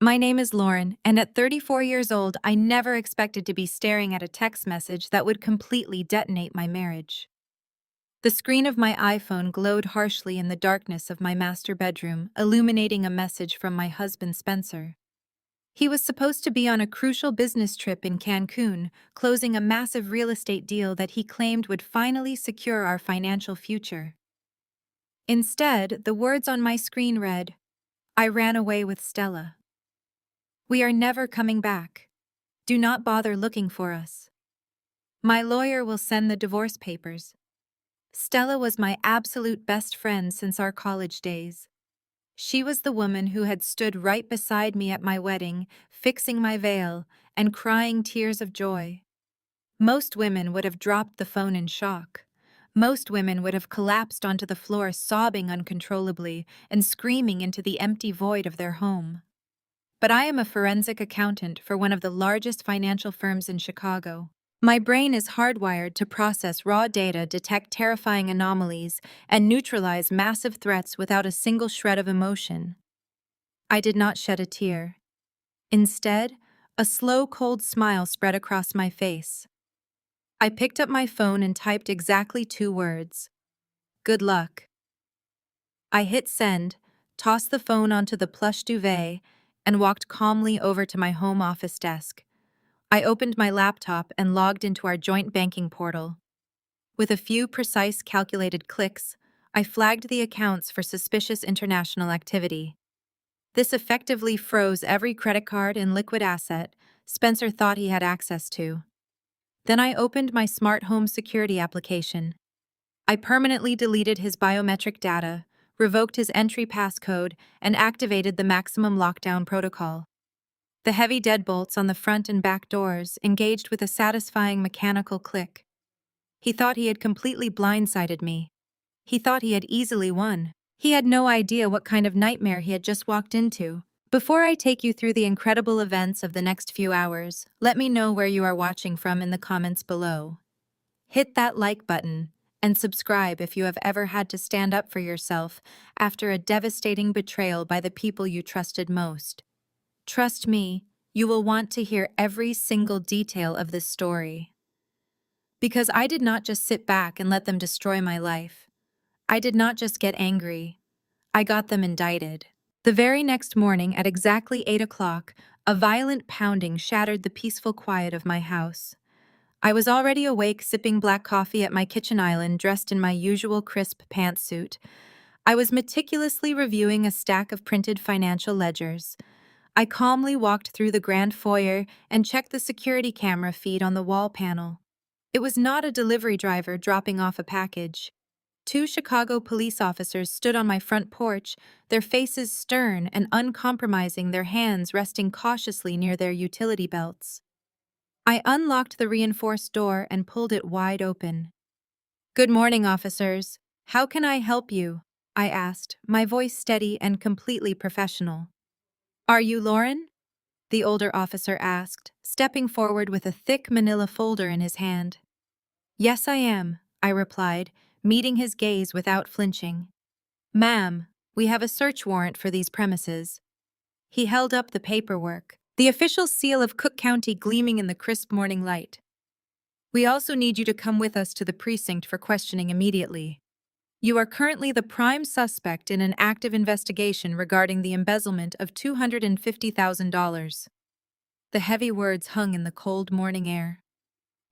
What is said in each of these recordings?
My name is Lauren, and at 34 years old, I never expected to be staring at a text message that would completely detonate my marriage. The screen of my iPhone glowed harshly in the darkness of my master bedroom, illuminating a message from my husband Spencer. He was supposed to be on a crucial business trip in Cancun, closing a massive real estate deal that he claimed would finally secure our financial future. Instead, the words on my screen read, "I ran away with Stella. We are never coming back. Do not bother looking for us. My lawyer will send the divorce papers." Stella was my absolute best friend since our college days. She was the woman who had stood right beside me at my wedding, fixing my veil, and crying tears of joy. Most women would have dropped the phone in shock. Most women would have collapsed onto the floor sobbing uncontrollably and screaming into the empty void of their home. But I am a forensic accountant for one of the largest financial firms in Chicago. My brain is hardwired to process raw data, detect terrifying anomalies, and neutralize massive threats without a single shred of emotion. I did not shed a tear. Instead, a slow, cold smile spread across my face. I picked up my phone and typed exactly 2 words: "Good luck." I hit send, tossed the phone onto the plush duvet, and walked calmly over to my home office desk. I opened my laptop and logged into our joint banking portal. With a few precise calculated clicks, I flagged the accounts for suspicious international activity. This effectively froze every credit card and liquid asset Spencer thought he had access to. Then I opened my smart home security application. I permanently deleted his biometric data, revoked his entry passcode, and activated the maximum lockdown protocol. The heavy deadbolts on the front and back doors engaged with a satisfying mechanical click. He thought he had completely blindsided me. He thought he had easily won. He had no idea what kind of nightmare he had just walked into. Before I take you through the incredible events of the next few hours, let me know where you are watching from in the comments below. Hit that like button and subscribe if you have ever had to stand up for yourself after a devastating betrayal by the people you trusted most. Trust me, you will want to hear every single detail of this story. Because I did not just sit back and let them destroy my life. I did not just get angry. I got them indicted. The very next morning at exactly 8 o'clock, a violent pounding shattered the peaceful quiet of my house. I was already awake, sipping black coffee at my kitchen island, dressed in my usual crisp pantsuit. I was meticulously reviewing a stack of printed financial ledgers. I calmly walked through the grand foyer and checked the security camera feed on the wall panel. It was not a delivery driver dropping off a package. 2 Chicago police officers stood on my front porch, their faces stern and uncompromising, their hands resting cautiously near their utility belts. I unlocked the reinforced door and pulled it wide open. "Good morning, officers. How can I help you?" I asked, my voice steady and completely professional. "Are you Lauren?" the older officer asked, stepping forward with a thick manila folder in his hand. "Yes, I am," I replied, meeting his gaze without flinching. "Ma'am, we have a search warrant for these premises." He held up the paperwork, the official seal of Cook County gleaming in the crisp morning light. "We also need you to come with us to the precinct for questioning immediately. You are currently the prime suspect in an active investigation regarding the embezzlement of $250,000. The heavy words hung in the cold morning air.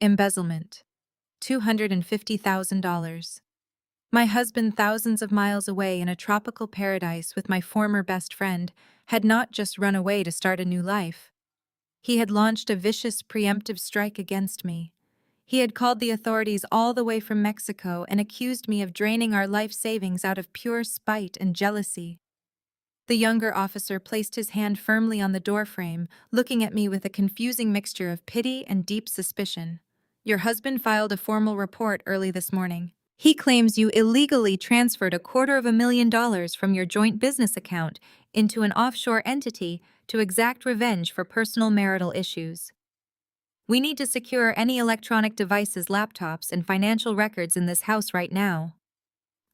Embezzlement. $250,000. My husband, thousands of miles away in a tropical paradise with my former best friend, had not just run away to start a new life. He had launched a vicious preemptive strike against me. He had called the authorities all the way from Mexico and accused me of draining our life savings out of pure spite and jealousy. The younger officer placed his hand firmly on the doorframe, looking at me with a confusing mixture of pity and deep suspicion. "Your husband filed a formal report early this morning. He claims you illegally transferred $250,000 from your joint business account into an offshore entity to exact revenge for personal marital issues. We need to secure any electronic devices, laptops, and financial records in this house right now."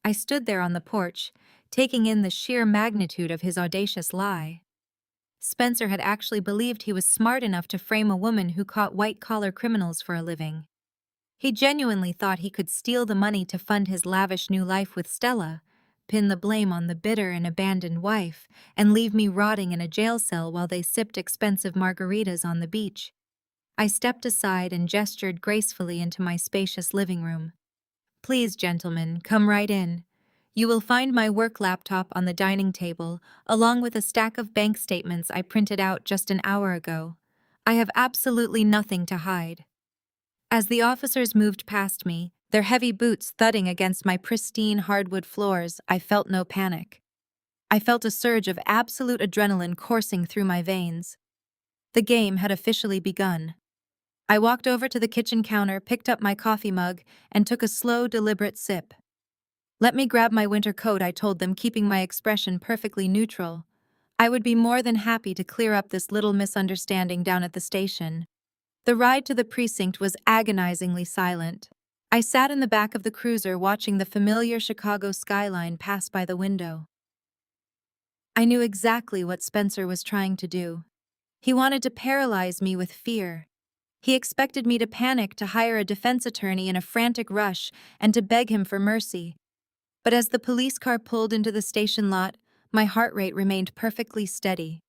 I stood there on the porch, taking in the sheer magnitude of his audacious lie. Spencer had actually believed he was smart enough to frame a woman who caught white-collar criminals for a living. He genuinely thought he could steal the money to fund his lavish new life with Stella, pin the blame on the bitter and abandoned wife, and leave me rotting in a jail cell while they sipped expensive margaritas on the beach. I stepped aside and gestured gracefully into my spacious living room. "Please, gentlemen, come right in. You will find my work laptop on the dining table, along with a stack of bank statements I printed out just an hour ago. I have absolutely nothing to hide." As the officers moved past me, their heavy boots thudding against my pristine hardwood floors, I felt no panic. I felt a surge of absolute adrenaline coursing through my veins. The game had officially begun. I walked over to the kitchen counter, picked up my coffee mug, and took a slow, deliberate sip. "Let me grab my winter coat," I told them, keeping my expression perfectly neutral. I would be more than happy to clear up this little misunderstanding down at the station. The ride to the precinct was agonizingly silent. I sat in the back of the cruiser watching the familiar Chicago skyline pass by the window. I knew exactly what Spencer was trying to do. He wanted to paralyze me with fear. He expected me to panic, to hire a defense attorney in a frantic rush, and to beg him for mercy. But as the police car pulled into the station lot, my heart rate remained perfectly steady.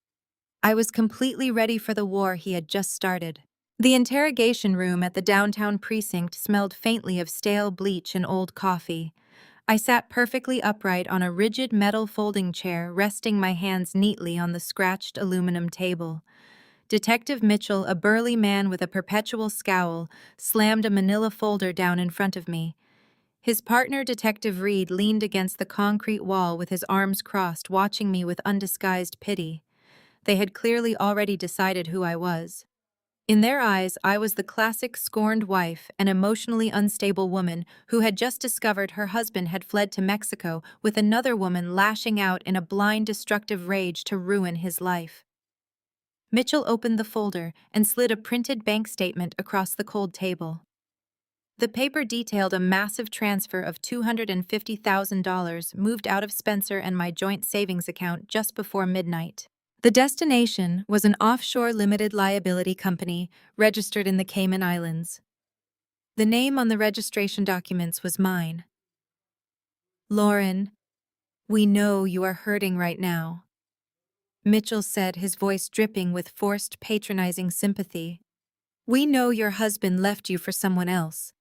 I was completely ready for the war he had just started. The interrogation room at the downtown precinct smelled faintly of stale bleach and old coffee. I sat perfectly upright on a rigid metal folding chair, resting my hands neatly on the scratched aluminum table. Detective Mitchell, a burly man with a perpetual scowl, slammed a manila folder down in front of me. His partner, Detective Reed, leaned against the concrete wall with his arms crossed, watching me with undisguised pity. They had clearly already decided who I was. In their eyes, I was the classic scorned wife, an emotionally unstable woman who had just discovered her husband had fled to Mexico with another woman, lashing out in a blind, destructive rage to ruin his life. Mitchell opened the folder and slid a printed bank statement across the cold table. The paper detailed a massive transfer of $250,000 moved out of Spencer and my joint savings account just before midnight. The destination was an offshore limited liability company registered in the Cayman Islands. The name on the registration documents was mine. "Lauren, we know you are hurting right now," Mitchell said, his voice dripping with forced, patronizing sympathy. "We know your husband left you for someone else.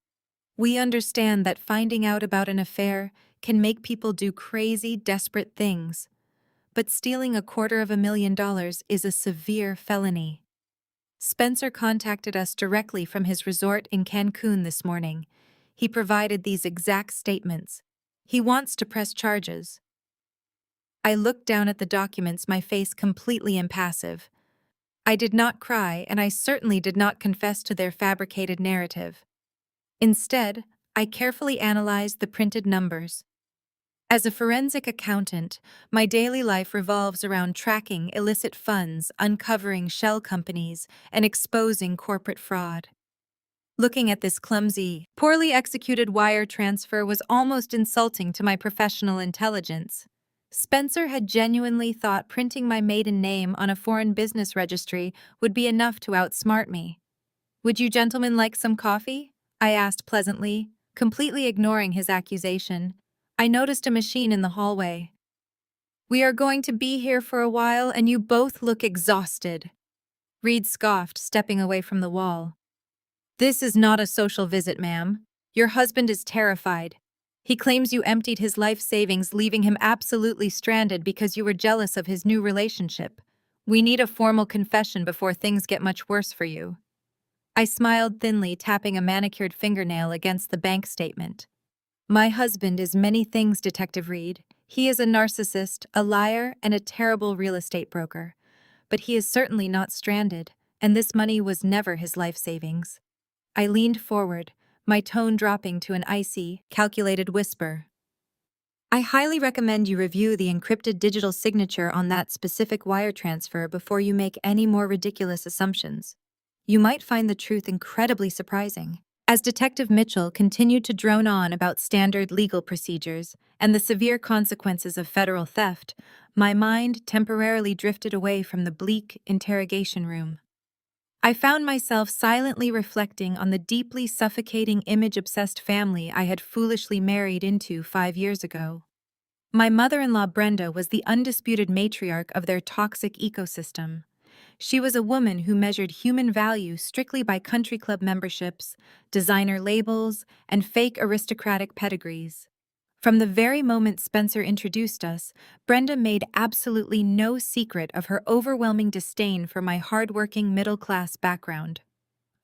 We understand that finding out about an affair can make people do crazy, desperate things. But stealing $250,000 is a severe felony. Spencer contacted us directly from his resort in Cancun this morning. He provided these exact statements. He wants to press charges." I looked down at the documents, my face completely impassive. I did not cry, and I certainly did not confess to their fabricated narrative. Instead, I carefully analyzed the printed numbers. As a forensic accountant, my daily life revolves around tracking illicit funds, uncovering shell companies, and exposing corporate fraud. Looking at this clumsy, poorly executed wire transfer was almost insulting to my professional intelligence. Spencer had genuinely thought printing my maiden name on a foreign business registry would be enough to outsmart me. "Would you gentlemen like some coffee?" I asked pleasantly, completely ignoring his accusation. I noticed a machine in the hallway. "We are going to be here for a while, and you both look exhausted," Reed scoffed, stepping away from the wall. "This is not a social visit, ma'am. Your husband is terrified. He claims you emptied his life savings, leaving him absolutely stranded because you were jealous of his new relationship. We need a formal confession before things get much worse for you." I smiled thinly, tapping a manicured fingernail against the bank statement. "My husband is many things, Detective Reed. He is a narcissist, a liar, and a terrible real estate broker. But he is certainly not stranded, and this money was never his life savings." I leaned forward, my tone dropping to an icy, calculated whisper. "I highly recommend you review the encrypted digital signature on that specific wire transfer before you make any more ridiculous assumptions. You might find the truth incredibly surprising." As Detective Mitchell continued to drone on about standard legal procedures and the severe consequences of federal theft, my mind temporarily drifted away from the bleak interrogation room. I found myself silently reflecting on the deeply suffocating image-obsessed family I had foolishly married into 5 years ago. My mother-in-law Brenda was the undisputed matriarch of their toxic ecosystem. She was a woman who measured human value strictly by country club memberships, designer labels, and fake aristocratic pedigrees. From the very moment Spencer introduced us, Brenda made absolutely no secret of her overwhelming disdain for my hardworking middle-class background.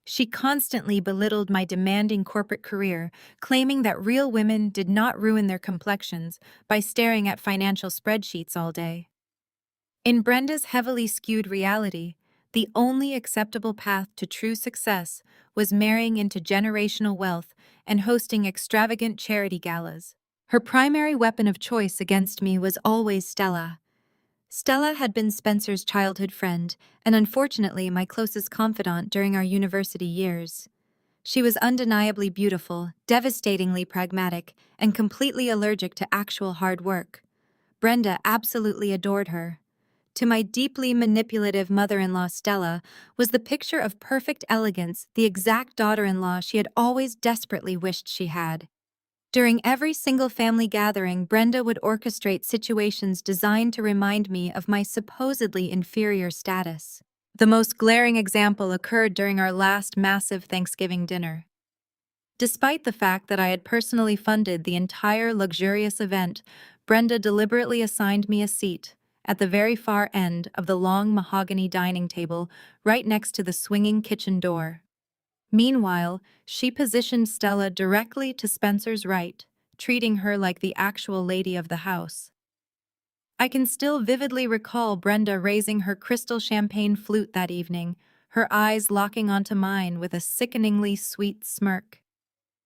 She constantly belittled my demanding corporate career, claiming that real women did not ruin their complexions by staring at financial spreadsheets all day. In Brenda's heavily skewed reality, the only acceptable path to true success was marrying into generational wealth and hosting extravagant charity galas. Her primary weapon of choice against me was always Stella. Stella had been Spencer's childhood friend and unfortunately my closest confidant during our university years. She was undeniably beautiful, devastatingly pragmatic, and completely allergic to actual hard work. Brenda absolutely adored her. To my deeply manipulative mother-in-law Stella was the picture of perfect elegance, the exact daughter-in-law she had always desperately wished she had. During every single family gathering, Brenda would orchestrate situations designed to remind me of my supposedly inferior status. The most glaring example occurred during our last massive Thanksgiving dinner. Despite the fact that I had personally funded the entire luxurious event, Brenda deliberately assigned me a seat at the very far end of the long mahogany dining table right next to the swinging kitchen door. Meanwhile, she positioned Stella directly to Spencer's right, treating her like the actual lady of the house. I can still vividly recall Brenda raising her crystal champagne flute that evening, her eyes locking onto mine with a sickeningly sweet smirk.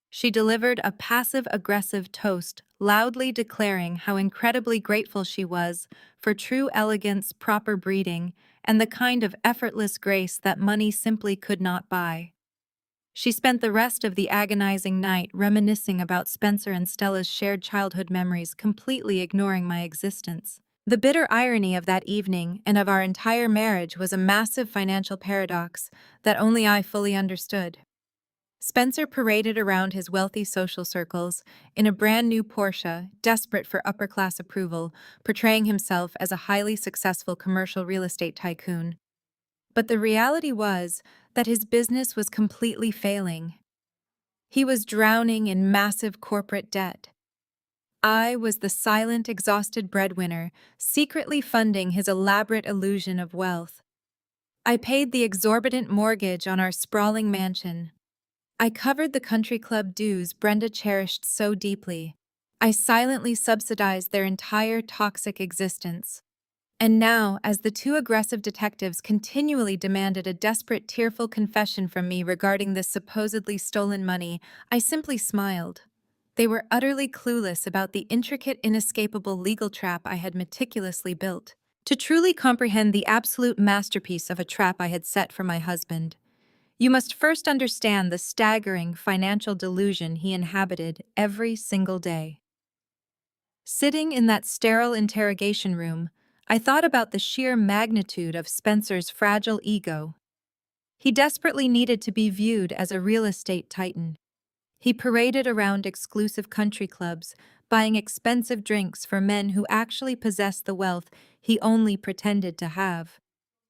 She delivered a passive-aggressive toast, loudly declaring how incredibly grateful she was for true elegance, proper breeding, and the kind of effortless grace that money simply could not buy. She spent the rest of the agonizing night reminiscing about Spencer and Stella's shared childhood memories, completely ignoring my existence. The bitter irony of that evening and of our entire marriage was a massive financial paradox that only I fully understood. Spencer paraded around his wealthy social circles in a brand new Porsche, desperate for upper-class approval, portraying himself as a highly successful commercial real estate tycoon. But the reality was that his business was completely failing. He was drowning in massive corporate debt. I was the silent, exhausted breadwinner, secretly funding his elaborate illusion of wealth. I paid the exorbitant mortgage on our sprawling mansion. I covered the country club dues Brenda cherished so deeply. I silently subsidized their entire toxic existence. And now, as the two aggressive detectives continually demanded a desperate, tearful confession from me regarding this supposedly stolen money, I simply smiled. They were utterly clueless about the intricate, inescapable legal trap I had meticulously built. To truly comprehend the absolute masterpiece of a trap I had set for my husband, you must first understand the staggering financial delusion he inhabited every single day. Sitting in that sterile interrogation room, I thought about the sheer magnitude of Spencer's fragile ego. He desperately needed to be viewed as a real estate titan. He paraded around exclusive country clubs, buying expensive drinks for men who actually possessed the wealth he only pretended to have.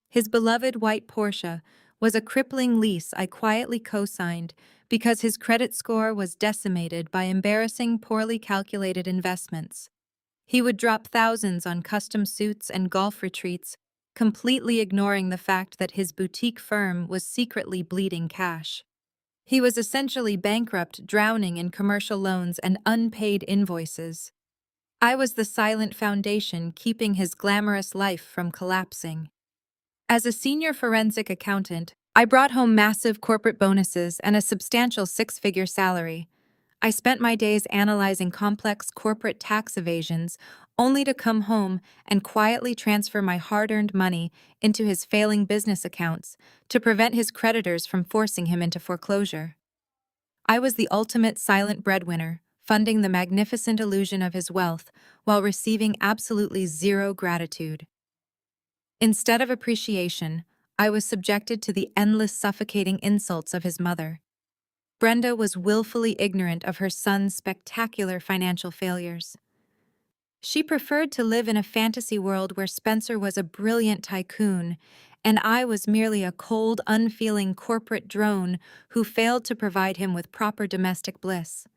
His beloved white Porsche was a crippling lease I quietly co-signed because his credit score was decimated by embarrassing, poorly calculated investments. He would drop thousands on custom suits and golf retreats, completely ignoring the fact that his boutique firm was secretly bleeding cash. He was essentially bankrupt, drowning in commercial loans and unpaid invoices. I was the silent foundation keeping his glamorous life from collapsing. As a senior forensic accountant, I brought home massive corporate bonuses and a substantial six-figure salary. I spent my days analyzing complex corporate tax evasions, only to come home and quietly transfer my hard-earned money into his failing business accounts to prevent his creditors from forcing him into foreclosure. I was the ultimate silent breadwinner, funding the magnificent illusion of his wealth while receiving absolutely zero gratitude. Instead of appreciation, I was subjected to the endless suffocating insults of his mother. Brenda was willfully ignorant of her son's spectacular financial failures. She preferred to live in a fantasy world where Spencer was a brilliant tycoon, and I was merely a cold, unfeeling corporate drone who failed to provide him with proper domestic bliss.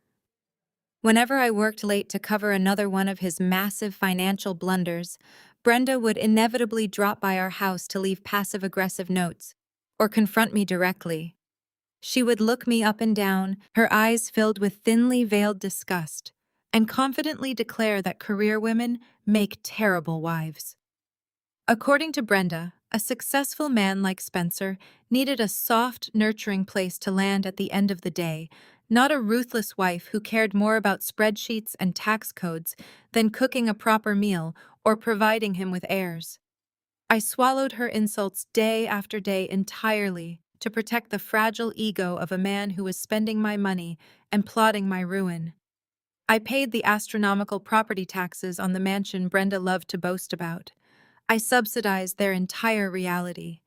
Whenever I worked late to cover another one of his massive financial blunders, Brenda would inevitably drop by our house to leave passive-aggressive notes or confront me directly. She would look me up and down, her eyes filled with thinly veiled disgust, and confidently declare that career women make terrible wives. According to Brenda, a successful man like Spencer needed a soft, nurturing place to land at the end of the day, not a ruthless wife who cared more about spreadsheets and tax codes than cooking a proper meal or providing him with heirs. I swallowed her insults day after day entirely to protect the fragile ego of a man who was spending my money and plotting my ruin. I paid the astronomical property taxes on the mansion Brenda loved to boast about. I subsidized their entire reality.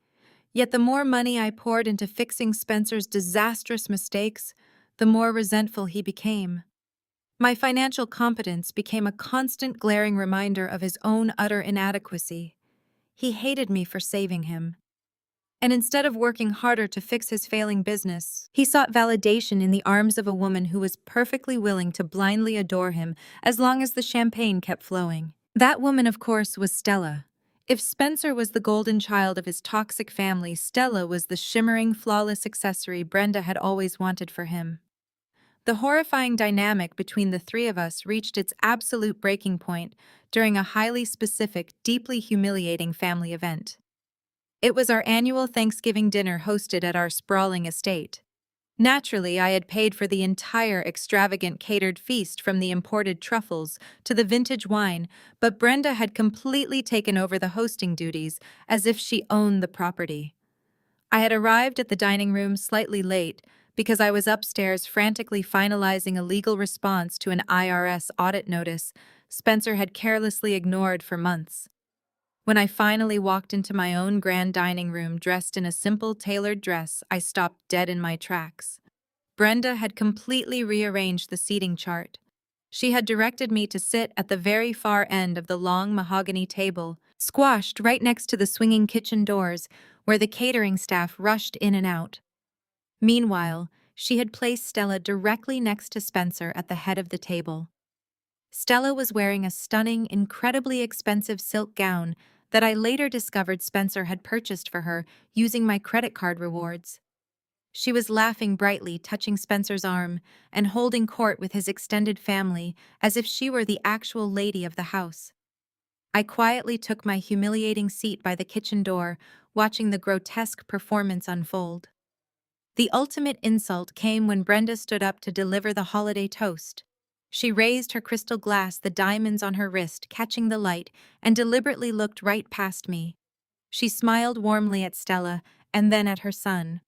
Yet the more money I poured into fixing Spencer's disastrous mistakes, the more resentful he became. My financial competence became a constant glaring reminder of his own utter inadequacy. He hated me for saving him. And instead of working harder to fix his failing business, he sought validation in the arms of a woman who was perfectly willing to blindly adore him as long as the champagne kept flowing. That woman, of course, was Stella. If Spencer was the golden child of his toxic family, Stella was the shimmering, flawless accessory Brenda had always wanted for him. The horrifying dynamic between the three of us reached its absolute breaking point during a highly specific, deeply humiliating family event. It was our annual Thanksgiving dinner hosted at our sprawling estate. Naturally, I had paid for the entire extravagant catered feast from the imported truffles to the vintage wine, but Brenda had completely taken over the hosting duties as if she owned the property. I had arrived at the dining room slightly late because I was upstairs frantically finalizing a legal response to an IRS audit notice Spencer had carelessly ignored for months. When I finally walked into my own grand dining room dressed in a simple tailored dress, I stopped dead in my tracks. Brenda had completely rearranged the seating chart. She had directed me to sit at the very far end of the long mahogany table, squashed right next to the swinging kitchen doors, where the catering staff rushed in and out. Meanwhile, she had placed Stella directly next to Spencer at the head of the table. Stella was wearing a stunning, incredibly expensive silk gown that I later discovered Spencer had purchased for her using my credit card rewards. She was laughing brightly, touching Spencer's arm, and holding court with his extended family as if she were the actual lady of the house. I quietly took my humiliating seat by the kitchen door, watching the grotesque performance unfold. The ultimate insult came when Brenda stood up to deliver the holiday toast. She raised her crystal glass, the diamonds on her wrist catching the light, and deliberately looked right past me. She smiled warmly at Stella and then at her son.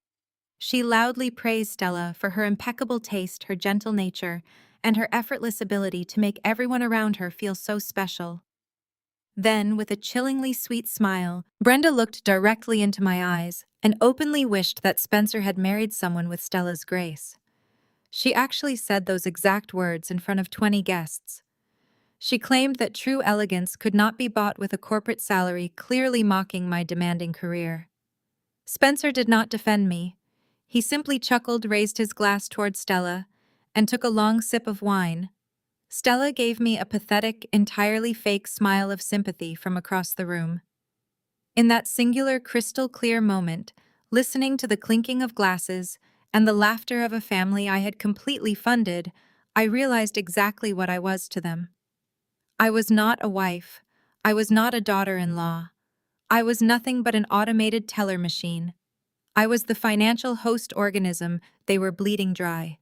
She loudly praised Stella for her impeccable taste, her gentle nature, and her effortless ability to make everyone around her feel so special. Then, with a chillingly sweet smile, Brenda looked directly into my eyes and openly wished that Spencer had married someone with Stella's grace. She actually said those exact words in front of 20 guests. She claimed that true elegance could not be bought with a corporate salary, clearly mocking my demanding career. Spencer did not defend me. He simply chuckled, raised his glass toward Stella, and took a long sip of wine. Stella gave me a pathetic, entirely fake smile of sympathy from across the room. In that singular, crystal-clear moment, listening to the clinking of glasses and the laughter of a family I had completely funded, I realized exactly what I was to them. I was not a wife. I was not a daughter-in-law. I was nothing but an automated teller machine. I was the financial host organism they were bleeding dry.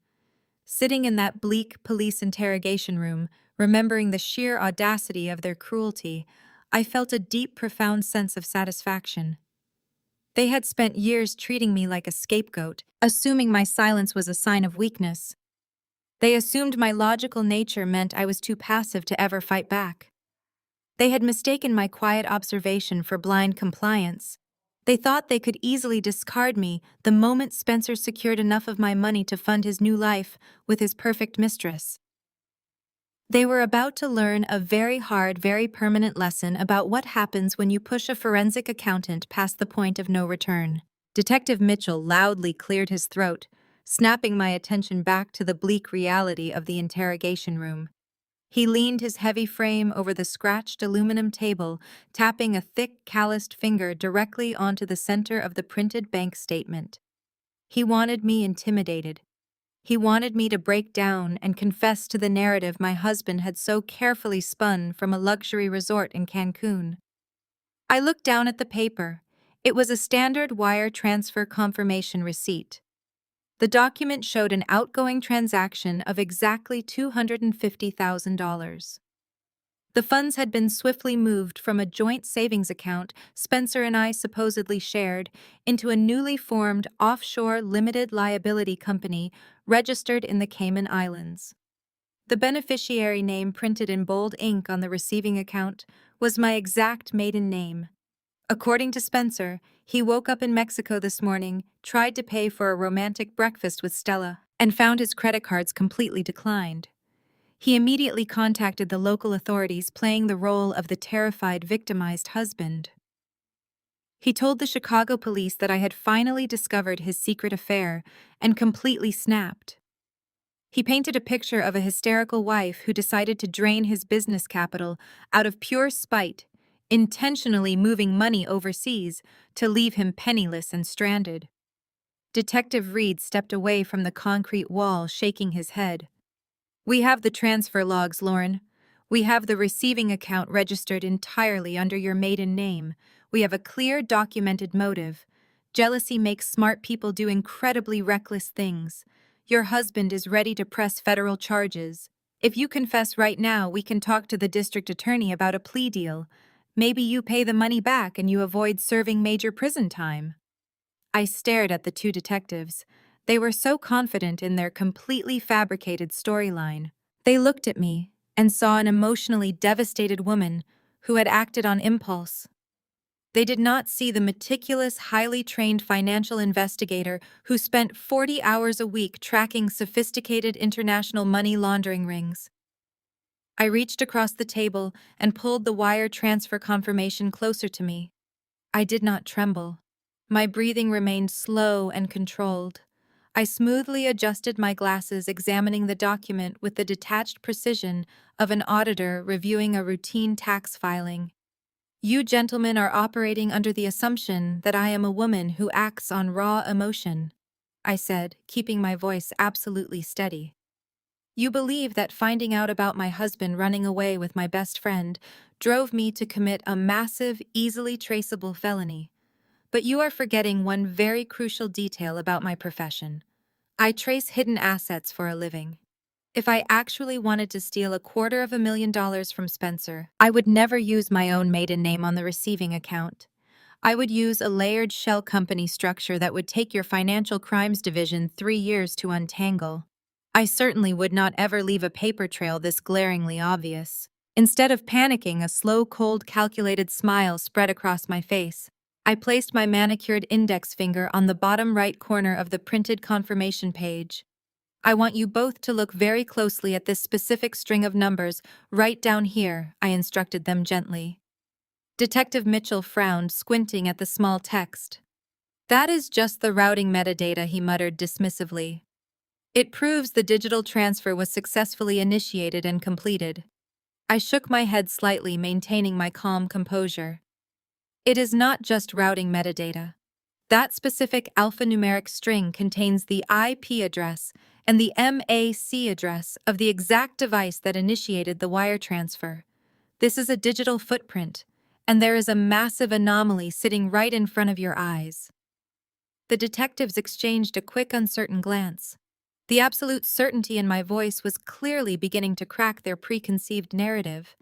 Sitting in that bleak police interrogation room, remembering the sheer audacity of their cruelty, I felt a deep, profound sense of satisfaction. They had spent years treating me like a scapegoat, assuming my silence was a sign of weakness. They assumed my logical nature meant I was too passive to ever fight back. They had mistaken my quiet observation for blind compliance. They thought they could easily discard me the moment Spencer secured enough of my money to fund his new life with his perfect mistress. They were about to learn a very hard, very permanent lesson about what happens when you push a forensic accountant past the point of no return. Detective Mitchell loudly cleared his throat, snapping my attention back to the bleak reality of the interrogation room. He leaned his heavy frame over the scratched aluminum table, tapping a thick, calloused finger directly onto the center of the printed bank statement. He wanted me intimidated. He wanted me to break down and confess to the narrative my husband had so carefully spun from a luxury resort in Cancun. I looked down at the paper. It was a standard wire transfer confirmation receipt. The document showed an outgoing transaction of exactly $250,000. The funds had been swiftly moved from a joint savings account Spencer and I supposedly shared into a newly formed offshore limited liability company registered in the Cayman Islands. The beneficiary name printed in bold ink on the receiving account was my exact maiden name. According to Spencer, he woke up in Mexico this morning, tried to pay for a romantic breakfast with Stella, and found his credit cards completely declined. He immediately contacted the local authorities, playing the role of the terrified, victimized husband. He told the Chicago police that I had finally discovered his secret affair and completely snapped. He painted a picture of a hysterical wife who decided to drain his business capital out of pure spite, intentionally moving money overseas to leave him penniless and stranded. Detective Reed stepped away from the concrete wall, shaking his head. "We have the transfer logs, Lauren. We have the receiving account registered entirely under your maiden name. We have a clear, documented motive. Jealousy makes smart people do incredibly reckless things. Your husband is ready to press federal charges. If you confess right now, we can talk to the district attorney about a plea deal. Maybe you pay the money back and you avoid serving major prison time." I stared at the two detectives. They were so confident in their completely fabricated storyline. They looked at me and saw an emotionally devastated woman who had acted on impulse. They did not see the meticulous, highly trained financial investigator who spent 40 hours a week tracking sophisticated international money laundering rings. I reached across the table and pulled the wire transfer confirmation closer to me. I did not tremble. My breathing remained slow and controlled. I smoothly adjusted my glasses, examining the document with the detached precision of an auditor reviewing a routine tax filing. "You gentlemen are operating under the assumption that I am a woman who acts on raw emotion," I said, keeping my voice absolutely steady. "You believe that finding out about my husband running away with my best friend drove me to commit a massive, easily traceable felony. But you are forgetting one very crucial detail about my profession. I trace hidden assets for a living. If I actually wanted to steal $250,000 from Spencer, I would never use my own maiden name on the receiving account. I would use a layered shell company structure that would take your financial crimes division 3 years to untangle. I certainly would not ever leave a paper trail this glaringly obvious." Instead of panicking, a slow, cold, calculated smile spread across my face. I placed my manicured index finger on the bottom right corner of the printed confirmation page. "I want you both to look very closely at this specific string of numbers right down here," I instructed them gently. Detective Mitchell frowned, squinting at the small text. "That is just the routing metadata," he muttered dismissively. "It proves the digital transfer was successfully initiated and completed." I shook my head slightly, maintaining my calm composure. "It is not just routing metadata. That specific alphanumeric string contains the IP address and the MAC address of the exact device that initiated the wire transfer. This is a digital footprint, and there is a massive anomaly sitting right in front of your eyes." The detectives exchanged a quick, uncertain glance. The absolute certainty in my voice was clearly beginning to crack their preconceived narrative.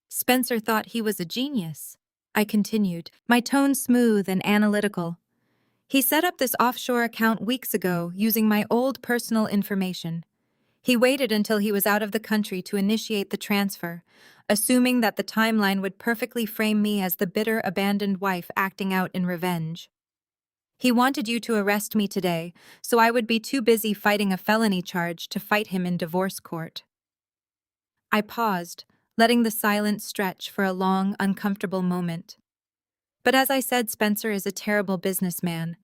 "Spencer thought he was a genius," I continued, my tone smooth and analytical. He set up this offshore account weeks ago using my old personal information. He waited until he was out of the country to initiate the transfer, assuming that the timeline would perfectly frame me as the bitter, abandoned wife acting out in revenge. He wanted you to arrest me today, so I would be too busy fighting a felony charge to fight him in divorce court. I paused, letting the silence stretch for a long, uncomfortable moment. But as I said, Spencer is a terrible businessman.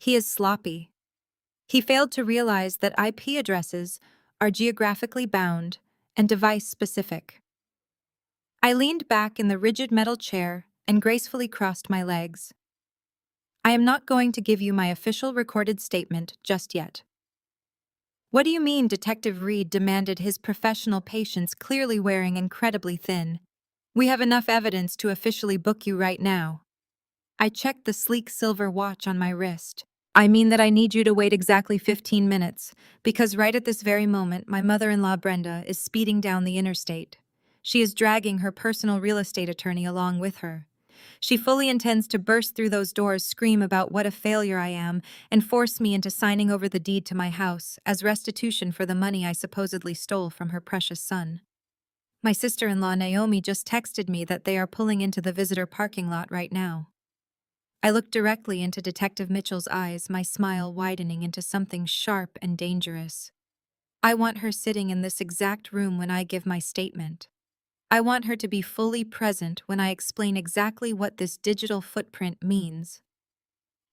He is sloppy. He failed to realize that IP addresses are geographically bound and device-specific. I leaned back in the rigid metal chair and gracefully crossed my legs. I am not going to give you my official recorded statement just yet. What do you mean? Detective Reed demanded, his professional patience clearly wearing incredibly thin. We have enough evidence to officially book you right now. I checked the sleek silver watch on my wrist. I mean that I need you to wait exactly 15 minutes, because right at this very moment, my mother-in-law Brenda is speeding down the interstate. She is dragging her personal real estate attorney along with her. She fully intends to burst through those doors, scream about what a failure I am, and force me into signing over the deed to my house as restitution for the money I supposedly stole from her precious son. My sister-in-law Naomi just texted me that they are pulling into the visitor parking lot right now. I looked directly into Detective Mitchell's eyes, my smile widening into something sharp and dangerous. I want her sitting in this exact room when I give my statement. I want her to be fully present when I explain exactly what this digital footprint means.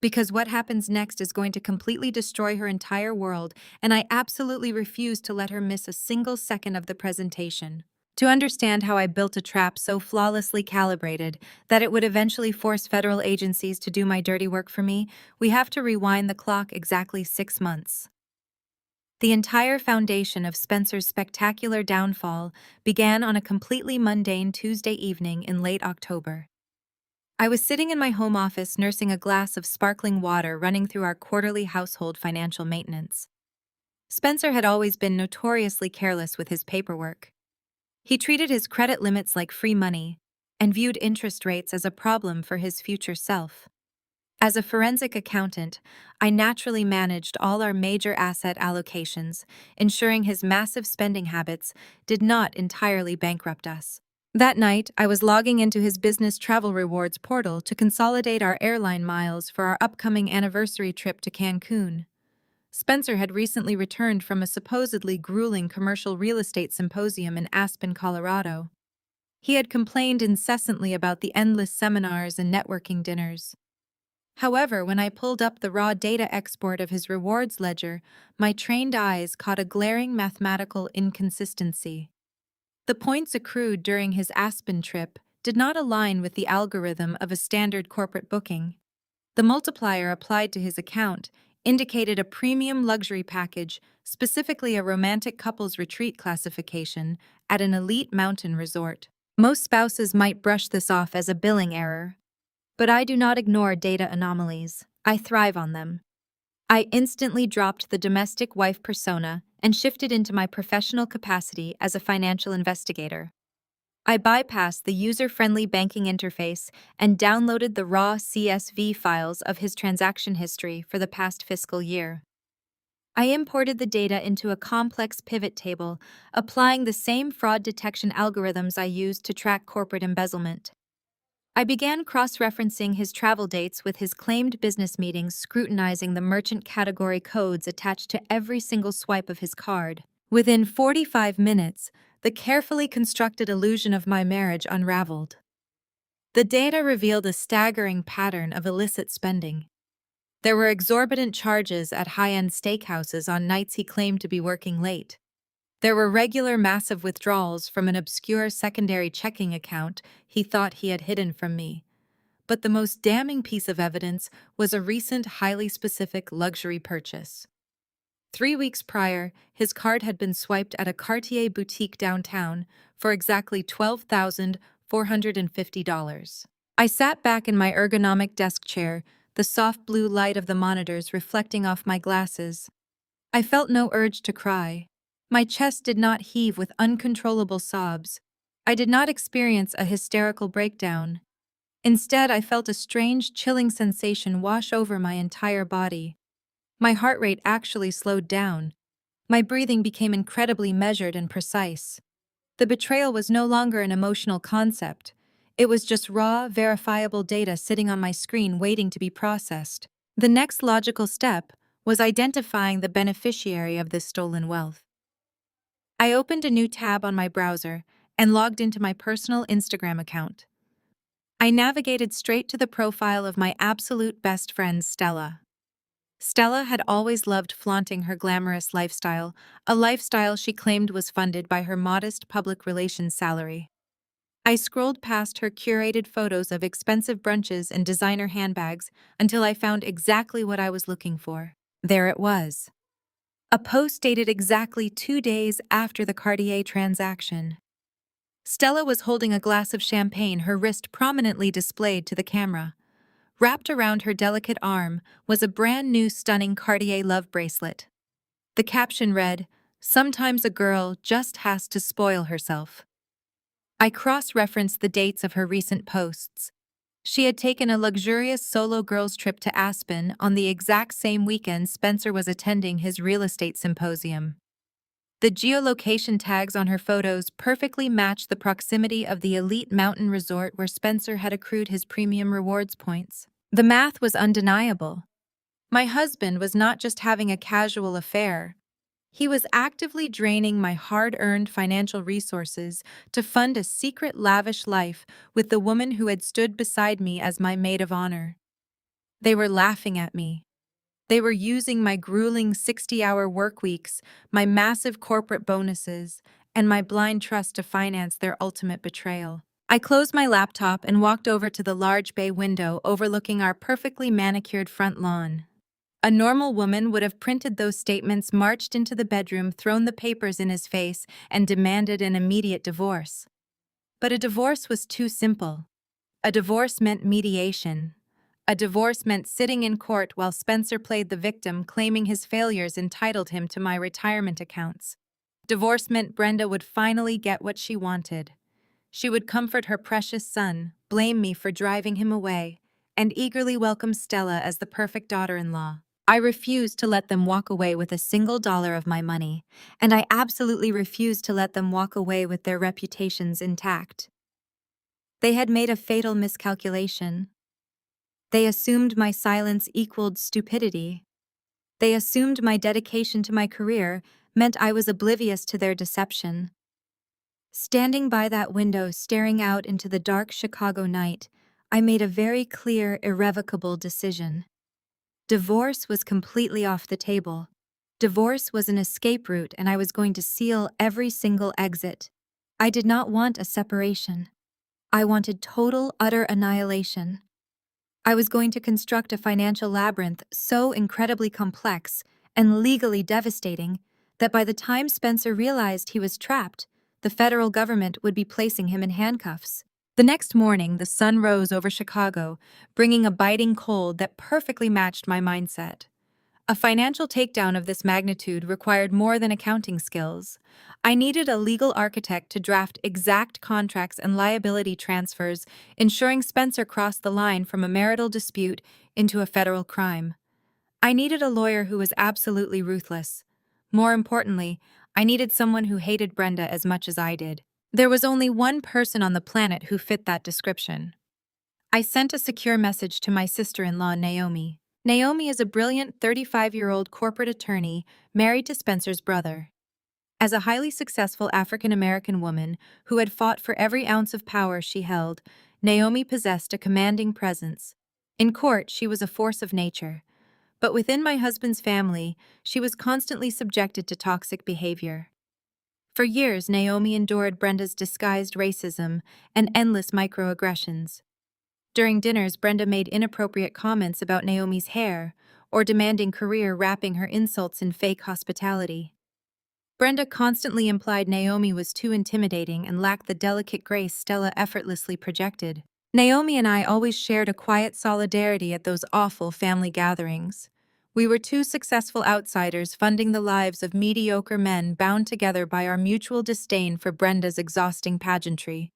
Because what happens next is going to completely destroy her entire world, and I absolutely refuse to let her miss a single second of the presentation. To understand how I built a trap so flawlessly calibrated that it would eventually force federal agencies to do my dirty work for me, we have to rewind the clock exactly 6 months. The entire foundation of Spencer's spectacular downfall began on a completely mundane Tuesday evening in late October. I was sitting in my home office nursing a glass of sparkling water running through our quarterly household financial maintenance. Spencer had always been notoriously careless with his paperwork. He treated his credit limits like free money and viewed interest rates as a problem for his future self. As a forensic accountant, I naturally managed all our major asset allocations, ensuring his massive spending habits did not entirely bankrupt us. That night, I was logging into his business travel rewards portal to consolidate our airline miles for our upcoming anniversary trip to Cancun. Spencer had recently returned from a supposedly grueling commercial real estate symposium in Aspen, Colorado. He had complained incessantly about the endless seminars and networking dinners. However, when I pulled up the raw data export of his rewards ledger, my trained eyes caught a glaring mathematical inconsistency. The points accrued during his Aspen trip did not align with the algorithm of a standard corporate booking. The multiplier applied to his account indicated a premium luxury package, specifically a romantic couples retreat classification, at an elite mountain resort. Most spouses might brush this off as a billing error, but I do not ignore data anomalies. I thrive on them. I instantly dropped the domestic wife persona and shifted into my professional capacity as a financial investigator. I bypassed the user-friendly banking interface and downloaded the raw CSV files of his transaction history for the past fiscal year. I imported the data into a complex pivot table, applying the same fraud detection algorithms I used to track corporate embezzlement. I began cross-referencing his travel dates with his claimed business meetings, scrutinizing the merchant category codes attached to every single swipe of his card. Within 45 minutes, the carefully constructed illusion of my marriage unraveled. The data revealed a staggering pattern of illicit spending. There were exorbitant charges at high-end steakhouses on nights he claimed to be working late. There were regular massive withdrawals from an obscure secondary checking account he thought he had hidden from me. But the most damning piece of evidence was a recent, highly specific luxury purchase. 3 weeks prior, his card had been swiped at a Cartier boutique downtown for exactly $12,450. I sat back in my ergonomic desk chair, the soft blue light of the monitors reflecting off my glasses. I felt no urge to cry. My chest did not heave with uncontrollable sobs. I did not experience a hysterical breakdown. Instead, I felt a strange, chilling sensation wash over my entire body. My heart rate actually slowed down. My breathing became incredibly measured and precise. The betrayal was no longer an emotional concept. It was just raw, verifiable data sitting on my screen waiting to be processed. The next logical step was identifying the beneficiary of this stolen wealth. I opened a new tab on my browser and logged into my personal Instagram account. I navigated straight to the profile of my absolute best friend, Stella. Stella had always loved flaunting her glamorous lifestyle, a lifestyle she claimed was funded by her modest public relations salary. I scrolled past her curated photos of expensive brunches and designer handbags until I found exactly what I was looking for. There it was. A post dated exactly 2 days after the Cartier transaction. Stella was holding a glass of champagne, her wrist prominently displayed to the camera. Wrapped around her delicate arm was a brand new stunning Cartier love bracelet. The caption read, "Sometimes a girl just has to spoil herself." I cross-referenced the dates of her recent posts. She had taken a luxurious solo girls trip to Aspen on the exact same weekend Spencer was attending his real estate symposium. The geolocation tags on her photos perfectly matched the proximity of the elite mountain resort where Spencer had accrued his premium rewards points. The math was undeniable. My husband was not just having a casual affair. He was actively draining my hard-earned financial resources to fund a secret lavish life with the woman who had stood beside me as my maid of honor. They were laughing at me. They were using my grueling 60-hour work weeks, my massive corporate bonuses, and my blind trust to finance their ultimate betrayal. I closed my laptop and walked over to the large bay window overlooking our perfectly manicured front lawn. A normal woman would have printed those statements, marched into the bedroom, thrown the papers in his face, and demanded an immediate divorce. But a divorce was too simple. A divorce meant mediation. A divorce meant sitting in court while Spencer played the victim, claiming his failures entitled him to my retirement accounts. Divorce meant Brenda would finally get what she wanted. She would comfort her precious son, blame me for driving him away, and eagerly welcome Stella as the perfect daughter-in-law. I refused to let them walk away with a single dollar of my money, and I absolutely refused to let them walk away with their reputations intact. They had made a fatal miscalculation. They assumed my silence equaled stupidity. They assumed my dedication to my career meant I was oblivious to their deception. Standing by that window, staring out into the dark Chicago night, I made a very clear, irrevocable decision. Divorce was completely off the table. Divorce was an escape route, and I was going to seal every single exit. I did not want a separation. I wanted total, utter annihilation. I was going to construct a financial labyrinth so incredibly complex and legally devastating that by the time Spencer realized he was trapped, the federal government would be placing him in handcuffs. The next morning, the sun rose over Chicago, bringing a biting cold that perfectly matched my mindset. A financial takedown of this magnitude required more than accounting skills. I needed a legal architect to draft exact contracts and liability transfers, ensuring Spencer crossed the line from a marital dispute into a federal crime. I needed a lawyer who was absolutely ruthless. More importantly, I needed someone who hated Brenda as much as I did. There was only one person on the planet who fit that description. I sent a secure message to my sister-in-law, Naomi. Naomi is a brilliant 35-year-old corporate attorney married to Spencer's brother. As a highly successful African-American woman who had fought for every ounce of power she held, Naomi possessed a commanding presence. In court, she was a force of nature. But within my husband's family, she was constantly subjected to toxic behavior. For years, Naomi endured Brenda's disguised racism and endless microaggressions. During dinners, Brenda made inappropriate comments about Naomi's hair or demanding career, wrapping her insults in fake hospitality. Brenda constantly implied Naomi was too intimidating and lacked the delicate grace Stella effortlessly projected. Naomi and I always shared a quiet solidarity at those awful family gatherings. We were two successful outsiders funding the lives of mediocre men bound together by our mutual disdain for Brenda's exhausting pageantry.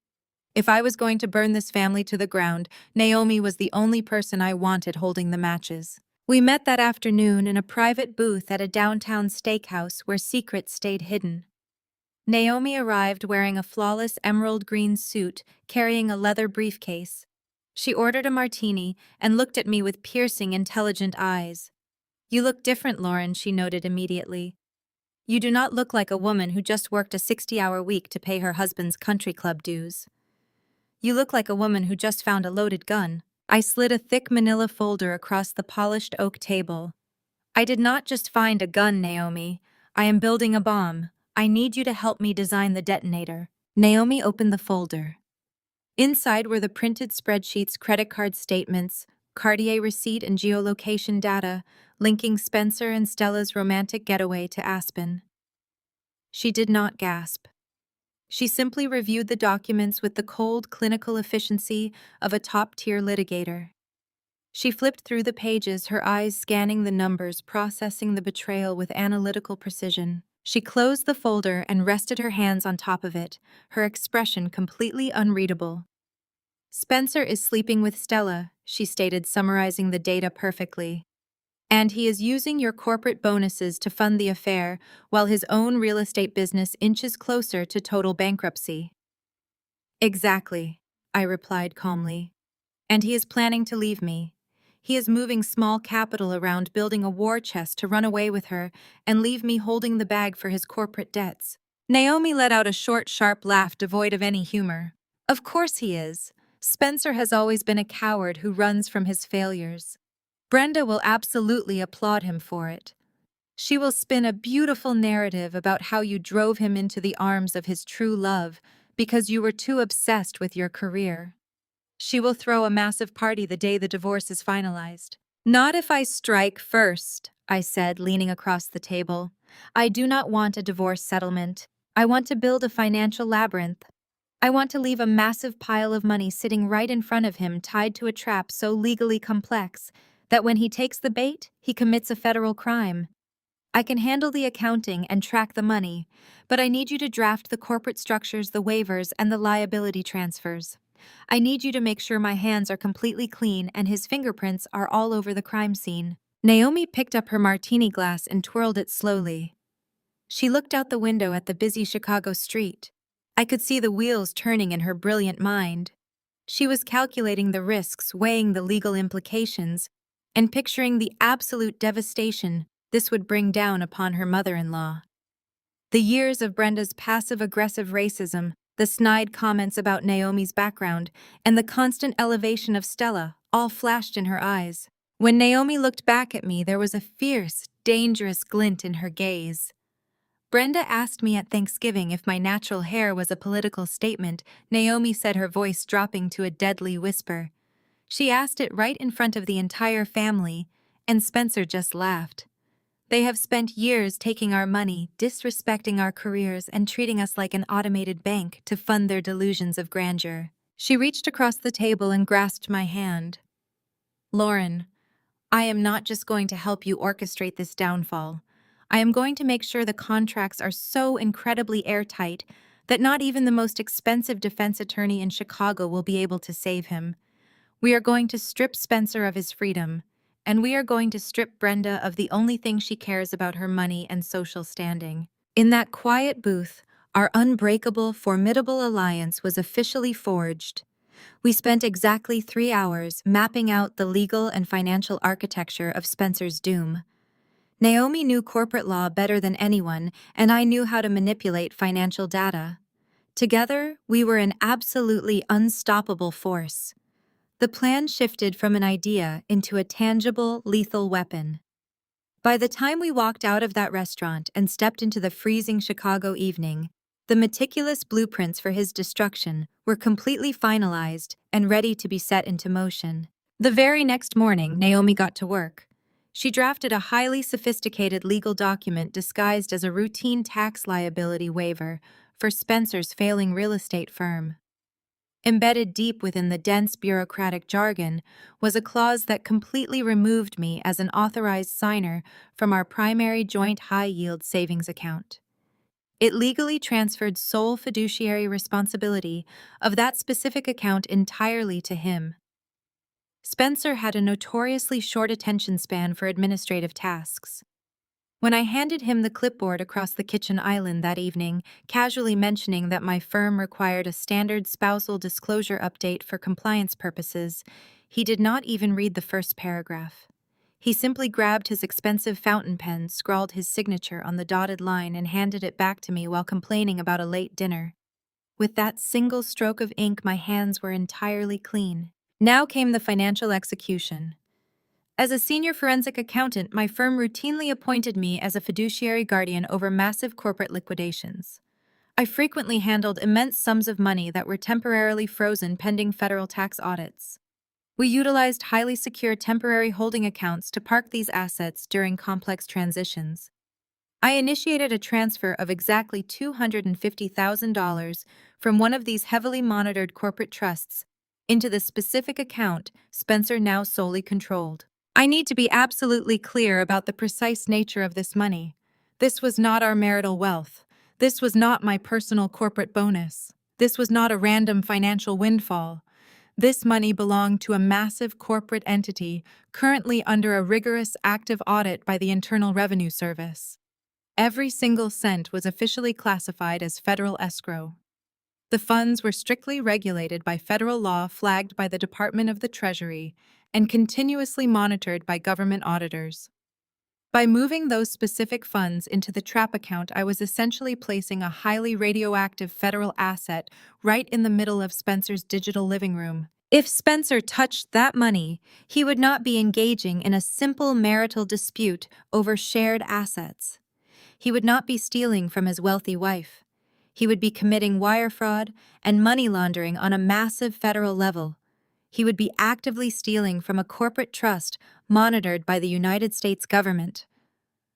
If I was going to burn this family to the ground, Naomi was the only person I wanted holding the matches. We met that afternoon in a private booth at a downtown steakhouse where secrets stayed hidden. Naomi arrived wearing a flawless emerald green suit, carrying a leather briefcase. She ordered a martini and looked at me with piercing, intelligent eyes. "You look different, Lauren," she noted immediately. "You do not look like a woman who just worked a 60-hour week to pay her husband's country club dues. You look like a woman who just found a loaded gun." I slid a thick manila folder across the polished oak table. "I did not just find a gun, Naomi. I am building a bomb. I need you to help me design the detonator." Naomi opened the folder. Inside were the printed spreadsheets, credit card statements, Cartier receipt, and geolocation data, linking Spencer and Stella's romantic getaway to Aspen. She did not gasp. She simply reviewed the documents with the cold, clinical efficiency of a top-tier litigator. She flipped through the pages, her eyes scanning the numbers, processing the betrayal with analytical precision. She closed the folder and rested her hands on top of it, her expression completely unreadable. "Spencer is sleeping with Stella," she stated, summarizing the data perfectly. "And he is using your corporate bonuses to fund the affair, while his own real estate business inches closer to total bankruptcy." "Exactly," I replied calmly. "And he is planning to leave me. He is moving small capital around, building a war chest to run away with her and leave me holding the bag for his corporate debts." Naomi let out a short, sharp laugh devoid of any humor. "Of course he is. Spencer has always been a coward who runs from his failures. Brenda will absolutely applaud him for it. She will spin a beautiful narrative about how you drove him into the arms of his true love because you were too obsessed with your career. She will throw a massive party the day the divorce is finalized." "Not if I strike first," I said, leaning across the table. "I do not want a divorce settlement. I want to build a financial labyrinth. I want to leave a massive pile of money sitting right in front of him, tied to a trap so legally complex that when he takes the bait, he commits a federal crime. I can handle the accounting and track the money, but I need you to draft the corporate structures, the waivers, and the liability transfers. I need you to make sure my hands are completely clean and his fingerprints are all over the crime scene." Naomi picked up her martini glass and twirled it slowly. She looked out the window at the busy Chicago street. I could see the wheels turning in her brilliant mind. She was calculating the risks, weighing the legal implications, and picturing the absolute devastation this would bring down upon her mother-in-law. The years of Brenda's passive-aggressive racism, the snide comments about Naomi's background, and the constant elevation of Stella all flashed in her eyes. When Naomi looked back at me, there was a fierce, dangerous glint in her gaze. "Brenda asked me at Thanksgiving if my natural hair was a political statement," Naomi said, her voice dropping to a deadly whisper. "She asked it right in front of the entire family, and Spencer just laughed. They have spent years taking our money, disrespecting our careers, and treating us like an automated bank to fund their delusions of grandeur." She reached across the table and grasped my hand. "Lauren, I am not just going to help you orchestrate this downfall. I am going to make sure the contracts are so incredibly airtight that not even the most expensive defense attorney in Chicago will be able to save him. We are going to strip Spencer of his freedom, and we are going to strip Brenda of the only thing she cares about, her money and social standing." In that quiet booth, our unbreakable, formidable alliance was officially forged. We spent exactly 3 hours mapping out the legal and financial architecture of Spencer's doom. Naomi knew corporate law better than anyone, and I knew how to manipulate financial data. Together, we were an absolutely unstoppable force. The plan shifted from an idea into a tangible, lethal weapon. By the time we walked out of that restaurant and stepped into the freezing Chicago evening, the meticulous blueprints for his destruction were completely finalized and ready to be set into motion. The very next morning, Naomi got to work. She drafted a highly sophisticated legal document disguised as a routine tax liability waiver for Spencer's failing real estate firm. Embedded deep within the dense bureaucratic jargon was a clause that completely removed me as an authorized signer from our primary joint high-yield savings account. It legally transferred sole fiduciary responsibility of that specific account entirely to him. Spencer had a notoriously short attention span for administrative tasks. When I handed him the clipboard across the kitchen island that evening, casually mentioning that my firm required a standard spousal disclosure update for compliance purposes, he did not even read the first paragraph. He simply grabbed his expensive fountain pen, scrawled his signature on the dotted line, and handed it back to me while complaining about a late dinner. With that single stroke of ink, my hands were entirely clean. Now came the financial execution. As a senior forensic accountant, my firm routinely appointed me as a fiduciary guardian over massive corporate liquidations. I frequently handled immense sums of money that were temporarily frozen pending federal tax audits. We utilized highly secure temporary holding accounts to park these assets during complex transitions. I initiated a transfer of exactly $250,000 from one of these heavily monitored corporate trusts into the specific account Spencer now solely controlled. I need to be absolutely clear about the precise nature of this money. This was not our marital wealth. This was not my personal corporate bonus. This was not a random financial windfall. This money belonged to a massive corporate entity currently under a rigorous active audit by the Internal Revenue Service. Every single cent was officially classified as federal escrow. The funds were strictly regulated by federal law, flagged by the Department of the Treasury, and continuously monitored by government auditors. By moving those specific funds into the trap account, I was essentially placing a highly radioactive federal asset right in the middle of Spencer's digital living room. If Spencer touched that money, he would not be engaging in a simple marital dispute over shared assets. He would not be stealing from his wealthy wife. He would be committing wire fraud and money laundering on a massive federal level. He would be actively stealing from a corporate trust monitored by the United States government.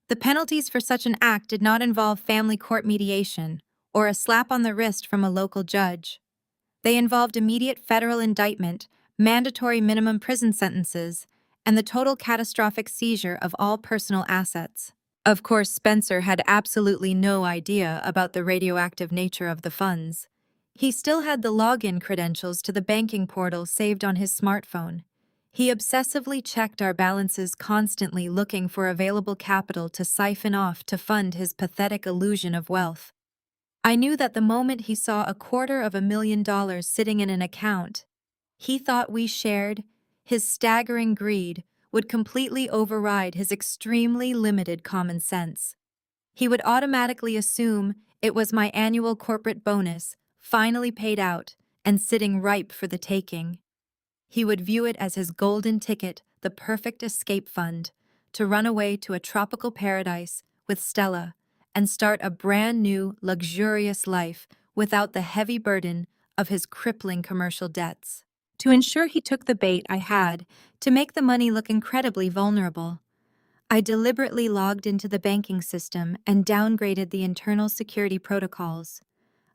The penalties for such an act did not involve family court mediation or a slap on the wrist from a local judge. They involved immediate federal indictment, mandatory minimum prison sentences, and the total catastrophic seizure of all personal assets. Of course, Spencer had absolutely no idea about the radioactive nature of the funds. He still had the login credentials to the banking portal saved on his smartphone. He obsessively checked our balances constantly, looking for available capital to siphon off to fund his pathetic illusion of wealth. I knew that the moment he saw $250,000 sitting in an account he thought we shared, his staggering greed would completely override his extremely limited common sense. He would automatically assume it was my annual corporate bonus, finally paid out and sitting ripe for the taking. He would view it as his golden ticket, the perfect escape fund, to run away to a tropical paradise with Stella and start a brand new, luxurious life without the heavy burden of his crippling commercial debts. To ensure he took the bait, I had to make the money look incredibly vulnerable. I deliberately logged into the banking system and downgraded the internal security protocols.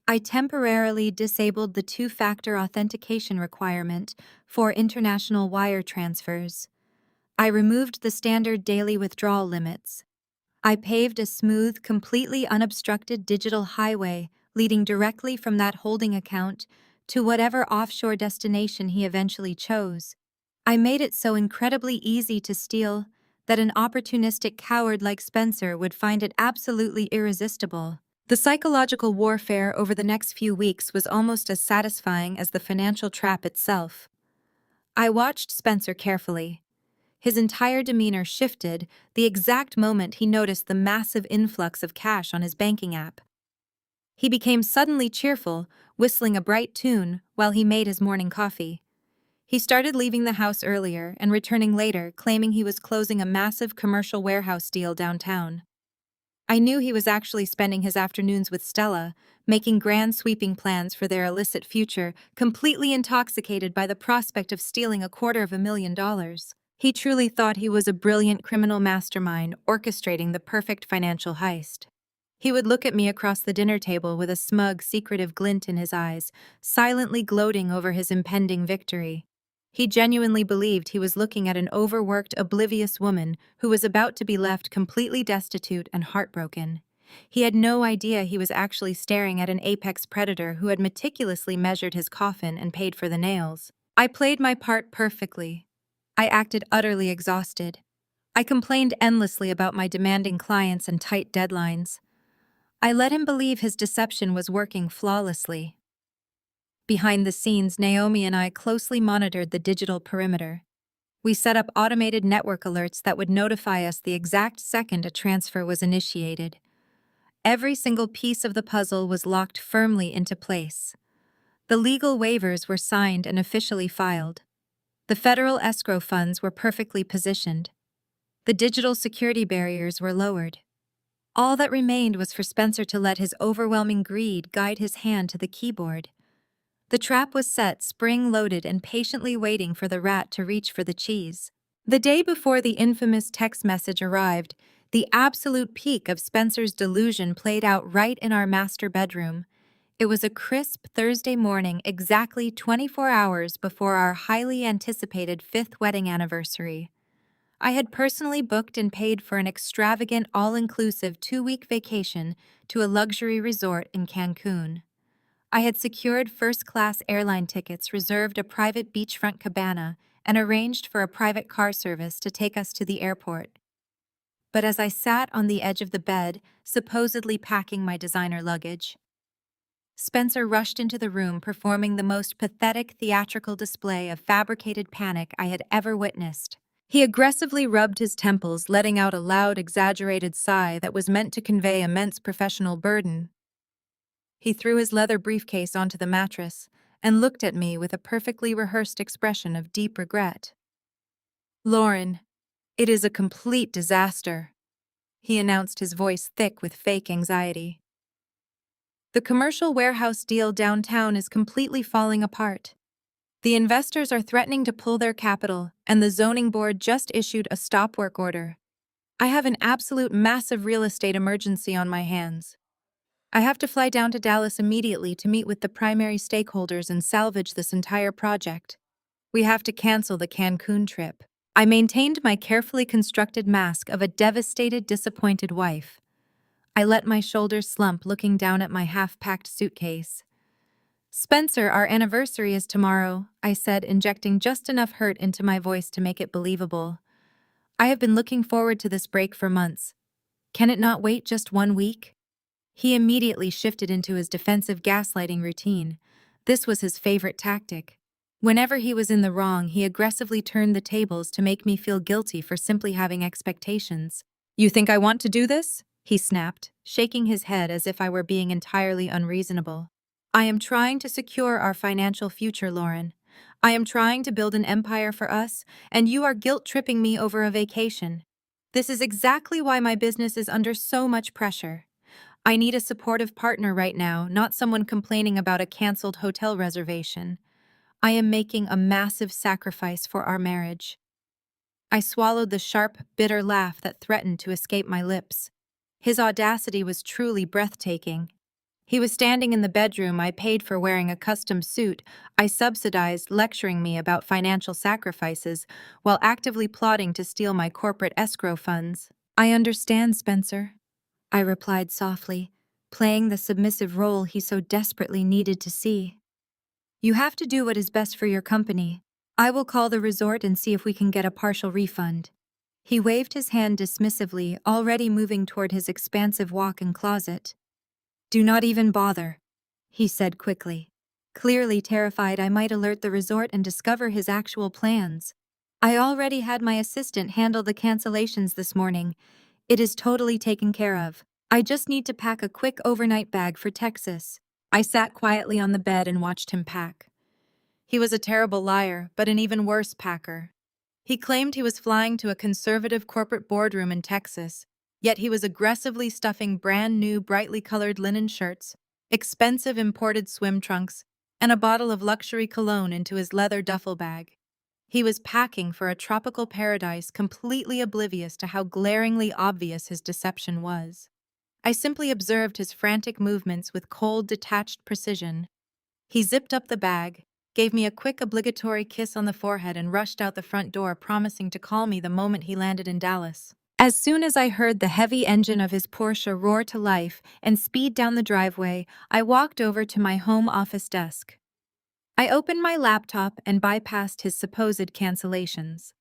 I temporarily disabled the two-factor authentication requirement for international wire transfers. I removed the standard daily withdrawal limits. I paved a smooth, completely unobstructed digital highway leading directly from that holding account to whatever offshore destination he eventually chose. I made it so incredibly easy to steal that an opportunistic coward like Spencer would find it absolutely irresistible. The psychological warfare over the next few weeks was almost as satisfying as the financial trap itself. I watched Spencer carefully. His entire demeanor shifted the exact moment he noticed the massive influx of cash on his banking app. He became suddenly cheerful, whistling a bright tune while he made his morning coffee. He started leaving the house earlier and returning later, claiming he was closing a massive commercial warehouse deal downtown. I knew he was actually spending his afternoons with Stella, making grand sweeping plans for their illicit future, completely intoxicated by the prospect of stealing $250,000. He truly thought he was a brilliant criminal mastermind orchestrating the perfect financial heist. He would look at me across the dinner table with a smug, secretive glint in his eyes, silently gloating over his impending victory. He genuinely believed he was looking at an overworked, oblivious woman who was about to be left completely destitute and heartbroken. He had no idea he was actually staring at an apex predator who had meticulously measured his coffin and paid for the nails. I played my part perfectly. I acted utterly exhausted. I complained endlessly about my demanding clients and tight deadlines. I let him believe his deception was working flawlessly. Behind the scenes, Naomi and I closely monitored the digital perimeter. We set up automated network alerts that would notify us the exact second a transfer was initiated. Every single piece of the puzzle was locked firmly into place. The legal waivers were signed and officially filed. The federal escrow funds were perfectly positioned. The digital security barriers were lowered. All that remained was for Spencer to let his overwhelming greed guide his hand to the keyboard. The trap was set, spring-loaded, and patiently waiting for the rat to reach for the cheese. The day before the infamous text message arrived, the absolute peak of Spencer's delusion played out right in our master bedroom. It was a crisp Thursday morning, exactly 24 hours before our highly anticipated 5th wedding anniversary. I had personally booked and paid for an extravagant, all-inclusive 2-week vacation to a luxury resort in Cancun. I had secured first-class airline tickets, reserved a private beachfront cabana, and arranged for a private car service to take us to the airport. But as I sat on the edge of the bed, supposedly packing my designer luggage, Spencer rushed into the room, performing the most pathetic theatrical display of fabricated panic I had ever witnessed. He aggressively rubbed his temples, letting out a loud, exaggerated sigh that was meant to convey immense professional burden. He threw his leather briefcase onto the mattress and looked at me with a perfectly rehearsed expression of deep regret. "Lauren, it is a complete disaster," he announced, his voice thick with fake anxiety. "The commercial warehouse deal downtown is completely falling apart. The investors are threatening to pull their capital, and the zoning board just issued a stop work order. I have an absolute massive real estate emergency on my hands. I have to fly down to Dallas immediately to meet with the primary stakeholders and salvage this entire project. We have to cancel the Cancun trip." I maintained my carefully constructed mask of a devastated, disappointed wife. I let my shoulders slump, looking down at my half-packed suitcase. "Spencer, our anniversary is tomorrow," I said, injecting just enough hurt into my voice to make it believable. "I have been looking forward to this break for months. Can it not wait just 1 week?" He immediately shifted into his defensive gaslighting routine. This was his favorite tactic. Whenever he was in the wrong, he aggressively turned the tables to make me feel guilty for simply having expectations. "You think I want to do this?" he snapped, shaking his head as if I were being entirely unreasonable. "I am trying to secure our financial future, Lauren. I am trying to build an empire for us, and you are guilt-tripping me over a vacation. This is exactly why my business is under so much pressure. I need a supportive partner right now, not someone complaining about a canceled hotel reservation. I am making a massive sacrifice for our marriage." I swallowed the sharp, bitter laugh that threatened to escape my lips. His audacity was truly breathtaking. He was standing in the bedroom I paid for, wearing a custom suit I subsidized, lecturing me about financial sacrifices while actively plotting to steal my corporate escrow funds. "I understand, Spencer," I replied softly, playing the submissive role he so desperately needed to see. "You have to do what is best for your company. I will call the resort and see if we can get a partial refund." He waved his hand dismissively, already moving toward his expansive walk-in closet. "Do not even bother," he said quickly, clearly terrified I might alert the resort and discover his actual plans. "I already had my assistant handle the cancellations this morning. It is totally taken care of. I just need to pack a quick overnight bag for Texas." I sat quietly on the bed and watched him pack. He was a terrible liar, but an even worse packer. He claimed he was flying to a conservative corporate boardroom in Texas, yet he was aggressively stuffing brand new, brightly colored linen shirts, expensive imported swim trunks, and a bottle of luxury cologne into his leather duffel bag. He was packing for a tropical paradise, completely oblivious to how glaringly obvious his deception was. I simply observed his frantic movements with cold, detached precision. He zipped up the bag, gave me a quick obligatory kiss on the forehead, and rushed out the front door, promising to call me the moment he landed in Dallas. As soon as I heard the heavy engine of his Porsche roar to life and speed down the driveway, I walked over to my home office desk. I opened my laptop and bypassed his supposed cancellations.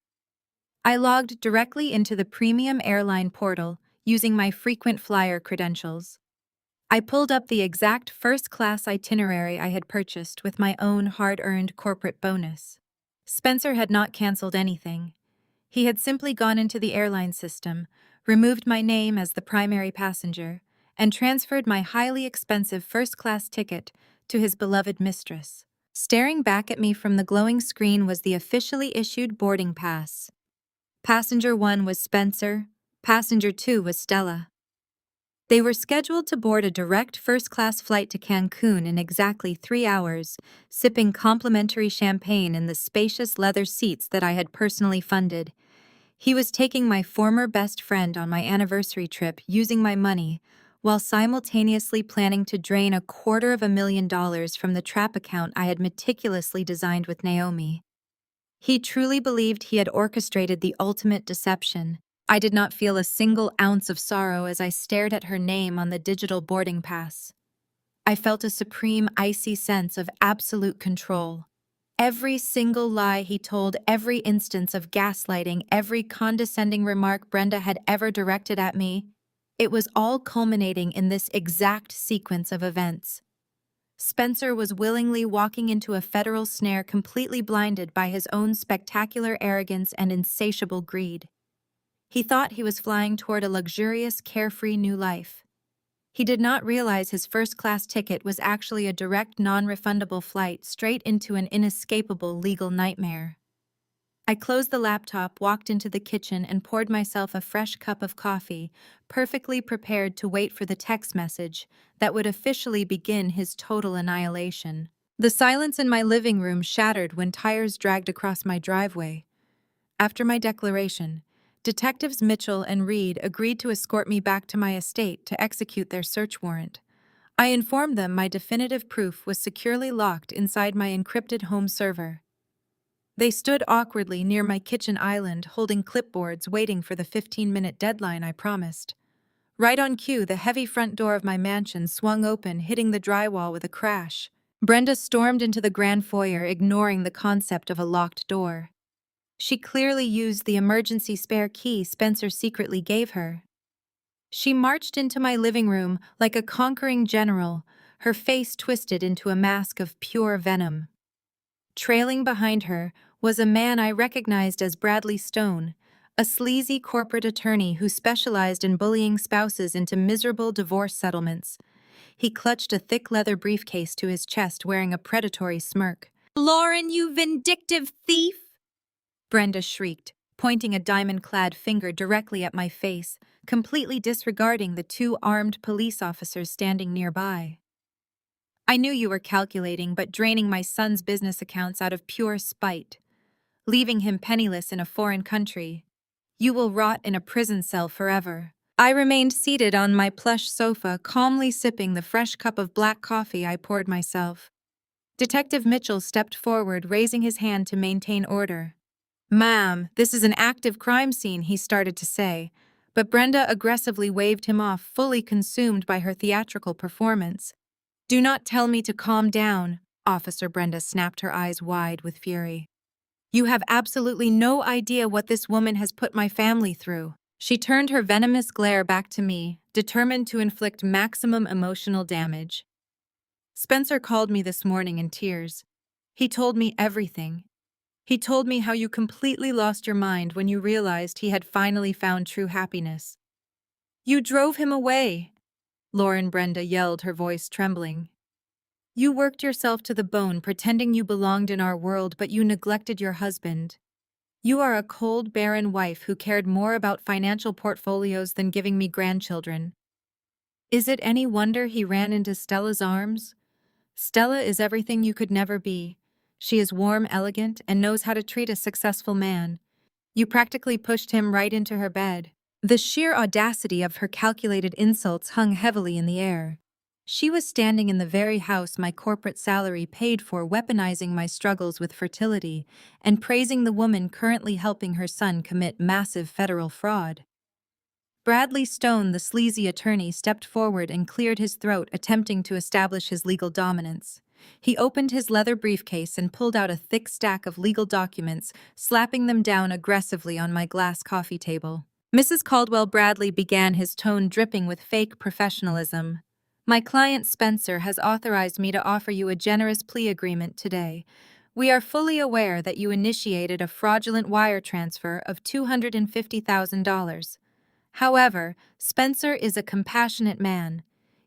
I logged directly into the premium airline portal using my frequent flyer credentials. I pulled up the exact first-class itinerary I had purchased with my own hard-earned corporate bonus. Spencer had not canceled anything. He had simply gone into the airline system, removed my name as the primary passenger, and transferred my highly expensive first-class ticket to his beloved mistress. Staring back at me from the glowing screen was the officially issued boarding pass. Passenger 1 was Spencer, Passenger 2 was Stella. They were scheduled to board a direct first-class flight to Cancun in exactly 3 hours, sipping complimentary champagne in the spacious leather seats that I had personally funded. He was taking my former best friend on my anniversary trip using my money, while simultaneously planning to drain $250,000 from the trap account I had meticulously designed with Naomi. He truly believed he had orchestrated the ultimate deception. I did not feel a single ounce of sorrow as I stared at her name on the digital boarding pass. I felt a supreme, icy sense of absolute control. Every single lie he told, every instance of gaslighting, every condescending remark Brenda had ever directed at me, it was all culminating in this exact sequence of events. Spencer was willingly walking into a federal snare, completely blinded by his own spectacular arrogance and insatiable greed. He thought he was flying toward a luxurious, carefree new life. He did not realize his first-class ticket was actually a direct, non-refundable flight straight into an inescapable legal nightmare. I closed the laptop, walked into the kitchen, and poured myself a fresh cup of coffee, perfectly prepared to wait for the text message that would officially begin his total annihilation. The silence in my living room shattered when tires dragged across my driveway. After my declaration, Detectives Mitchell and Reed agreed to escort me back to my estate to execute their search warrant. I informed them my definitive proof was securely locked inside my encrypted home server. They stood awkwardly near my kitchen island, holding clipboards, waiting for the 15-minute deadline I promised. Right on cue, the heavy front door of my mansion swung open, hitting the drywall with a crash. Brenda stormed into the grand foyer, ignoring the concept of a locked door. She clearly used the emergency spare key Spencer secretly gave her. She marched into my living room like a conquering general, her face twisted into a mask of pure venom. Trailing behind her was a man I recognized as Bradley Stone, a sleazy corporate attorney who specialized in bullying spouses into miserable divorce settlements. He clutched a thick leather briefcase to his chest, wearing a predatory smirk. "Lauren, you vindictive thief!" Brenda shrieked, pointing a diamond-clad finger directly at my face, completely disregarding the 2 armed police officers standing nearby. "I knew you were calculating, but draining my son's business accounts out of pure spite, leaving him penniless in a foreign country. You will rot in a prison cell forever." I remained seated on my plush sofa, calmly sipping the fresh cup of black coffee I poured myself. Detective Mitchell stepped forward, raising his hand to maintain order. "Ma'am, this is an active crime scene," he started to say, but Brenda aggressively waved him off, fully consumed by her theatrical performance. "Do not tell me to calm down," Officer Brenda snapped, her eyes wide with fury. "You have absolutely no idea what this woman has put my family through." She turned her venomous glare back to me, determined to inflict maximum emotional damage. "Spencer called me this morning in tears. He told me everything. He told me how you completely lost your mind when you realized he had finally found true happiness. You drove him away," Lauren Brenda yelled, her voice trembling. "You worked yourself to the bone pretending you belonged in our world, but you neglected your husband. You are a cold, barren wife who cared more about financial portfolios than giving me grandchildren. Is it any wonder he ran into Stella's arms? Stella is everything you could never be. She is warm, elegant, and knows how to treat a successful man. You practically pushed him right into her bed." The sheer audacity of her calculated insults hung heavily in the air. She was standing in the very house my corporate salary paid for, weaponizing my struggles with fertility and praising the woman currently helping her son commit massive federal fraud. Bradley Stone, the sleazy attorney, stepped forward and cleared his throat, attempting to establish his legal dominance. He opened his leather briefcase and pulled out a thick stack of legal documents, slapping them down aggressively on my glass coffee table. Mrs. Caldwell Bradley began, his tone dripping with fake professionalism. My client Spencer has authorized me to offer you a generous plea agreement today. We are fully aware that you initiated a fraudulent wire transfer of $250,000. However, Spencer is a compassionate man.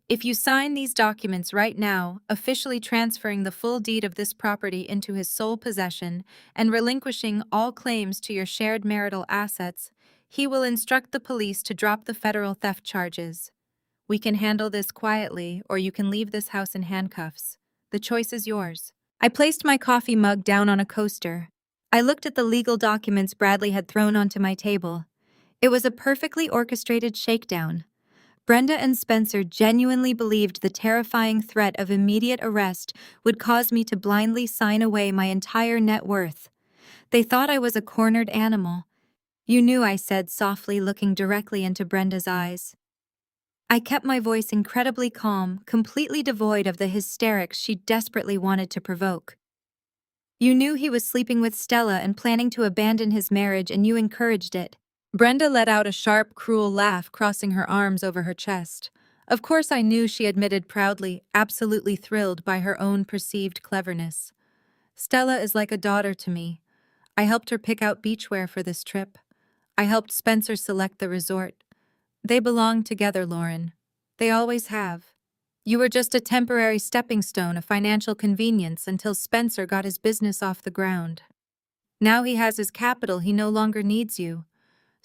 If you sign these documents right now, officially transferring the full deed of this property into his sole possession and relinquishing all claims to your shared marital assets, he will instruct the police to drop the federal theft charges. We can handle this quietly, or you can leave this house in handcuffs. The choice is yours. I placed my coffee mug down on a coaster. I looked at the legal documents Bradley had thrown onto my table. It was a perfectly orchestrated shakedown. Brenda and Spencer genuinely believed the terrifying threat of immediate arrest would cause me to blindly sign away my entire net worth. They thought I was a cornered animal. You knew, I said softly, looking directly into Brenda's eyes. I kept my voice incredibly calm, completely devoid of the hysterics she desperately wanted to provoke. You knew he was sleeping with Stella and planning to abandon his marriage, and you encouraged it. Brenda let out a sharp, cruel laugh, crossing her arms over her chest. Of course I knew, she admitted proudly, absolutely thrilled by her own perceived cleverness. Stella is like a daughter to me. I helped her pick out beachwear for this trip. I helped Spencer select the resort. They belong together, Lauren. They always have. You were just a temporary stepping stone, a financial convenience, until Spencer got his business off the ground. Now he has his capital, he no longer needs you.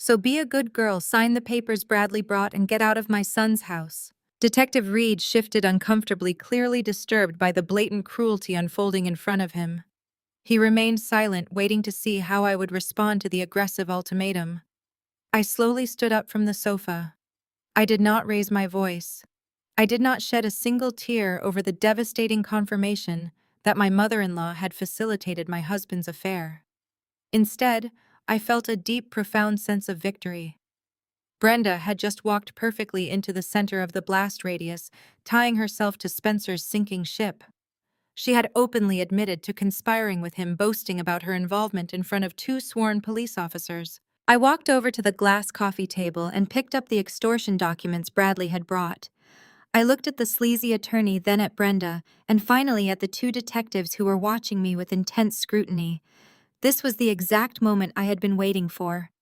So be a good girl, sign the papers Bradley brought, and get out of my son's house. Detective Reed shifted uncomfortably, clearly disturbed by the blatant cruelty unfolding in front of him. He remained silent, waiting to see how I would respond to the aggressive ultimatum. I slowly stood up from the sofa. I did not raise my voice. I did not shed a single tear over the devastating confirmation that my mother-in-law had facilitated my husband's affair. Instead, I felt a deep, profound sense of victory. Brenda had just walked perfectly into the center of the blast radius, tying herself to Spencer's sinking ship. She had openly admitted to conspiring with him, boasting about her involvement in front of 2 sworn police officers. I walked over to the glass coffee table and picked up the extortion documents Bradley had brought. I looked at the sleazy attorney, then at Brenda, and finally at the 2 detectives who were watching me with intense scrutiny. This was the exact moment I had been waiting for.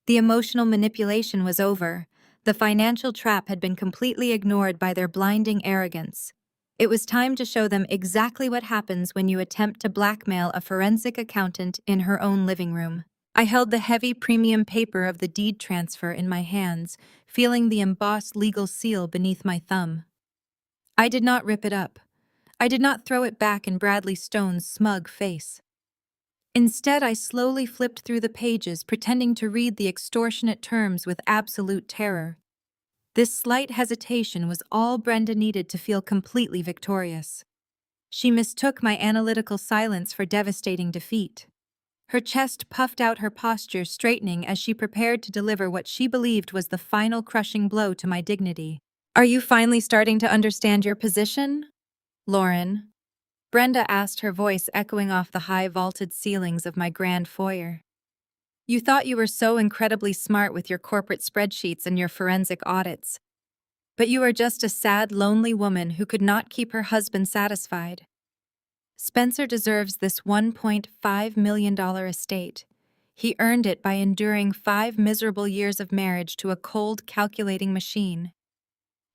The emotional manipulation was over. The financial trap had been completely ignored by their blinding arrogance. It was time to show them exactly what happens when you attempt to blackmail a forensic accountant in her own living room. I held the heavy premium paper of the deed transfer in my hands, feeling the embossed legal seal beneath my thumb. I did not rip it up. I did not throw it back in Bradley Stone's smug face. Instead, I slowly flipped through the pages, pretending to read the extortionate terms with absolute terror. This slight hesitation was all Brenda needed to feel completely victorious. She mistook my analytical silence for devastating defeat. Her chest puffed out, her posture straightening as she prepared to deliver what she believed was the final crushing blow to my dignity. Are you finally starting to understand your position, Lauren? Brenda asked, her voice echoing off the high vaulted ceilings of my grand foyer. You thought you were so incredibly smart with your corporate spreadsheets and your forensic audits. But you are just a sad, lonely woman who could not keep her husband satisfied. Spencer deserves this $1.5 million estate. He earned it by enduring 5 miserable years of marriage to a cold, calculating machine.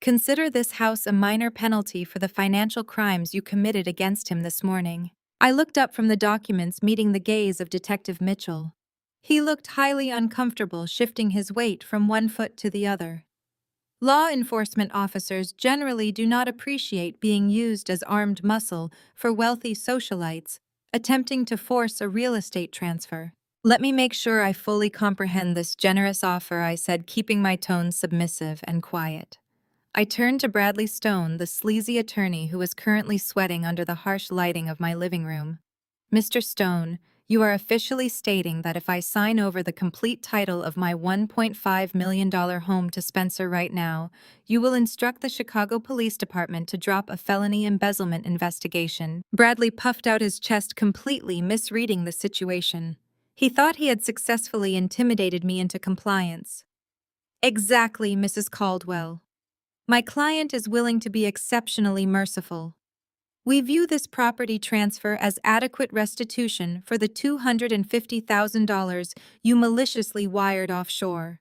Consider this house a minor penalty for the financial crimes you committed against him this morning. I looked up from the documents, meeting the gaze of Detective Mitchell. He looked highly uncomfortable, shifting his weight from one foot to the other. Law enforcement officers generally do not appreciate being used as armed muscle for wealthy socialites attempting to force a real estate transfer. Let me make sure I fully comprehend this generous offer, I said, keeping my tone submissive and quiet. I turned to Bradley Stone, the sleazy attorney who was currently sweating under the harsh lighting of my living room. Mr. Stone, You are officially stating that if I sign over the complete title of my $1.5 million home to Spencer right now, you will instruct the Chicago Police Department to drop a felony embezzlement investigation. Bradley puffed out his chest, completely misreading the situation. He thought he had successfully intimidated me into compliance. Exactly, Mrs. Caldwell. My client is willing to be exceptionally merciful. We view this property transfer as adequate restitution for the $250,000 you maliciously wired offshore.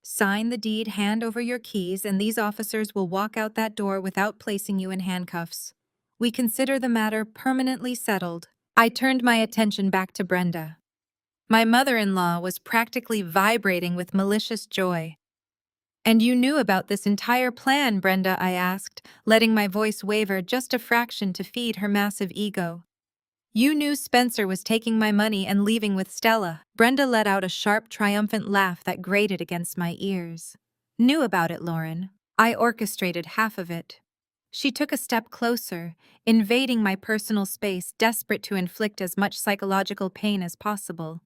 Sign the deed, hand over your keys, and these officers will walk out that door without placing you in handcuffs. We consider the matter permanently settled. I turned my attention back to Brenda. My mother-in-law was practically vibrating with malicious joy. "And you knew about this entire plan, Brenda?" I asked, letting my voice waver just a fraction to feed her massive ego. "You knew Spencer was taking my money and leaving with Stella." Brenda let out a sharp, triumphant laugh that grated against my ears. "Knew about it, Lauren. I orchestrated half of it." She took a step closer, invading my personal space, desperate to inflict as much psychological pain as possible.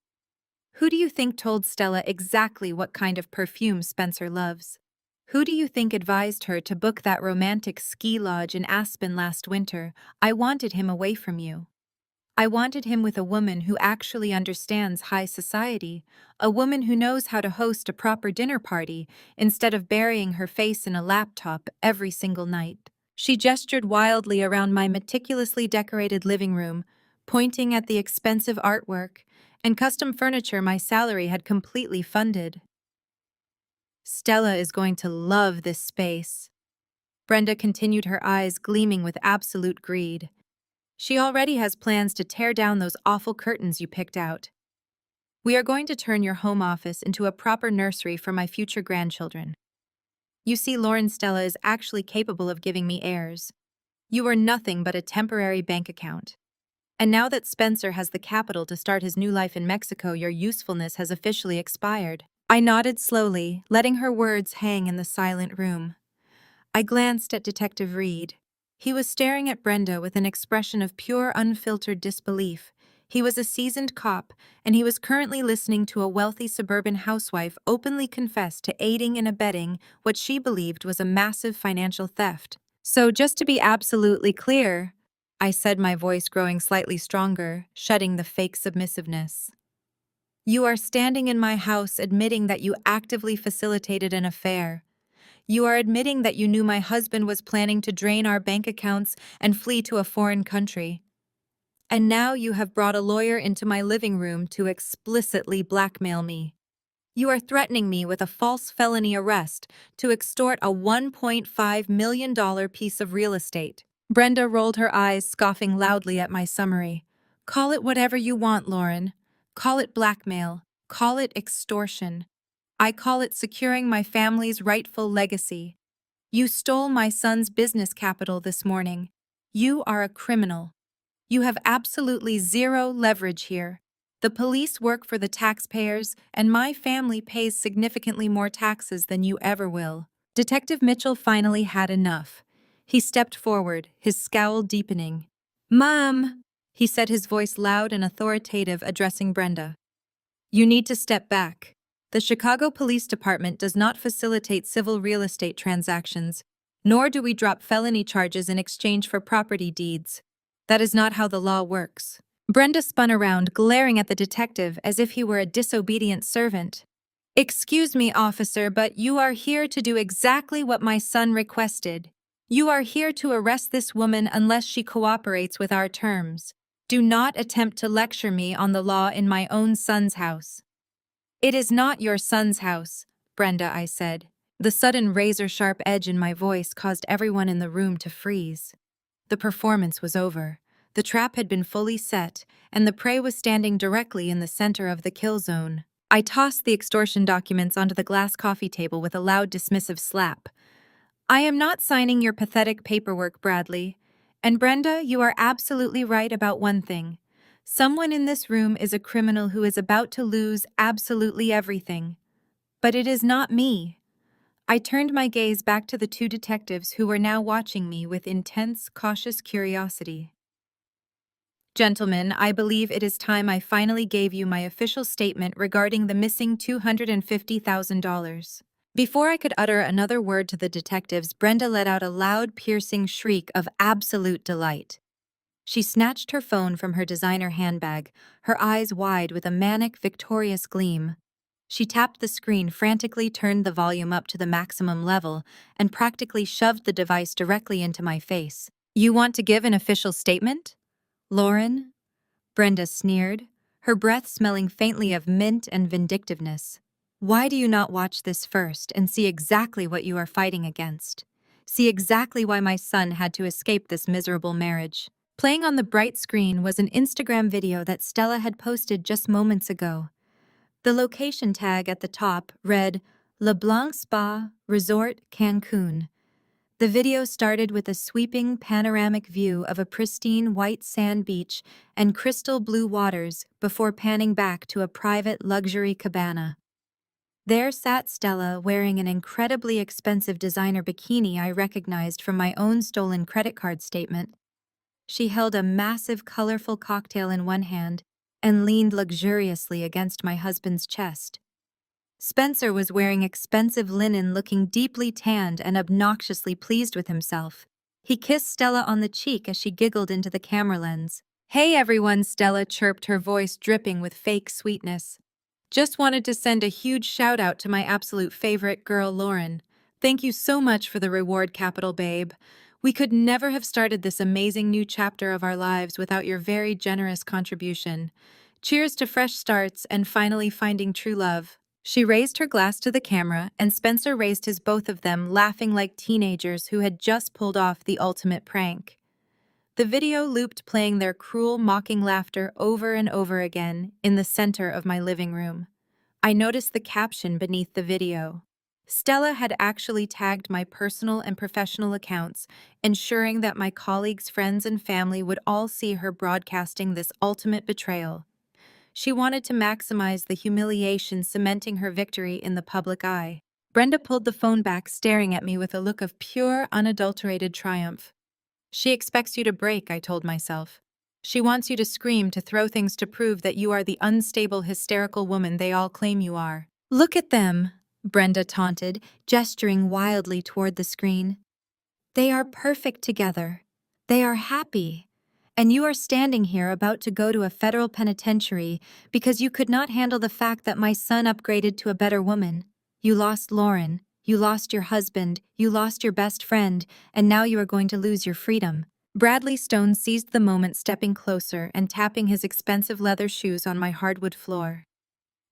"Who do you think told Stella exactly what kind of perfume Spencer loves? Who do you think advised her to book that romantic ski lodge in Aspen last winter? I wanted him away from you. I wanted him with a woman who actually understands high society, a woman who knows how to host a proper dinner party instead of burying her face in a laptop every single night." She gestured wildly around my meticulously decorated living room, pointing at the expensive artwork and custom furniture my salary had completely funded. "Stella is going to love this space." Brenda continued, her eyes gleaming with absolute greed. "She already has plans to tear down those awful curtains you picked out. We are going to turn your home office into a proper nursery for my future grandchildren. You see, Lauren, Stella is actually capable of giving me heirs. You are nothing but a temporary bank account. And now that Spencer has the capital to start his new life in Mexico, your usefulness has officially expired." I nodded slowly, letting her words hang in the silent room. I glanced at Detective Reed. He was staring at Brenda with an expression of pure, unfiltered disbelief. He was a seasoned cop, and he was currently listening to a wealthy suburban housewife openly confess to aiding and abetting what she believed was a massive financial theft. "So, just to be absolutely clear," I said, my voice growing slightly stronger, shedding the fake submissiveness, "you are standing in my house admitting that you actively facilitated an affair. You are admitting that you knew my husband was planning to drain our bank accounts and flee to a foreign country. And now you have brought a lawyer into my living room to explicitly blackmail me. You are threatening me with a false felony arrest to extort a $1.5 million piece of real estate." Brenda rolled her eyes, scoffing loudly at my summary. "Call it whatever you want, Lauren. Call it blackmail. Call it extortion. I call it securing my family's rightful legacy. You stole my son's business capital this morning. You are a criminal. You have absolutely zero leverage here. The police work for the taxpayers, and my family pays significantly more taxes than you ever will." Detective Mitchell finally had enough. He stepped forward, his scowl deepening. "Mom," he said, his voice loud and authoritative, addressing Brenda. "You need to step back. The Chicago Police Department does not facilitate civil real estate transactions, nor do we drop felony charges in exchange for property deeds. That is not how the law works." Brenda spun around, glaring at the detective as if he were a disobedient servant. "Excuse me, officer, but you are here to do exactly what my son requested. You are here to arrest this woman unless she cooperates with our terms. Do not attempt to lecture me on the law in my own son's house." "It is not your son's house, Brenda," I said. The sudden razor-sharp edge in my voice caused everyone in the room to freeze. The performance was over. The trap had been fully set, and the prey was standing directly in the center of the kill zone. I tossed the extortion documents onto the glass coffee table with a loud, dismissive slap. "I am not signing your pathetic paperwork, Bradley. And Brenda, you are absolutely right about one thing. Someone in this room is a criminal who is about to lose absolutely everything. But it is not me." I turned my gaze back to the two detectives who were now watching me with intense, cautious curiosity. Gentlemen, I believe it is time I finally gave you my official statement regarding the missing $250,000. Before I could utter another word to the detectives, Brenda let out a loud, piercing shriek of absolute delight. She snatched her phone from her designer handbag, her eyes wide with a manic, victorious gleam. She tapped the screen, frantically turned the volume up to the maximum level, and practically shoved the device directly into my face. "You want to give an official statement, Lauren?" Brenda sneered, her breath smelling faintly of mint and vindictiveness. "Why do you not watch this first and see exactly what you are fighting against? See exactly why my son had to escape this miserable marriage." Playing on the bright screen was an Instagram video that Stella had posted just moments ago. The location tag at the top read, "Le Blanc Spa Resort Cancun." The video started with a sweeping panoramic view of a pristine white sand beach and crystal blue waters before panning back to a private luxury cabana. There sat Stella wearing an incredibly expensive designer bikini I recognized from my own stolen credit card statement. She held a massive, colorful cocktail in one hand and leaned luxuriously against my husband's chest. Spencer was wearing expensive linen, looking deeply tanned and obnoxiously pleased with himself. He kissed Stella on the cheek as she giggled into the camera lens. "Hey everyone," Stella chirped, her voice dripping with fake sweetness. "Just wanted to send a huge shout out to my absolute favorite girl, Lauren. Thank you so much for the reward, capital babe. We could never have started this amazing new chapter of our lives without your very generous contribution. Cheers to fresh starts and finally finding true love." She raised her glass to the camera, and Spencer raised his, both of them laughing like teenagers who had just pulled off the ultimate prank. The video looped, playing their cruel, mocking laughter over and over again in the center of my living room. I noticed the caption beneath the video. Stella had actually tagged my personal and professional accounts, ensuring that my colleagues, friends, and family would all see her broadcasting this ultimate betrayal. She wanted to maximize the humiliation, cementing her victory in the public eye. Brenda pulled the phone back, staring at me with a look of pure, unadulterated triumph. "She expects you to break," I told myself. "She wants you to scream, to throw things, to prove that you are the unstable, hysterical woman they all claim you are." "Look at them," Brenda taunted, gesturing wildly toward the screen. "They are perfect together. They are happy. And you are standing here about to go to a federal penitentiary because you could not handle the fact that my son upgraded to a better woman. You lost Lauren, you lost your husband, you lost your best friend, and now you are going to lose your freedom." Bradley Stone seized the moment, stepping closer and tapping his expensive leather shoes on my hardwood floor.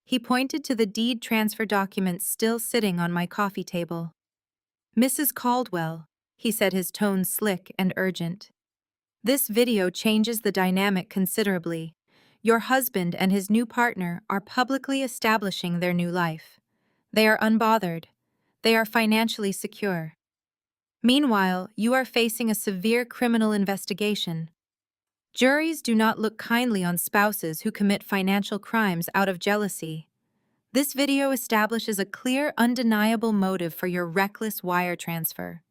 He pointed to the deed transfer documents still sitting on my coffee table. "Mrs. Caldwell," he said, his tone slick and urgent. "This video changes the dynamic considerably. Your husband and his new partner are publicly establishing their new life. They are unbothered. They are financially secure. Meanwhile, you are facing a severe criminal investigation. Juries do not look kindly on spouses who commit financial crimes out of jealousy. This video establishes a clear, undeniable motive for your reckless wire transfer.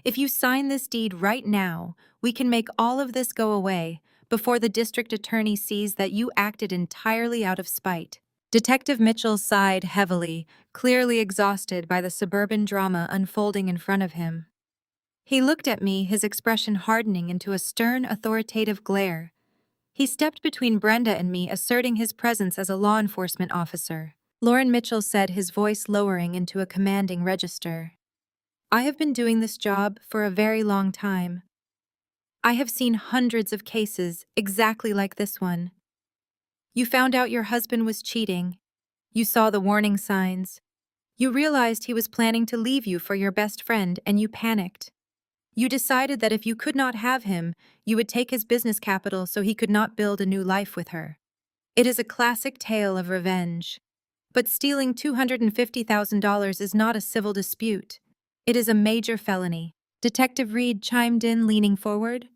If you sign this deed right now, we can make all of this go away before the district attorney sees that you acted entirely out of spite." Detective Mitchell sighed heavily, clearly exhausted by the suburban drama unfolding in front of him. He looked at me, his expression hardening into a stern, authoritative glare. He stepped between Brenda and me, asserting his presence as a law enforcement officer. "Lauren," Mitchell said, his voice lowering into a commanding register, "I have been doing this job for a very long time. I have seen hundreds of cases exactly like this one. You found out your husband was cheating. You saw the warning signs. You realized he was planning to leave you for your best friend, and you panicked. You decided that if you could not have him, you would take his business capital so he could not build a new life with her. It is a classic tale of revenge. But stealing $250,000 is not a civil dispute. It is a major felony." Detective Reed chimed in, leaning forward.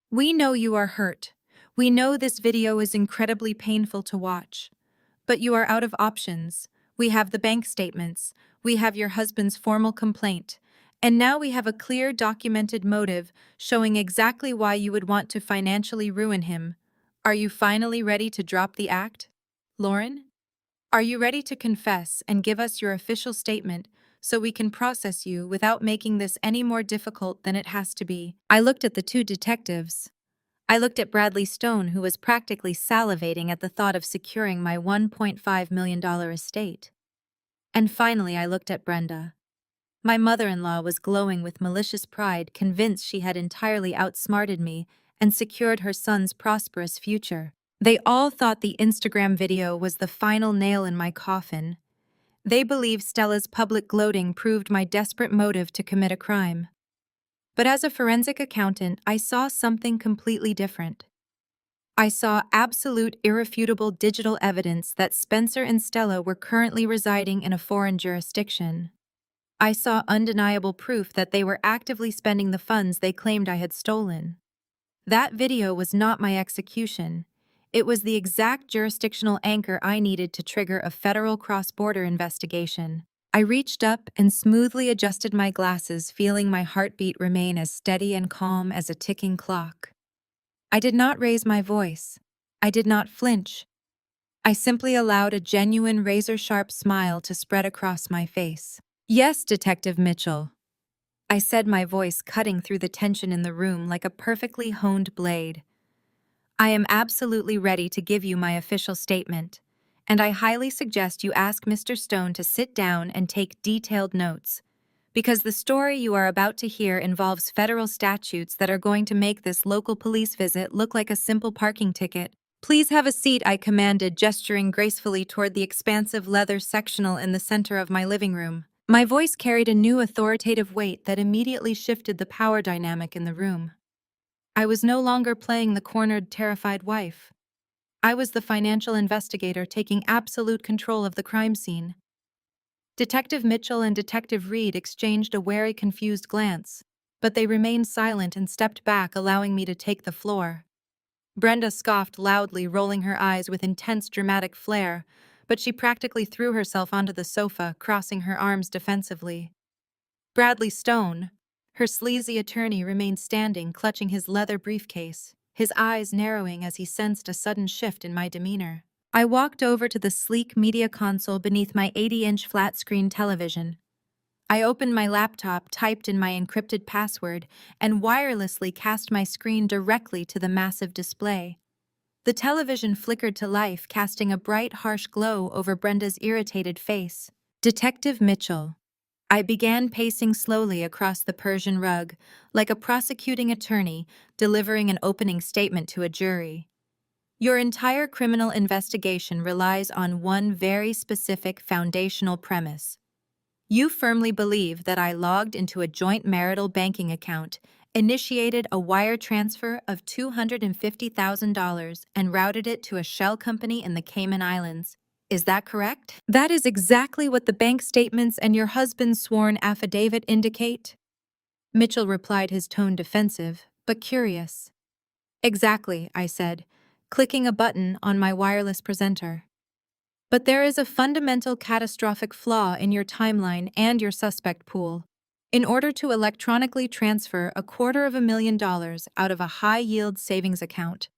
"We know you are hurt. We know this video is incredibly painful to watch. But you are out of options. We have the bank statements. We have your husband's formal complaint. And now we have a clear, documented motive showing exactly why you would want to financially ruin him. Are you finally ready to drop the act, Lauren? Are you ready to confess and give us your official statement so we can process you without making this any more difficult than it has to be? I looked at the two detectives. I looked at Bradley Stone, who was practically salivating at the thought of securing my $1.5 million estate. And finally, I looked at Brenda. My mother-in-law was glowing with malicious pride, convinced she had entirely outsmarted me and secured her son's prosperous future. They all thought the Instagram video was the final nail in my coffin. They believed Stella's public gloating proved my desperate motive to commit a crime. But as a forensic accountant, I saw something completely different. I saw absolute, irrefutable digital evidence that Spencer and Stella were currently residing in a foreign jurisdiction. I saw undeniable proof that they were actively spending the funds they claimed I had stolen. That video was not my execution. It was the exact jurisdictional anchor I needed to trigger a federal cross-border investigation. I reached up and smoothly adjusted my glasses, feeling my heartbeat remain as steady and calm as a ticking clock. I did not raise my voice. I did not flinch. I simply allowed a genuine razor-sharp smile to spread across my face. "Yes, Detective Mitchell," I said, my voice cutting through the tension in the room like a perfectly honed blade. "I am absolutely ready to give you my official statement, and I highly suggest you ask Mr. Stone to sit down and take detailed notes, because the story you are about to hear involves federal statutes that are going to make this local police visit look like a simple parking ticket. Please have a seat," I commanded, gesturing gracefully toward the expansive leather sectional in the center of my living room. My voice carried a new authoritative weight that immediately shifted the power dynamic in the room. I was no longer playing the cornered, terrified wife. I was the financial investigator taking absolute control of the crime scene. Detective Mitchell and Detective Reed exchanged a wary, confused glance, but they remained silent and stepped back, allowing me to take the floor. Brenda scoffed loudly, rolling her eyes with intense dramatic flair, but she practically threw herself onto the sofa, crossing her arms defensively. Bradley Stone, her sleazy attorney, remained standing, clutching his leather briefcase, his eyes narrowing as he sensed a sudden shift in my demeanor. I walked over to the sleek media console beneath my 80-inch flat-screen television. I opened my laptop, typed in my encrypted password, and wirelessly cast my screen directly to the massive display. The television flickered to life, casting a bright, harsh glow over Brenda's irritated face. "Detective Mitchell." I began pacing slowly across the Persian rug, like a prosecuting attorney delivering an opening statement to a jury. "Your entire criminal investigation relies on one very specific foundational premise. You firmly believe that I logged into a joint marital banking account, initiated a wire transfer of $250,000, and routed it to a shell company in the Cayman Islands. Is that correct?" "That is exactly what the bank statements and your husband's sworn affidavit indicate," Mitchell replied, his tone defensive, but curious. "Exactly," I said, clicking a button on my wireless presenter. "But there is a fundamental catastrophic flaw in your timeline and your suspect pool. In order to electronically transfer $250,000 out of a high-yield savings account,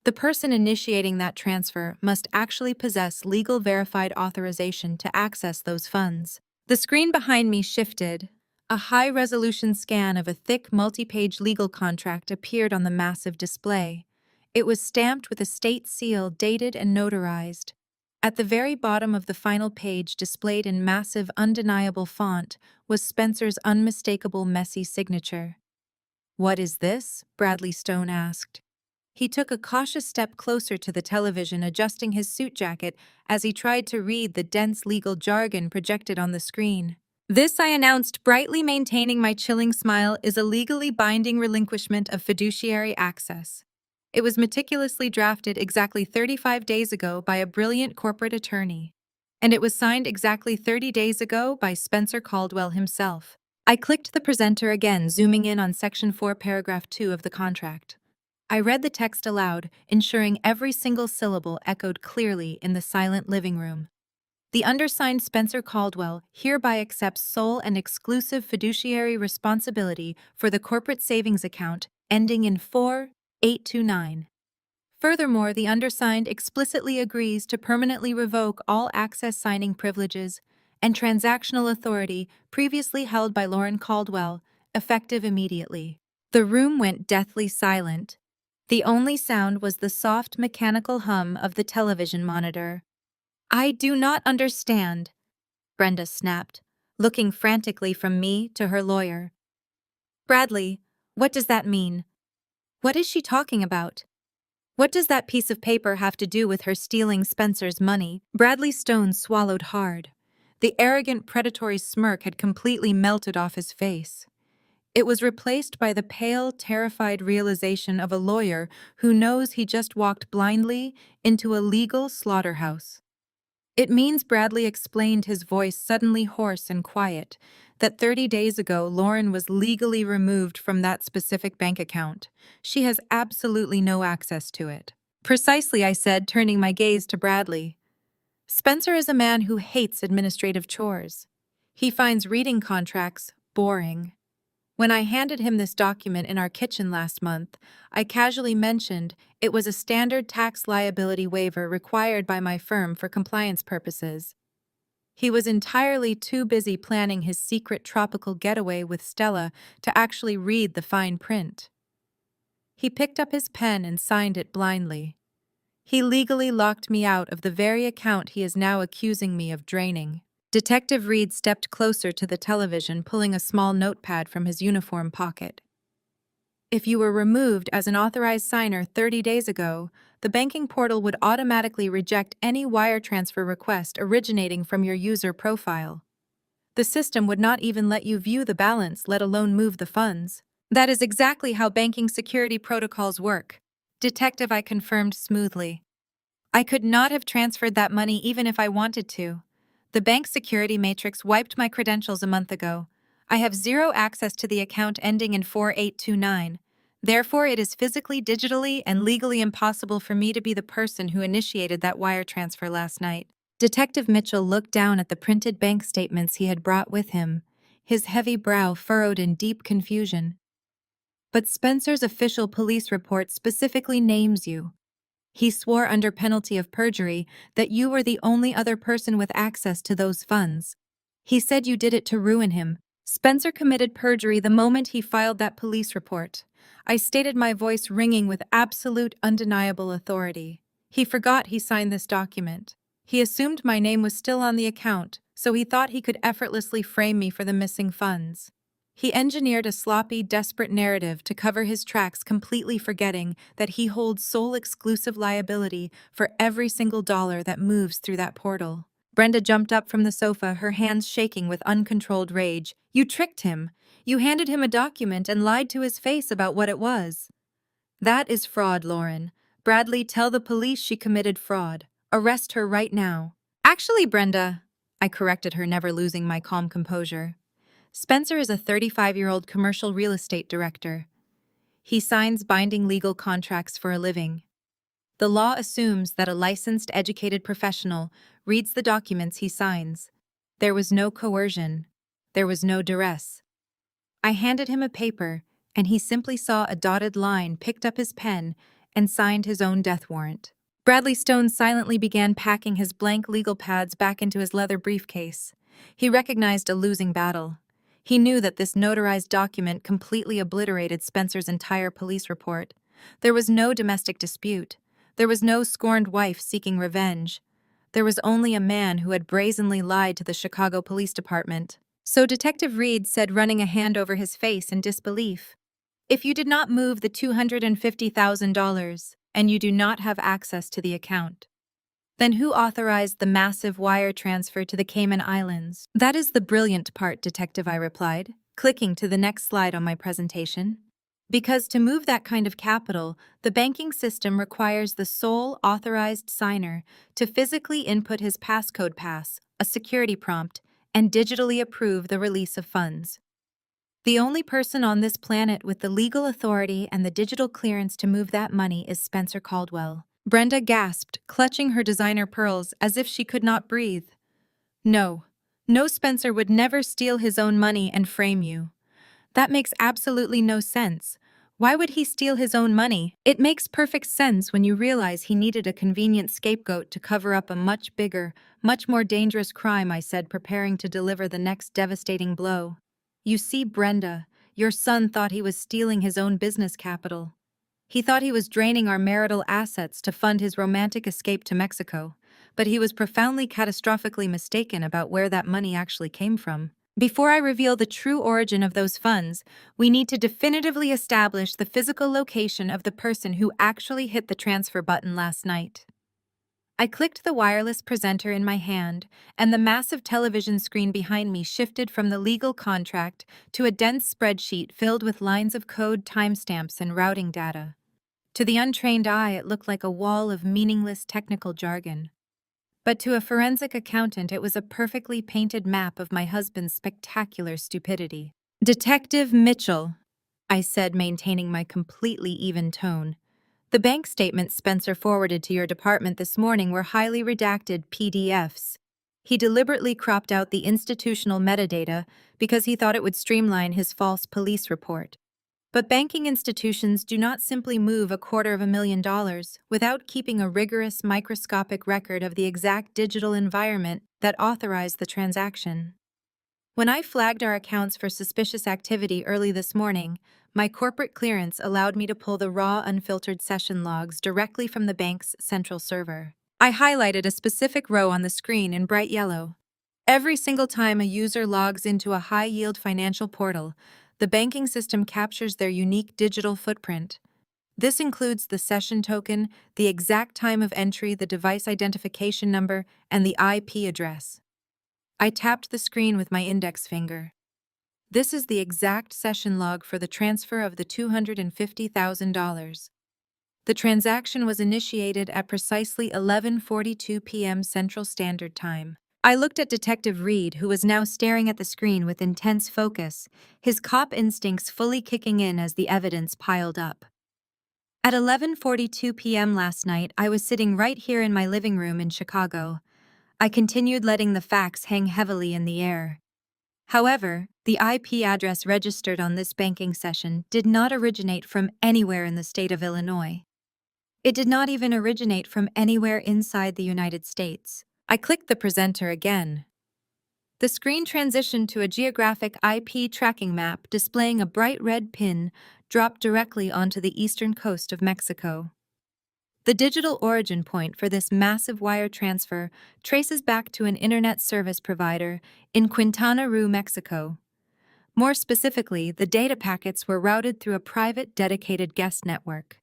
the person initiating that transfer must actually possess legal verified authorization to access those funds." The screen behind me shifted. A high-resolution scan of a thick, multi-page legal contract appeared on the massive display. It was stamped with a state seal, dated and notarized. At the very bottom of the final page, displayed in massive, undeniable font, was Spencer's unmistakable, messy signature. "What is this?" Bradley Stone asked. He took a cautious step closer to the television, adjusting his suit jacket as he tried to read the dense legal jargon projected on the screen. "This," I announced, brightly maintaining my chilling smile, "is a legally binding relinquishment of fiduciary access. It was meticulously drafted exactly 35 days ago by a brilliant corporate attorney, and it was signed exactly 30 days ago by Spencer Caldwell himself." I clicked the presenter again, zooming in on Section 4, Paragraph 2 of the contract. I read the text aloud, ensuring every single syllable echoed clearly in the silent living room. "The undersigned Spencer Caldwell hereby accepts sole and exclusive fiduciary responsibility for the corporate savings account ending in 4829. Furthermore, the undersigned explicitly agrees to permanently revoke all access signing privileges and transactional authority previously held by Lauren Caldwell, effective immediately. The room went deathly silent. The only sound was the soft mechanical hum of the television monitor. "I do not understand," Brenda snapped, looking frantically from me to her lawyer. "Bradley, what does that mean? What is she talking about? What does that piece of paper have to do with her stealing Spencer's money?" Bradley Stone swallowed hard. The arrogant, predatory smirk had completely melted off his face. It was replaced by the pale, terrified realization of a lawyer who knows he just walked blindly into a legal slaughterhouse. It means, Bradley explained, his voice suddenly hoarse and quiet, that 30 days ago Lauren was legally removed from that specific bank account. She has absolutely no access to it. "Precisely," I said, turning my gaze to Bradley. "Spencer is a man who hates administrative chores. He finds reading contracts boring. When I handed him this document in our kitchen last month, I casually mentioned it was a standard tax liability waiver required by my firm for compliance purposes. He was entirely too busy planning his secret tropical getaway with Stella to actually read the fine print. He picked up his pen and signed it blindly. He legally locked me out of the very account he is now accusing me of draining." Detective Reed stepped closer to the television, pulling a small notepad from his uniform pocket. "If you were removed as an authorized signer 30 days ago, the banking portal would automatically reject any wire transfer request originating from your user profile. The system would not even let you view the balance, let alone move the funds. That is exactly how banking security protocols work." "Detective," I confirmed smoothly. "I could not have transferred that money even if I wanted to. The bank security matrix wiped my credentials a month ago. I have zero access to the account ending in 4829. Therefore, it is physically, digitally, and legally impossible for me to be the person who initiated that wire transfer last night." Detective Mitchell looked down at the printed bank statements he had brought with him, his heavy brow furrowed in deep confusion. "But Spencer's official police report specifically names you. He swore under penalty of perjury that you were the only other person with access to those funds. He said you did it to ruin him. Spencer committed perjury the moment he filed that police report." I stated, my voice ringing with absolute, undeniable authority. "He forgot he signed this document. He assumed my name was still on the account, so he thought he could effortlessly frame me for the missing funds. He engineered a sloppy, desperate narrative to cover his tracks, completely forgetting that he holds sole exclusive liability for every single dollar that moves through that portal." Brenda jumped up from the sofa, her hands shaking with uncontrolled rage. "You tricked him. You handed him a document and lied to his face about what it was." "That is fraud, Lauren. Bradley, tell the police she committed fraud. Arrest her right now." "Actually, Brenda," I corrected her, never losing my calm composure, "Spencer is a 35-year-old commercial real estate director. He signs binding legal contracts for a living. The law assumes that a licensed, educated professional reads the documents he signs. There was no coercion. There was no duress." I handed him a paper, and he simply saw a dotted line, picked up his pen, and signed his own death warrant. Bradley Stone silently began packing his blank legal pads back into his leather briefcase. He recognized a losing battle. He knew that this notarized document completely obliterated Spencer's entire police report. There was no domestic dispute. There was no scorned wife seeking revenge. There was only a man who had brazenly lied to the Chicago Police Department. "So," Detective Reed said, running a hand over his face in disbelief, "if you did not move the $250,000 and you do not have access to the account, then who authorized the massive wire transfer to the Cayman Islands?" "That is the brilliant part, Detective," I replied, clicking to the next slide on my presentation. "Because to move that kind of capital, the banking system requires the sole authorized signer to physically input his passcode pass, a security prompt, and digitally approve the release of funds. The only person on this planet with the legal authority and the digital clearance to move that money is Spencer Caldwell." Brenda gasped, clutching her designer pearls as if she could not breathe. "No. No, Spencer would never steal his own money and frame you. That makes absolutely no sense. Why would he steal his own money? It makes perfect sense when you realize he needed a convenient scapegoat to cover up a much bigger, much more dangerous crime, I said, preparing to deliver the next devastating blow. You see, Brenda, your son thought he was stealing his own business capital. He thought he was draining our marital assets to fund his romantic escape to Mexico, but he was profoundly catastrophically mistaken about where that money actually came from. Before I reveal the true origin of those funds, we need to definitively establish the physical location of the person who actually hit the transfer button last night. I clicked the wireless presenter in my hand, and the massive television screen behind me shifted from the legal contract to a dense spreadsheet filled with lines of code, timestamps, and routing data. To the untrained eye, it looked like a wall of meaningless technical jargon. But to a forensic accountant, it was a perfectly painted map of my husband's spectacular stupidity. "Detective Mitchell," I said, maintaining my completely even tone. "The bank statements Spencer forwarded to your department this morning were highly redacted PDFs. He deliberately cropped out the institutional metadata because he thought it would streamline his false police report. But banking institutions do not simply move $250,000 without keeping a rigorous microscopic record of the exact digital environment that authorized the transaction. When I flagged our accounts for suspicious activity early this morning, my corporate clearance allowed me to pull the raw, unfiltered session logs directly from the bank's central server. I highlighted a specific row on the screen in bright yellow. Every single time a user logs into a high-yield financial portal, the banking system captures their unique digital footprint. This includes the session token, the exact time of entry, the device identification number, and the IP address. I tapped the screen with my index finger. This is the exact session log for the transfer of the $250,000. The transaction was initiated at precisely 11:42 p.m. Central Standard Time. I looked at Detective Reed, who was now staring at the screen with intense focus, his cop instincts fully kicking in as the evidence piled up. At 11:42 p.m. last night, I was sitting right here in my living room in Chicago. I continued letting the facts hang heavily in the air. However, the IP address registered on this banking session did not originate from anywhere in the state of Illinois. It did not even originate from anywhere inside the United States. I clicked the presenter again. The screen transitioned to a geographic IP tracking map displaying a bright red pin dropped directly onto the eastern coast of Mexico. The digital origin point for this massive wire transfer traces back to an internet service provider in Quintana Roo, Mexico. More specifically, the data packets were routed through a private, dedicated guest network.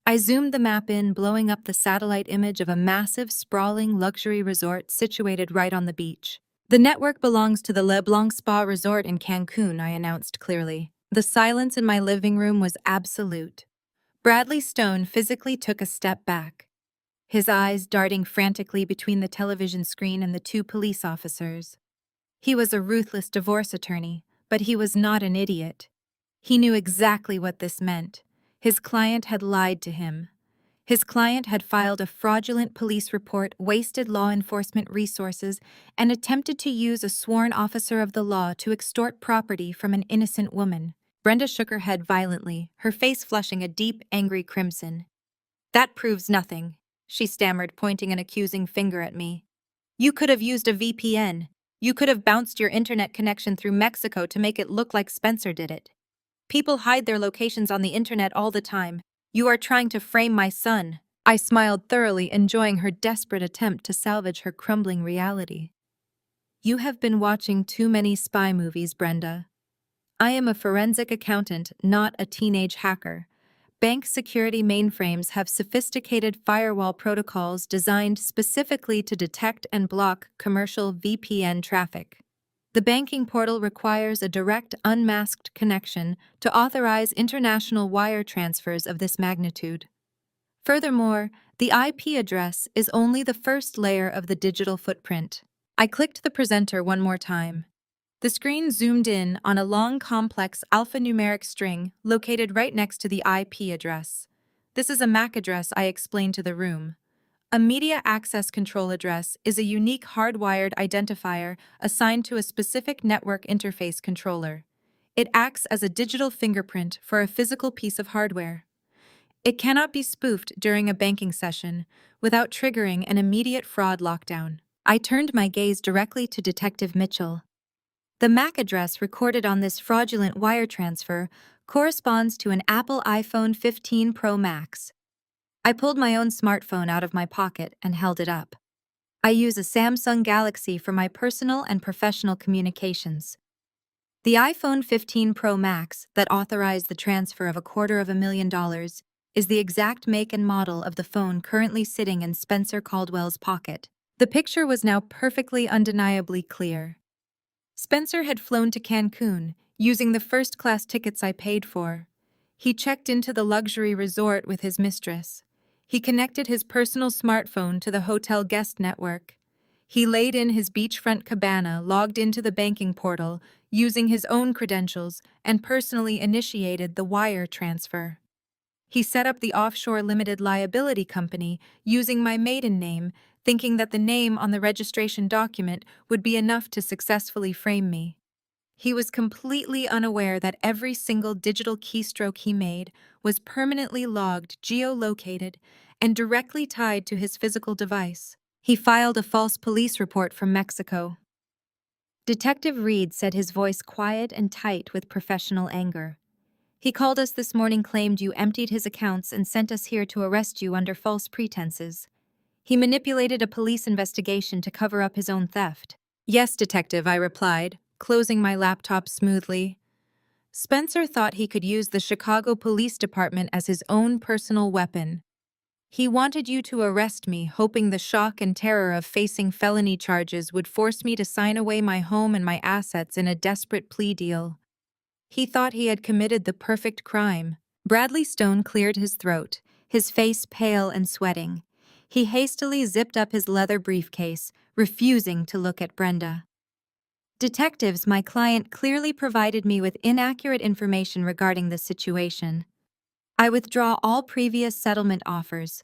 I zoomed the map in, blowing up the satellite image of a massive, sprawling luxury resort situated right on the beach. "The network belongs to the Le Blanc Spa Resort in Cancun," I announced clearly. The silence in my living room was absolute. Bradley Stone physically took a step back, his eyes darting frantically between the television screen and the two police officers. He was a ruthless divorce attorney, but he was not an idiot. He knew exactly what this meant. His client had lied to him. His client had filed a fraudulent police report, wasted law enforcement resources, and attempted to use a sworn officer of the law to extort property from an innocent woman. Brenda shook her head violently, her face flushing a deep, angry crimson. "That proves nothing," she stammered, pointing an accusing finger at me. "You could have used a VPN. You could have bounced your internet connection through Mexico to make it look like Spencer did it. People hide their locations on the internet all the time. You are trying to frame my son." I smiled thoroughly, enjoying her desperate attempt to salvage her crumbling reality. "You have been watching too many spy movies, Brenda. I am a forensic accountant, not a teenage hacker. Bank security mainframes have sophisticated firewall protocols designed specifically to detect and block commercial VPN traffic. The banking portal requires a direct, unmasked connection to authorize international wire transfers of this magnitude. Furthermore, the IP address is only the first layer of the digital footprint." I clicked the presenter one more time. The screen zoomed in on a long, complex alphanumeric string located right next to the IP address. "This is a MAC address," I explained to the room. "A media access control address is a unique hardwired identifier assigned to a specific network interface controller. It acts as a digital fingerprint for a physical piece of hardware. It cannot be spoofed during a banking session without triggering an immediate fraud lockdown. I turned my gaze directly to Detective Mitchell. The MAC address recorded on this fraudulent wire transfer corresponds to an Apple iPhone 15 Pro Max. I pulled my own smartphone out of my pocket and held it up. I use a Samsung Galaxy for my personal and professional communications. The iPhone 15 Pro Max that authorized the transfer of $250,000 is the exact make and model of the phone currently sitting in Spencer Caldwell's pocket. The picture was now perfectly undeniably clear. Spencer had flown to Cancun, using the first-class tickets I paid for. He checked into the luxury resort with his mistress. He connected his personal smartphone to the hotel guest network. He laid in his beachfront cabana, logged into the banking portal, using his own credentials, and personally initiated the wire transfer. He set up the offshore limited liability company using my maiden name, thinking that the name on the registration document would be enough to successfully frame me. He was completely unaware that every single digital keystroke he made was permanently logged, geolocated, and directly tied to his physical device. He filed a false police report from Mexico. Detective Reed said, his voice quiet and tight with professional anger. He called us this morning, claimed you emptied his accounts, and sent us here to arrest you under false pretenses. He manipulated a police investigation to cover up his own theft. Yes, Detective, I replied, closing my laptop smoothly. Spencer thought he could use the Chicago Police Department as his own personal weapon. He wanted you to arrest me, hoping the shock and terror of facing felony charges would force me to sign away my home and my assets in a desperate plea deal. He thought he had committed the perfect crime. Bradley Stone cleared his throat, his face pale and sweating. He hastily zipped up his leather briefcase, refusing to look at Brenda. Detectives, my client clearly provided me with inaccurate information regarding this situation. I withdraw all previous settlement offers.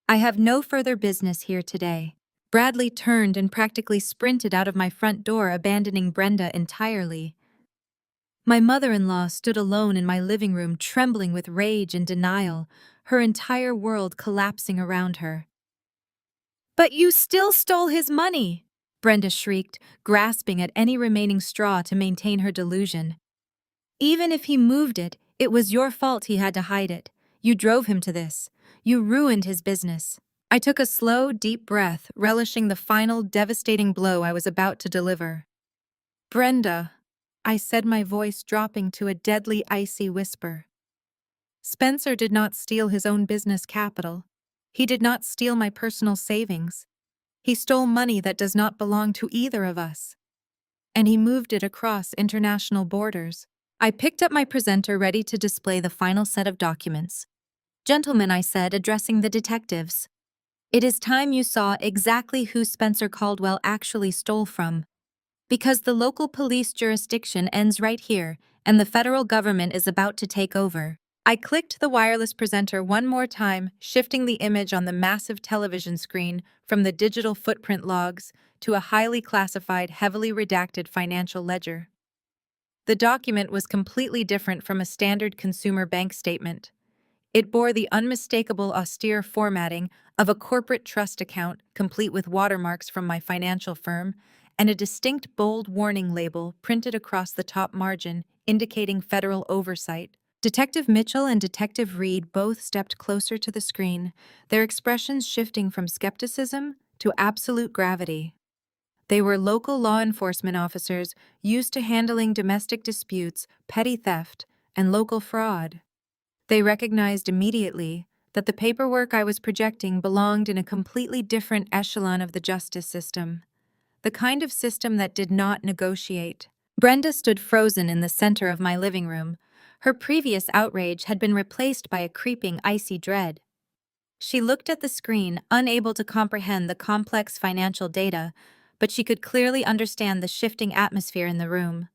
I have no further business here today. Bradley turned and practically sprinted out of my front door, abandoning Brenda entirely. My mother-in-law stood alone in my living room, trembling with rage and denial, her entire world collapsing around her. "But you still stole his money!" Brenda shrieked, grasping at any remaining straw to maintain her delusion. "Even if he moved it, it was your fault he had to hide it. You drove him to this. You ruined his business." I took a slow, deep breath, relishing the final, devastating blow I was about to deliver. "Brenda," I said, my voice dropping to a deadly, icy whisper. "Spencer did not steal his own business capital. He did not steal my personal savings. He stole money that does not belong to either of us. And he moved it across international borders." I picked up my presenter, ready to display the final set of documents. "Gentlemen," I said, addressing the detectives, "it is time you saw exactly who Spencer Caldwell actually stole from. Because the local police jurisdiction ends right here, and the federal government is about to take over." I clicked the wireless presenter one more time, shifting the image on the massive television screen from the digital footprint logs to a highly classified, heavily redacted financial ledger. The document was completely different from a standard consumer bank statement. It bore the unmistakable, austere formatting of a corporate trust account, complete with watermarks from my financial firm, and a distinct bold warning label printed across the top margin, indicating federal oversight. Detective Mitchell and Detective Reed both stepped closer to the screen, their expressions shifting from skepticism to absolute gravity. They were local law enforcement officers used to handling domestic disputes, petty theft, and local fraud. They recognized immediately that the paperwork I was projecting belonged in a completely different echelon of the justice system, the kind of system that did not negotiate. Brenda stood frozen in the center of my living room. Her previous outrage had been replaced by a creeping, icy dread. She looked at the screen, unable to comprehend the complex financial data, but she could clearly understand the shifting atmosphere in the room.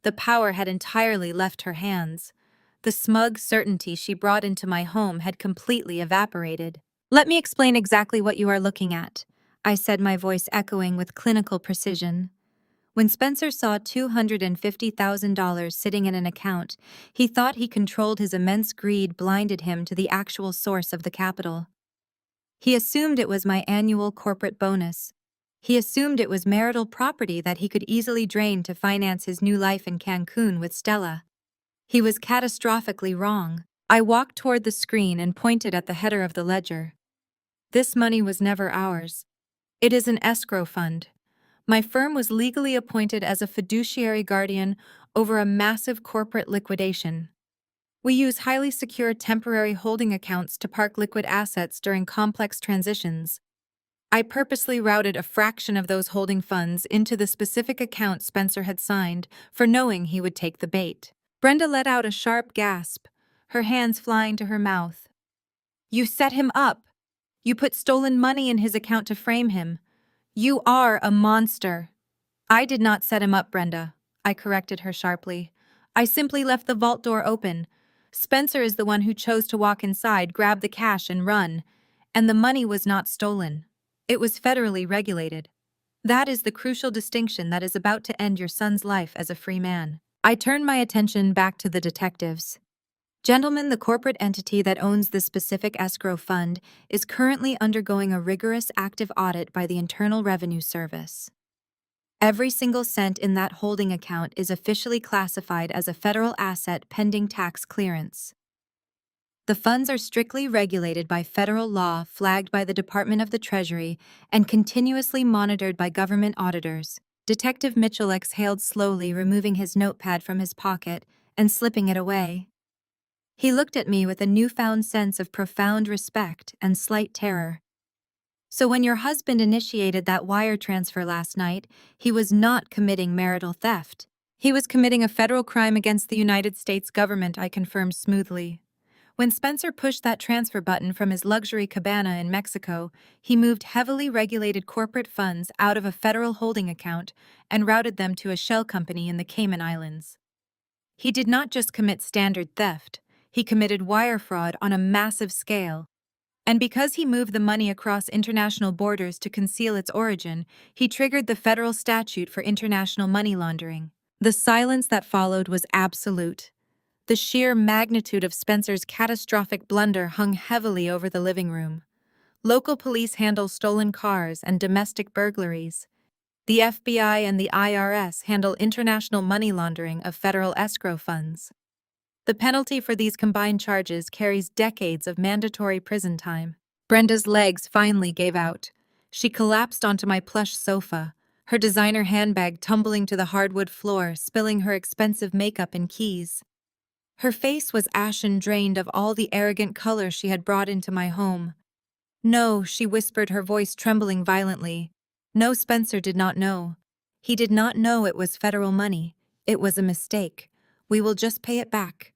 The power had entirely left her hands. The smug certainty she brought into my home had completely evaporated. "Let me explain exactly what you are looking at," I said, my voice echoing with clinical precision. When Spencer saw $250,000 sitting in an account, he thought he controlled his immense greed blinded him to the actual source of the capital. He assumed it was my annual corporate bonus. He assumed it was marital property that he could easily drain to finance his new life in Cancun with Stella. He was catastrophically wrong. I walked toward the screen and pointed at the header of the ledger. This money was never ours. It is an escrow fund. My firm was legally appointed as a fiduciary guardian over a massive corporate liquidation. We use highly secure temporary holding accounts to park liquid assets during complex transitions. I purposely routed a fraction of those holding funds into the specific account Spencer had signed for knowing he would take the bait. Brenda let out a sharp gasp, her hands flying to her mouth. You set him up. You put stolen money in his account to frame him. You are a monster. I did not set him up, Brenda, I corrected her sharply. I simply left the vault door open. Spencer is the one who chose to walk inside, grab the cash, and run. And the money was not stolen. It was federally regulated. That is the crucial distinction that is about to end your son's life as a free man. I turned my attention back to the detectives. Gentlemen, the corporate entity that owns this specific escrow fund is currently undergoing a rigorous active audit by the Internal Revenue Service. Every single cent in that holding account is officially classified as a federal asset pending tax clearance. The funds are strictly regulated by federal law, flagged by the Department of the Treasury, and continuously monitored by government auditors. Detective Mitchell exhaled slowly, removing his notepad from his pocket and slipping it away. He looked at me with a newfound sense of profound respect and slight terror. So when your husband initiated that wire transfer last night, he was not committing marital theft. He was committing a federal crime against the United States government, I confirmed smoothly. When Spencer pushed that transfer button from his luxury cabana in Mexico, he moved heavily regulated corporate funds out of a federal holding account and routed them to a shell company in the Cayman Islands. He did not just commit standard theft, he committed wire fraud on a massive scale. And because he moved the money across international borders to conceal its origin, he triggered the federal statute for international money laundering. The silence that followed was absolute. The sheer magnitude of Spencer's catastrophic blunder hung heavily over the living room. Local police handle stolen cars and domestic burglaries. The FBI and the IRS handle international money laundering of federal escrow funds. The penalty for these combined charges carries decades of mandatory prison time. Brenda's legs finally gave out. She collapsed onto my plush sofa, her designer handbag tumbling to the hardwood floor, spilling her expensive makeup and keys. Her face was ashen, drained of all the arrogant color she had brought into my home. No, she whispered, her voice trembling violently. No, Spencer did not know. He did not know it was federal money. It was a mistake. We will just pay it back.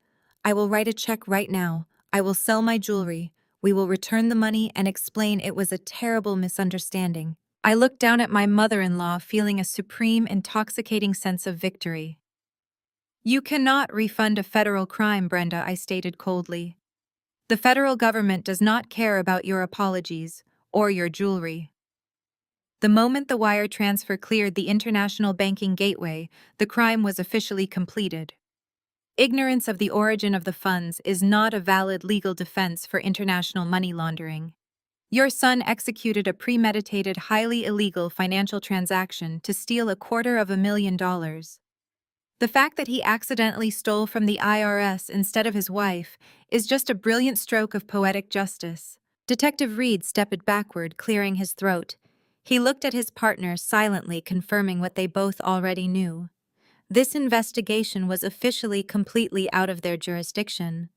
I will write a check right now. I will sell my jewelry. We will return the money and explain it was a terrible misunderstanding. I looked down at my mother-in-law, feeling a supreme, intoxicating sense of victory. You cannot refund a federal crime, Brenda, I stated coldly. The federal government does not care about your apologies or your jewelry. The moment the wire transfer cleared the international banking gateway, the crime was officially completed. Ignorance of the origin of the funds is not a valid legal defense for international money laundering. Your son executed a premeditated, highly illegal financial transaction to steal $250,000. The fact that he accidentally stole from the IRS instead of his wife is just a brilliant stroke of poetic justice. Detective Reed stepped backward, clearing his throat. He looked at his partner silently, confirming what they both already knew. This investigation was officially completely out of their jurisdiction.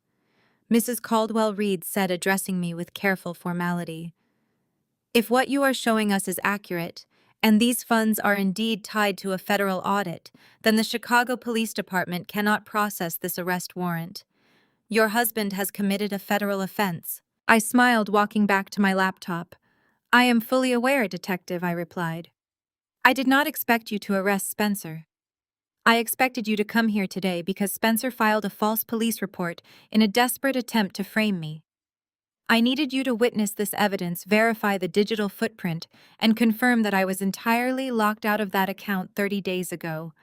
Mrs. Caldwell Reed said, addressing me with careful formality. If what you are showing us is accurate, and these funds are indeed tied to a federal audit, then the Chicago Police Department cannot process this arrest warrant. Your husband has committed a federal offense. I smiled, walking back to my laptop. I am fully aware, Detective, I replied. I did not expect you to arrest Spencer. I expected you to come here today because Spencer filed a false police report in a desperate attempt to frame me. I needed you to witness this evidence, verify the digital footprint, and confirm that I was entirely locked out of that account 30 days ago.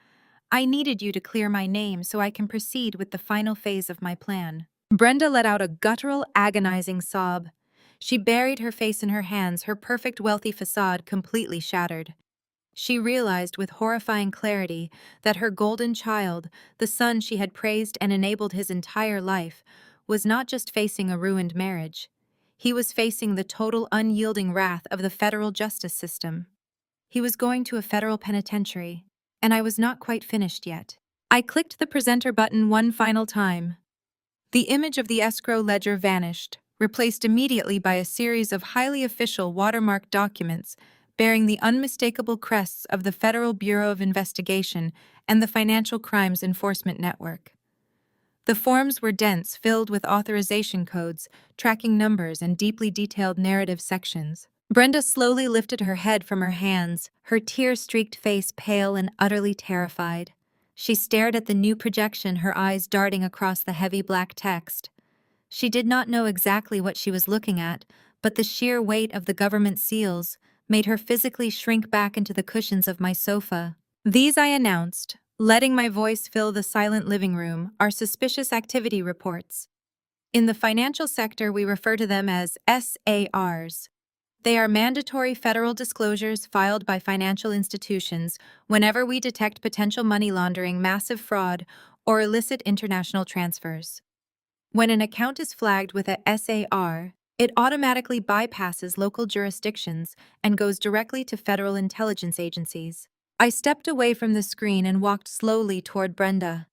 I needed you to clear my name so I can proceed with the final phase of my plan." Brenda let out a guttural, agonizing sob. She buried her face in her hands, her perfect wealthy facade completely shattered. She realized with horrifying clarity that her golden child, the son she had praised and enabled his entire life, was not just facing a ruined marriage. He was facing the total unyielding wrath of the federal justice system. He was going to a federal penitentiary, and I was not quite finished yet. I clicked the presenter button one final time. The image of the escrow ledger vanished, replaced immediately by a series of highly official watermarked documents bearing the unmistakable crests of the Federal Bureau of Investigation and the Financial Crimes Enforcement Network. The forms were dense, filled with authorization codes, tracking numbers, and deeply detailed narrative sections. Brenda slowly lifted her head from her hands, her tear-streaked face pale and utterly terrified. She stared at the new projection, her eyes darting across the heavy black text. She did not know exactly what she was looking at, but the sheer weight of the government seals made her physically shrink back into the cushions of my sofa. "These," I announced, letting my voice fill the silent living room, "are suspicious activity reports. In the financial sector, we refer to them as SARs. They are mandatory federal disclosures filed by financial institutions whenever we detect potential money laundering, massive fraud, or illicit international transfers. When an account is flagged with a SAR, it automatically bypasses local jurisdictions and goes directly to federal intelligence agencies." I stepped away from the screen and walked slowly toward Brenda.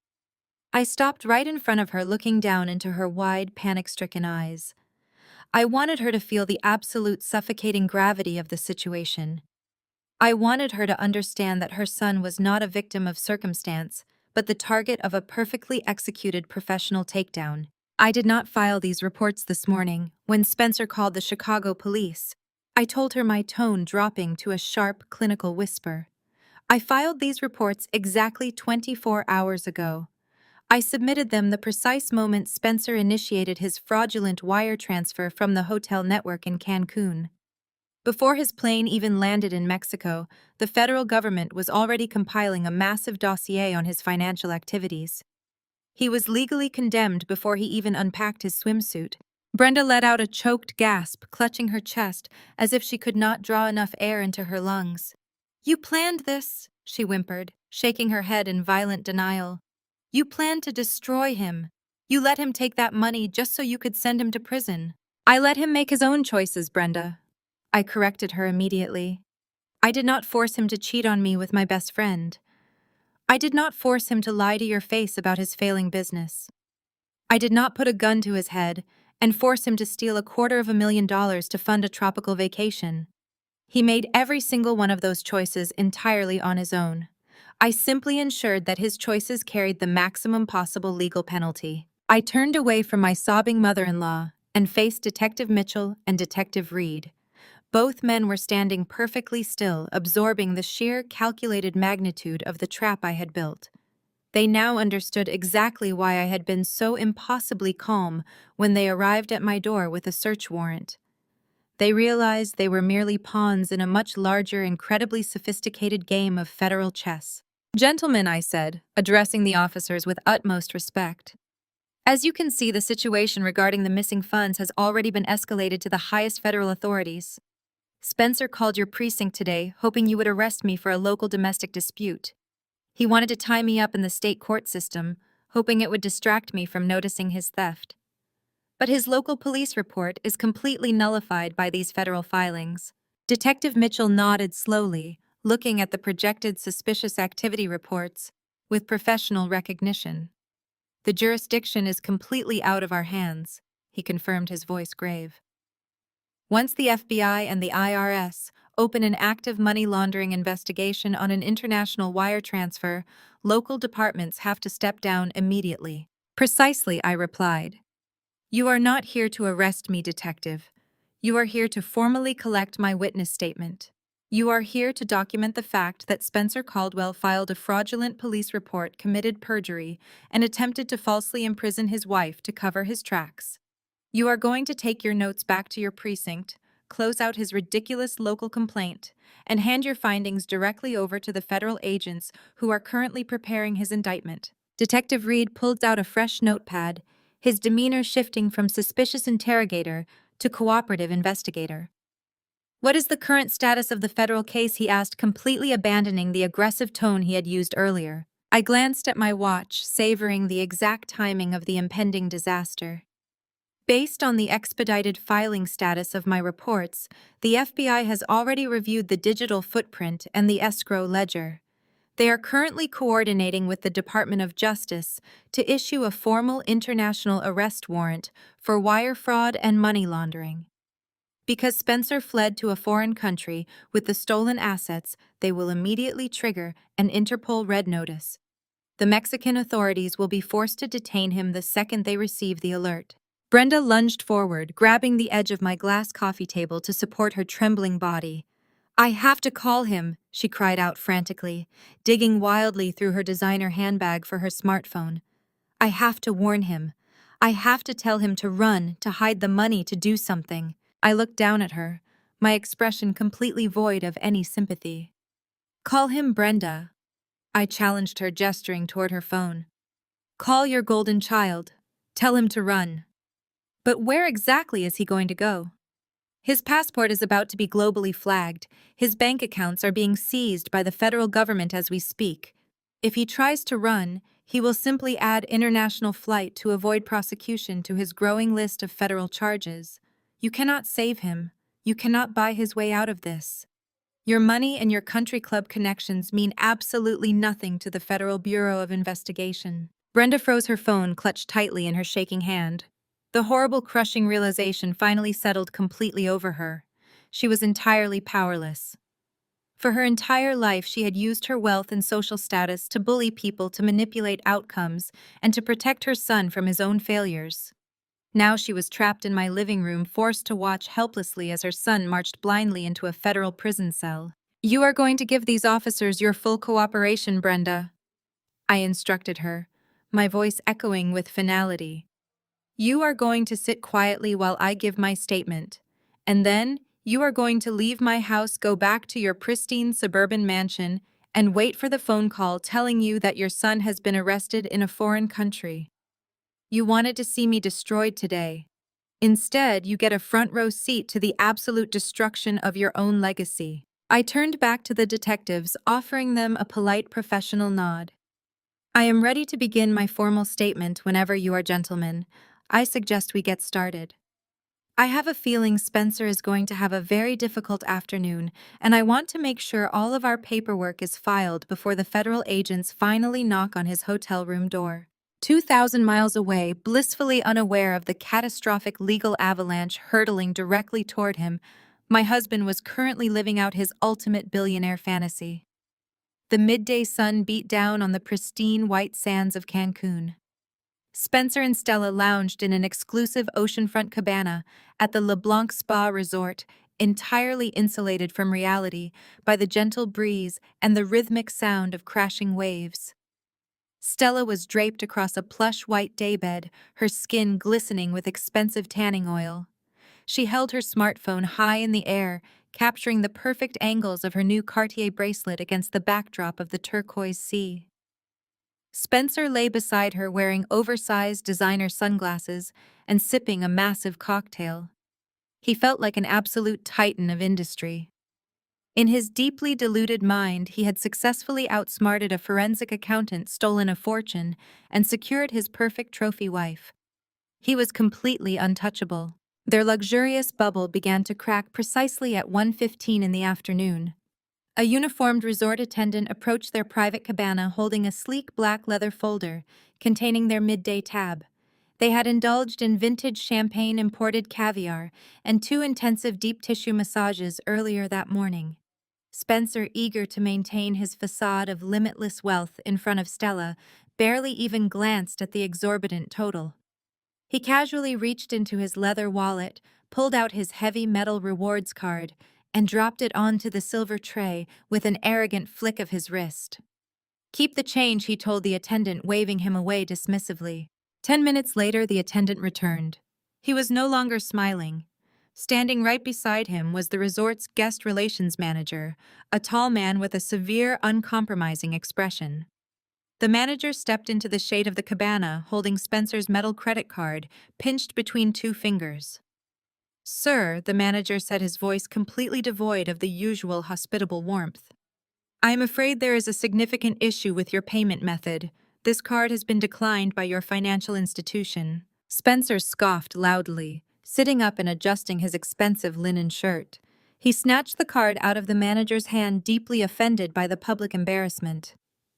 I stopped right in front of her, looking down into her wide, panic-stricken eyes. I wanted her to feel the absolute suffocating gravity of the situation. I wanted her to understand that her son was not a victim of circumstance, but the target of a perfectly executed professional takedown. "I did not file these reports this morning when Spencer called the Chicago police," I told her, my tone dropping to a sharp, clinical whisper. "I filed these reports exactly 24 hours ago. I submitted them the precise moment Spencer initiated his fraudulent wire transfer from the hotel network in Cancun. Before his plane even landed in Mexico, the federal government was already compiling a massive dossier on his financial activities. He was legally condemned before he even unpacked his swimsuit." Brenda let out a choked gasp, clutching her chest as if she could not draw enough air into her lungs. "You planned this," she whimpered, shaking her head in violent denial. "You planned to destroy him. You let him take that money just so you could send him to prison." "I let him make his own choices, Brenda," I corrected her immediately. "I did not force him to cheat on me with my best friend. I did not force him to lie to your face about his failing business. I did not put a gun to his head and force him to steal $250,000 to fund a tropical vacation. He made every single one of those choices entirely on his own. I simply ensured that his choices carried the maximum possible legal penalty." I turned away from my sobbing mother-in-law and faced Detective Mitchell and Detective Reed. Both men were standing perfectly still, absorbing the sheer, calculated magnitude of the trap I had built. They now understood exactly why I had been so impossibly calm when they arrived at my door with a search warrant. They realized they were merely pawns in a much larger, incredibly sophisticated game of federal chess. "Gentlemen," I said, addressing the officers with utmost respect, "as you can see, the situation regarding the missing funds has already been escalated to the highest federal authorities. Spencer called your precinct today, hoping you would arrest me for a local domestic dispute. He wanted to tie me up in the state court system, hoping it would distract me from noticing his theft. But his local police report is completely nullified by these federal filings." Detective Mitchell nodded slowly, looking at the projected suspicious activity reports with professional recognition. "The jurisdiction is completely out of our hands," he confirmed, his voice grave. "Once the FBI and the IRS open an active money laundering investigation on an international wire transfer, local departments have to step down immediately." "Precisely," I replied. "You are not here to arrest me, detective. You are here to formally collect my witness statement. You are here to document the fact that Spencer Caldwell filed a fraudulent police report, committed perjury, and attempted to falsely imprison his wife to cover his tracks. You are going to take your notes back to your precinct, close out his ridiculous local complaint, and hand your findings directly over to the federal agents who are currently preparing his indictment. Detective Reed pulled out a fresh notepad, his demeanor shifting from suspicious interrogator to cooperative investigator. What is the current status of the federal case? He asked, completely abandoning the aggressive tone he had used earlier. I glanced at my watch, savoring the exact timing of the impending disaster. Based on the expedited filing status of my reports, the FBI has already reviewed the digital footprint and the escrow ledger. They are currently coordinating with the Department of Justice to issue a formal international arrest warrant for wire fraud and money laundering. Because Spencer fled to a foreign country with the stolen assets, they will immediately trigger an Interpol red notice. The Mexican authorities will be forced to detain him the second they receive the alert. Brenda lunged forward, grabbing the edge of my glass coffee table to support her trembling body. I have to call him, she cried out frantically, digging wildly through her designer handbag for her smartphone. I have to warn him. I have to tell him to run, to hide the money, to do something. I looked down at her, my expression completely void of any sympathy. Call him, Brenda. I challenged her, gesturing toward her phone. Call your golden child. Tell him to run. But where exactly is he going to go? His passport is about to be globally flagged. His bank accounts are being seized by the federal government as we speak. If he tries to run, he will simply add international flight to avoid prosecution to his growing list of federal charges. You cannot save him. You cannot buy his way out of this. Your money and your country club connections mean absolutely nothing to the Federal Bureau of Investigation. Brenda froze her phone, clutched tightly in her shaking hand. The horrible, crushing realization finally settled completely over her. She was entirely powerless. For her entire life, she had used her wealth and social status to bully people, to manipulate outcomes, and to protect her son from his own failures. Now she was trapped in my living room, forced to watch helplessly as her son marched blindly into a federal prison cell. You are going to give these officers your full cooperation, Brenda, I instructed her, my voice echoing with finality. You are going to sit quietly while I give my statement, and then you are going to leave my house, go back to your pristine suburban mansion, and wait for the phone call telling you that your son has been arrested in a foreign country. You wanted to see me destroyed today. Instead, you get a front-row seat to the absolute destruction of your own legacy. I turned back to the detectives, offering them a polite professional nod. I am ready to begin my formal statement whenever you are, gentlemen. I suggest we get started. I have a feeling Spencer is going to have a very difficult afternoon, and I want to make sure all of our paperwork is filed before the federal agents finally knock on his hotel room door. 2,000 miles away, blissfully unaware of the catastrophic legal avalanche hurtling directly toward him, my husband was currently living out his ultimate billionaire fantasy. The midday sun beat down on the pristine white sands of Cancun. Spencer and Stella lounged in an exclusive oceanfront cabana at the LeBlanc Spa Resort, entirely insulated from reality by the gentle breeze and the rhythmic sound of crashing waves. Stella was draped across a plush white daybed, her skin glistening with expensive tanning oil. She held her smartphone high in the air, capturing the perfect angles of her new Cartier bracelet against the backdrop of the turquoise sea. Spencer lay beside her wearing oversized designer sunglasses and sipping a massive cocktail. He felt like an absolute titan of industry. In his deeply deluded mind, he had successfully outsmarted a forensic accountant, stolen a fortune, and secured his perfect trophy wife. He was completely untouchable. Their luxurious bubble began to crack precisely at 1:15 in the afternoon. A uniformed resort attendant approached their private cabana holding a sleek black leather folder containing their midday tab. They had indulged in vintage champagne, imported caviar, and 2 intensive deep tissue massages earlier that morning. Spencer, eager to maintain his facade of limitless wealth in front of Stella, barely even glanced at the exorbitant total. He casually reached into his leather wallet, pulled out his heavy metal rewards card, and dropped it onto the silver tray with an arrogant flick of his wrist. Keep the change, he told the attendant, waving him away dismissively. 10 minutes later, the attendant returned. He was no longer smiling. Standing right beside him was the resort's guest relations manager, a tall man with a severe, uncompromising expression. The manager stepped into the shade of the cabana, holding Spencer's metal credit card, pinched between two fingers. "Sir," the manager said, his voice completely devoid of the usual hospitable warmth. "I am afraid there is a significant issue with your payment method. This card has been declined by your financial institution." Spencer scoffed loudly, sitting up and adjusting his expensive linen shirt. He snatched the card out of the manager's hand, deeply offended by the public embarrassment.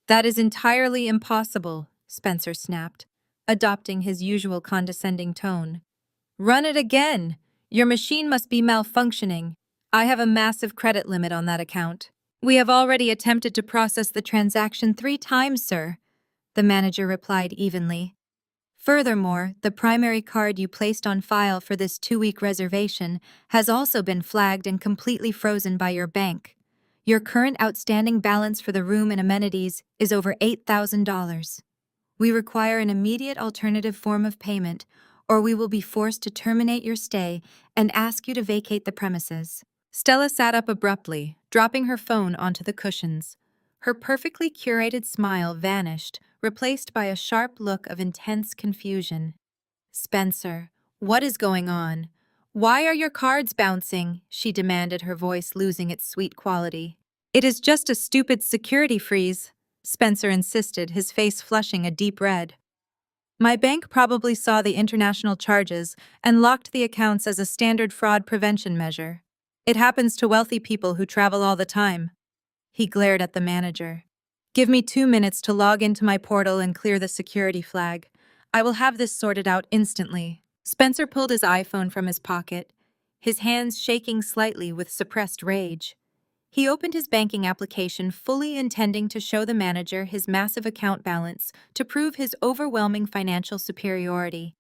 "That is entirely impossible," Spencer snapped, adopting his usual condescending tone. "Run it again! Your machine must be malfunctioning. I have a massive credit limit on that account." "We have already attempted to process the transaction 3 times, sir," the manager replied evenly. "Furthermore, the primary card you placed on file for this 2-week reservation has also been flagged and completely frozen by your bank. Your current outstanding balance for the room and amenities is over $8,000. We require an immediate alternative form of payment, or we will be forced to terminate your stay and ask you to vacate the premises." Stella sat up abruptly, dropping her phone onto the cushions. Her perfectly curated smile vanished, replaced by a sharp look of intense confusion. "Spencer, what is going on? Why are your cards bouncing?" she demanded, her voice losing its sweet quality. "It is just a stupid security freeze," Spencer insisted, his face flushing a deep red. "My bank probably saw the international charges and locked the accounts as a standard fraud prevention measure. It happens to wealthy people who travel all the time." He glared at the manager. "Give me 2 minutes to log into my portal and clear the security flag. I will have this sorted out instantly." Spencer pulled his iPhone from his pocket, his hands shaking slightly with suppressed rage. He opened his banking application, fully intending to show the manager his massive account balance to prove his overwhelming financial superiority.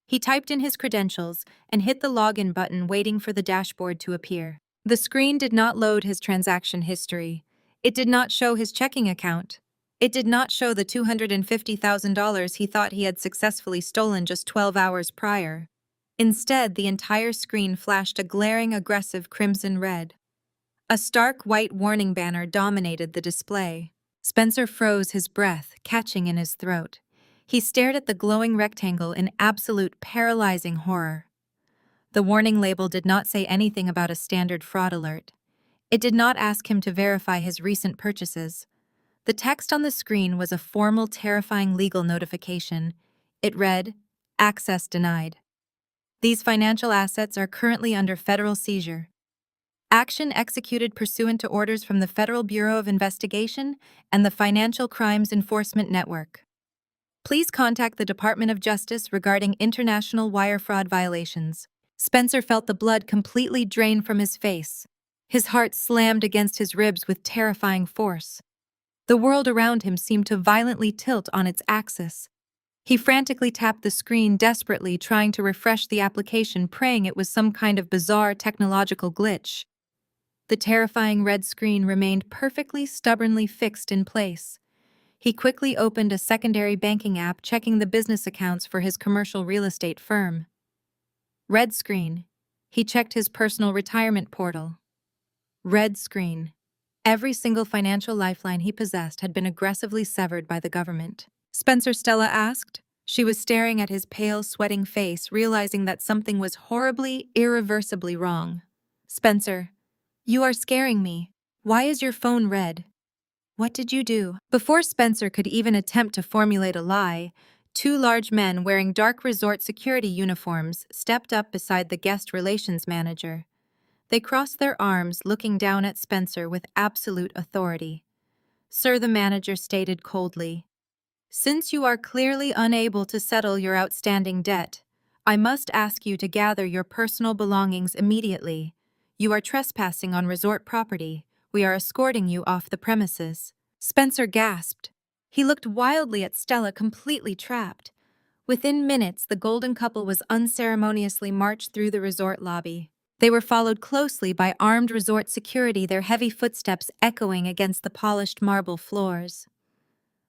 He typed in his credentials and hit the login button, waiting for the dashboard to appear. The screen did not load his transaction history. It did not show his checking account. It did not show the $250,000 he thought he had successfully stolen just 12 hours prior. Instead, the entire screen flashed a glaring, aggressive crimson red. A stark white warning banner dominated the display. Spencer froze, his breath catching in his throat. He stared at the glowing rectangle in absolute paralyzing horror. The warning label did not say anything about a standard fraud alert. It did not ask him to verify his recent purchases. The text on the screen was a formal, terrifying legal notification. It read, "Access denied. These financial assets are currently under federal seizure. Action executed pursuant to orders from the Federal Bureau of Investigation and the Financial Crimes Enforcement Network. Please contact the Department of Justice regarding international wire fraud violations." Spencer felt the blood completely drain from his face. His heart slammed against his ribs with terrifying force. The world around him seemed to violently tilt on its axis. He frantically tapped the screen, desperately trying to refresh the application, praying it was some kind of bizarre technological glitch. The terrifying red screen remained perfectly, stubbornly fixed in place. He quickly opened a secondary banking app, checking the business accounts for his commercial real estate firm. Red screen. He checked his personal retirement portal. Red screen. Every single financial lifeline he possessed had been aggressively severed by the government. "Spencer," Stella asked. She was staring at his pale, sweating face, realizing that something was horribly, irreversibly wrong. "Spencer, you are scaring me. Why is your phone red? What did you do?" Before Spencer could even attempt to formulate a lie, 2 large men wearing dark resort security uniforms stepped up beside the guest relations manager. They crossed their arms, looking down at Spencer with absolute authority. "Sir," the manager stated coldly, "since you are clearly unable to settle your outstanding debt, I must ask you to gather your personal belongings immediately. You are trespassing on resort property. We are escorting you off the premises." Spencer gasped. He looked wildly at Stella, completely trapped. Within minutes, the golden couple was unceremoniously marched through the resort lobby. They were followed closely by armed resort security, their heavy footsteps echoing against the polished marble floors.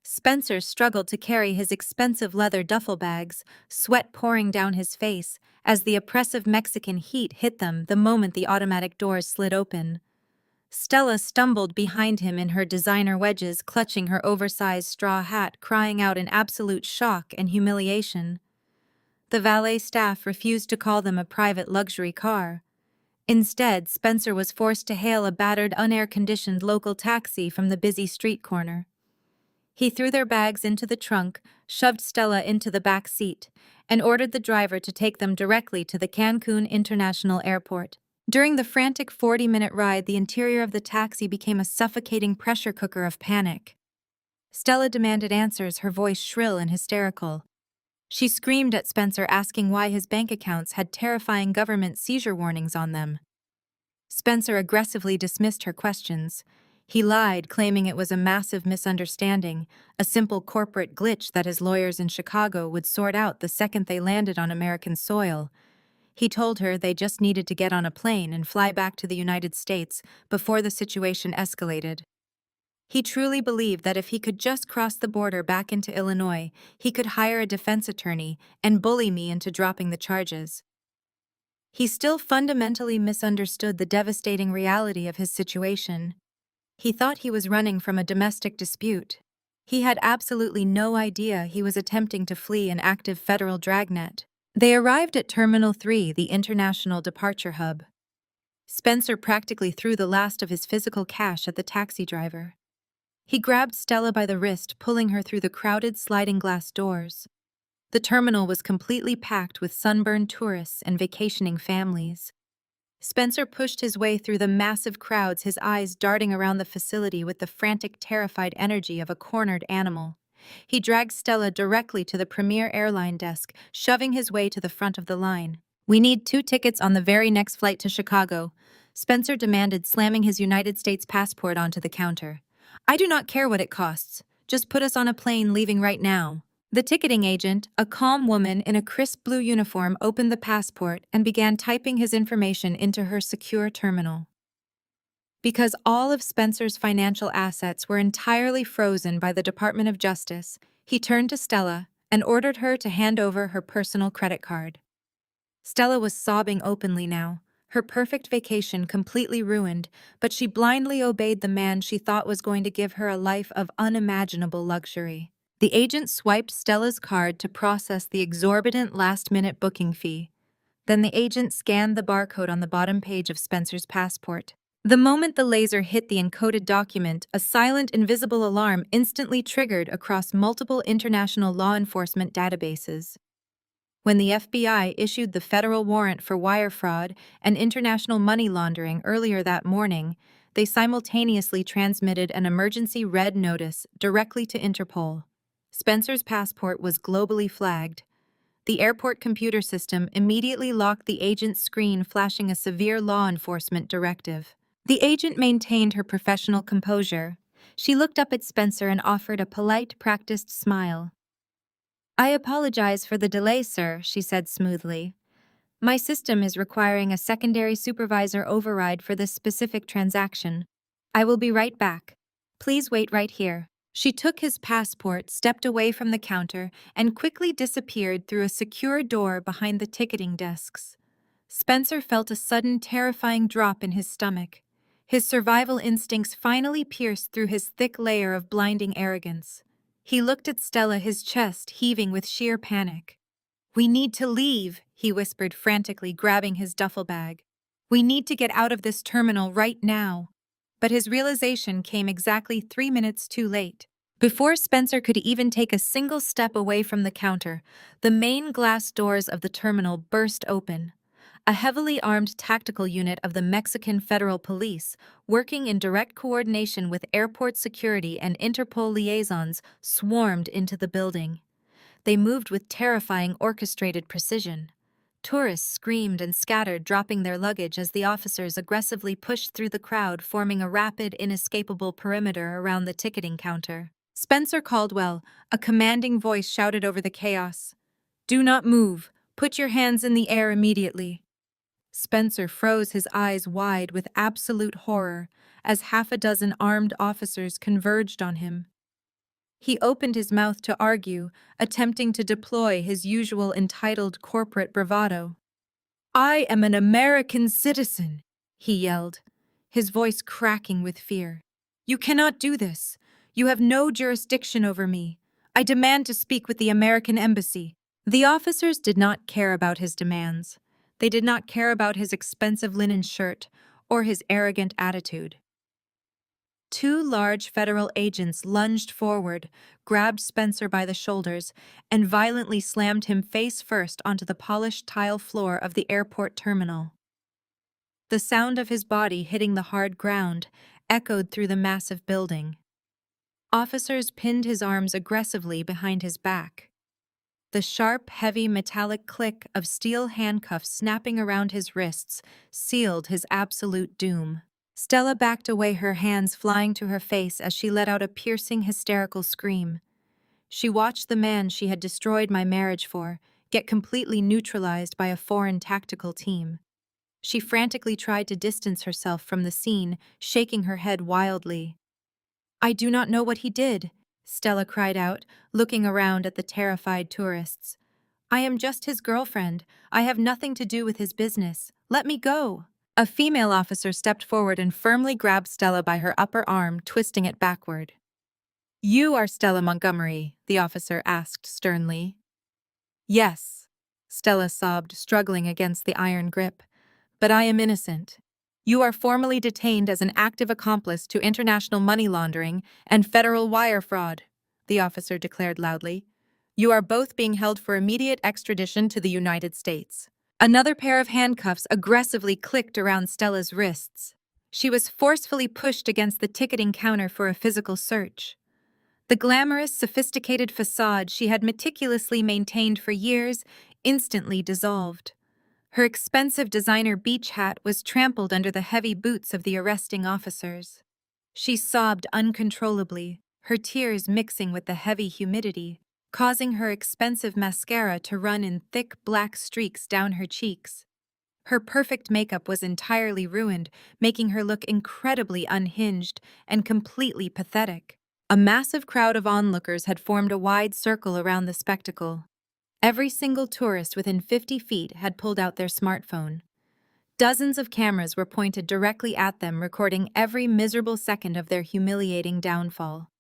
Spencer struggled to carry his expensive leather duffel bags, sweat pouring down his face as the oppressive Mexican heat hit them the moment the automatic doors slid open. Stella stumbled behind him in her designer wedges, clutching her oversized straw hat, crying out in absolute shock and humiliation. The valet staff refused to call them a private luxury car. Instead, Spencer was forced to hail a battered, unair-conditioned local taxi from the busy street corner. He threw their bags into the trunk, shoved Stella into the back seat, and ordered the driver to take them directly to the Cancun International Airport. During the frantic 40-minute ride, the interior of the taxi became a suffocating pressure cooker of panic. Stella demanded answers, her voice shrill and hysterical. She screamed at Spencer, asking why his bank accounts had terrifying government seizure warnings on them. Spencer aggressively dismissed her questions. He lied, claiming it was a massive misunderstanding, a simple corporate glitch that his lawyers in Chicago would sort out the second they landed on American soil. He told her they just needed to get on a plane and fly back to the United States before the situation escalated. He truly believed that if he could just cross the border back into Illinois, he could hire a defense attorney and bully me into dropping the charges. He still fundamentally misunderstood the devastating reality of his situation. He thought he was running from a domestic dispute. He had absolutely no idea he was attempting to flee an active federal dragnet. They arrived at Terminal 3, the international departure hub. Spencer practically threw the last of his physical cash at the taxi driver. He grabbed Stella by the wrist, pulling her through the crowded sliding glass doors. The terminal was completely packed with sunburned tourists and vacationing families. Spencer pushed his way through the massive crowds, his eyes darting around the facility with the frantic, terrified energy of a cornered animal. He dragged Stella directly to the premier airline desk, shoving his way to the front of the line. "We need 2 tickets on the very next flight to Chicago," Spencer demanded, slamming his United States passport onto the counter. "I do not care what it costs. Just put us on a plane leaving right now." The ticketing agent, a calm woman in a crisp blue uniform, opened the passport and began typing his information into her secure terminal. Because all of Spencer's financial assets were entirely frozen by the Department of Justice, he turned to Stella and ordered her to hand over her personal credit card. Stella was sobbing openly now, her perfect vacation completely ruined, but she blindly obeyed the man she thought was going to give her a life of unimaginable luxury. The agent swiped Stella's card to process the exorbitant last-minute booking fee. Then the agent scanned the barcode on the bottom page of Spencer's passport. The moment the laser hit the encoded document, a silent, invisible alarm instantly triggered across multiple international law enforcement databases. When the FBI issued the federal warrant for wire fraud and international money laundering earlier that morning, they simultaneously transmitted an emergency red notice directly to Interpol. Spencer's passport was globally flagged. The airport computer system immediately locked the agent's screen, flashing a severe law enforcement directive. The agent maintained her professional composure. She looked up at Spencer and offered a polite, practiced smile. "I apologize for the delay, sir," she said smoothly. "My system is requiring a secondary supervisor override for this specific transaction. I will be right back. Please wait right here." She took his passport, stepped away from the counter, and quickly disappeared through a secure door behind the ticketing desks. Spencer felt a sudden, terrifying drop in his stomach. His survival instincts finally pierced through his thick layer of blinding arrogance. He looked at Stella, his chest heaving with sheer panic. "We need to leave," he whispered frantically, grabbing his duffel bag. "We need to get out of this terminal right now." But his realization came exactly 3 minutes too late. Before Spencer could even take a single step away from the counter, the main glass doors of the terminal burst open. A heavily armed tactical unit of the Mexican Federal Police, working in direct coordination with airport security and Interpol liaisons, swarmed into the building. They moved with terrifying orchestrated precision. Tourists screamed and scattered, dropping their luggage as the officers aggressively pushed through the crowd, forming a rapid, inescapable perimeter around the ticketing counter. Spencer Caldwell, a commanding voice, shouted over the chaos. "Do not move. Put your hands in the air immediately." Spencer froze, his eyes wide with absolute horror, as half a dozen armed officers converged on him. He opened his mouth to argue, attempting to deploy his usual entitled corporate bravado. "I am an American citizen," he yelled, his voice cracking with fear. "You cannot do this. You have no jurisdiction over me. I demand to speak with the American embassy." The officers did not care about his demands. They did not care about his expensive linen shirt or his arrogant attitude. Two large federal agents lunged forward, grabbed Spencer by the shoulders, and violently slammed him face first onto the polished tile floor of the airport terminal. The sound of his body hitting the hard ground echoed through the massive building. Officers pinned his arms aggressively behind his back. The sharp, heavy metallic click of steel handcuffs snapping around his wrists sealed his absolute doom. Stella backed away, her hands flying to her face as she let out a piercing, hysterical scream. She watched the man she had destroyed my marriage for get completely neutralized by a foreign tactical team. She frantically tried to distance herself from the scene, shaking her head wildly. "I do not know what he did," Stella cried out, looking around at the terrified tourists. "I am just his girlfriend. I have nothing to do with his business. Let me go." A female officer stepped forward and firmly grabbed Stella by her upper arm, twisting it backward. "You are Stella Montgomery?" the officer asked sternly. "Yes," Stella sobbed, struggling against the iron grip. "But I am innocent. You are formally detained as an active accomplice to international money laundering and federal wire fraud," the officer declared loudly. "You are both being held for immediate extradition to the United States." Another pair of handcuffs aggressively clicked around Stella's wrists. She was forcefully pushed against the ticketing counter for a physical search. The glamorous, sophisticated facade she had meticulously maintained for years instantly dissolved. Her expensive designer beach hat was trampled under the heavy boots of the arresting officers. She sobbed uncontrollably, her tears mixing with the heavy humidity, causing her expensive mascara to run in thick black streaks down her cheeks. Her perfect makeup was entirely ruined, making her look incredibly unhinged and completely pathetic. A massive crowd of onlookers had formed a wide circle around the spectacle. Every single tourist within 50 feet had pulled out their smartphone. Dozens of cameras were pointed directly at them, recording every miserable second of their humiliating downfall.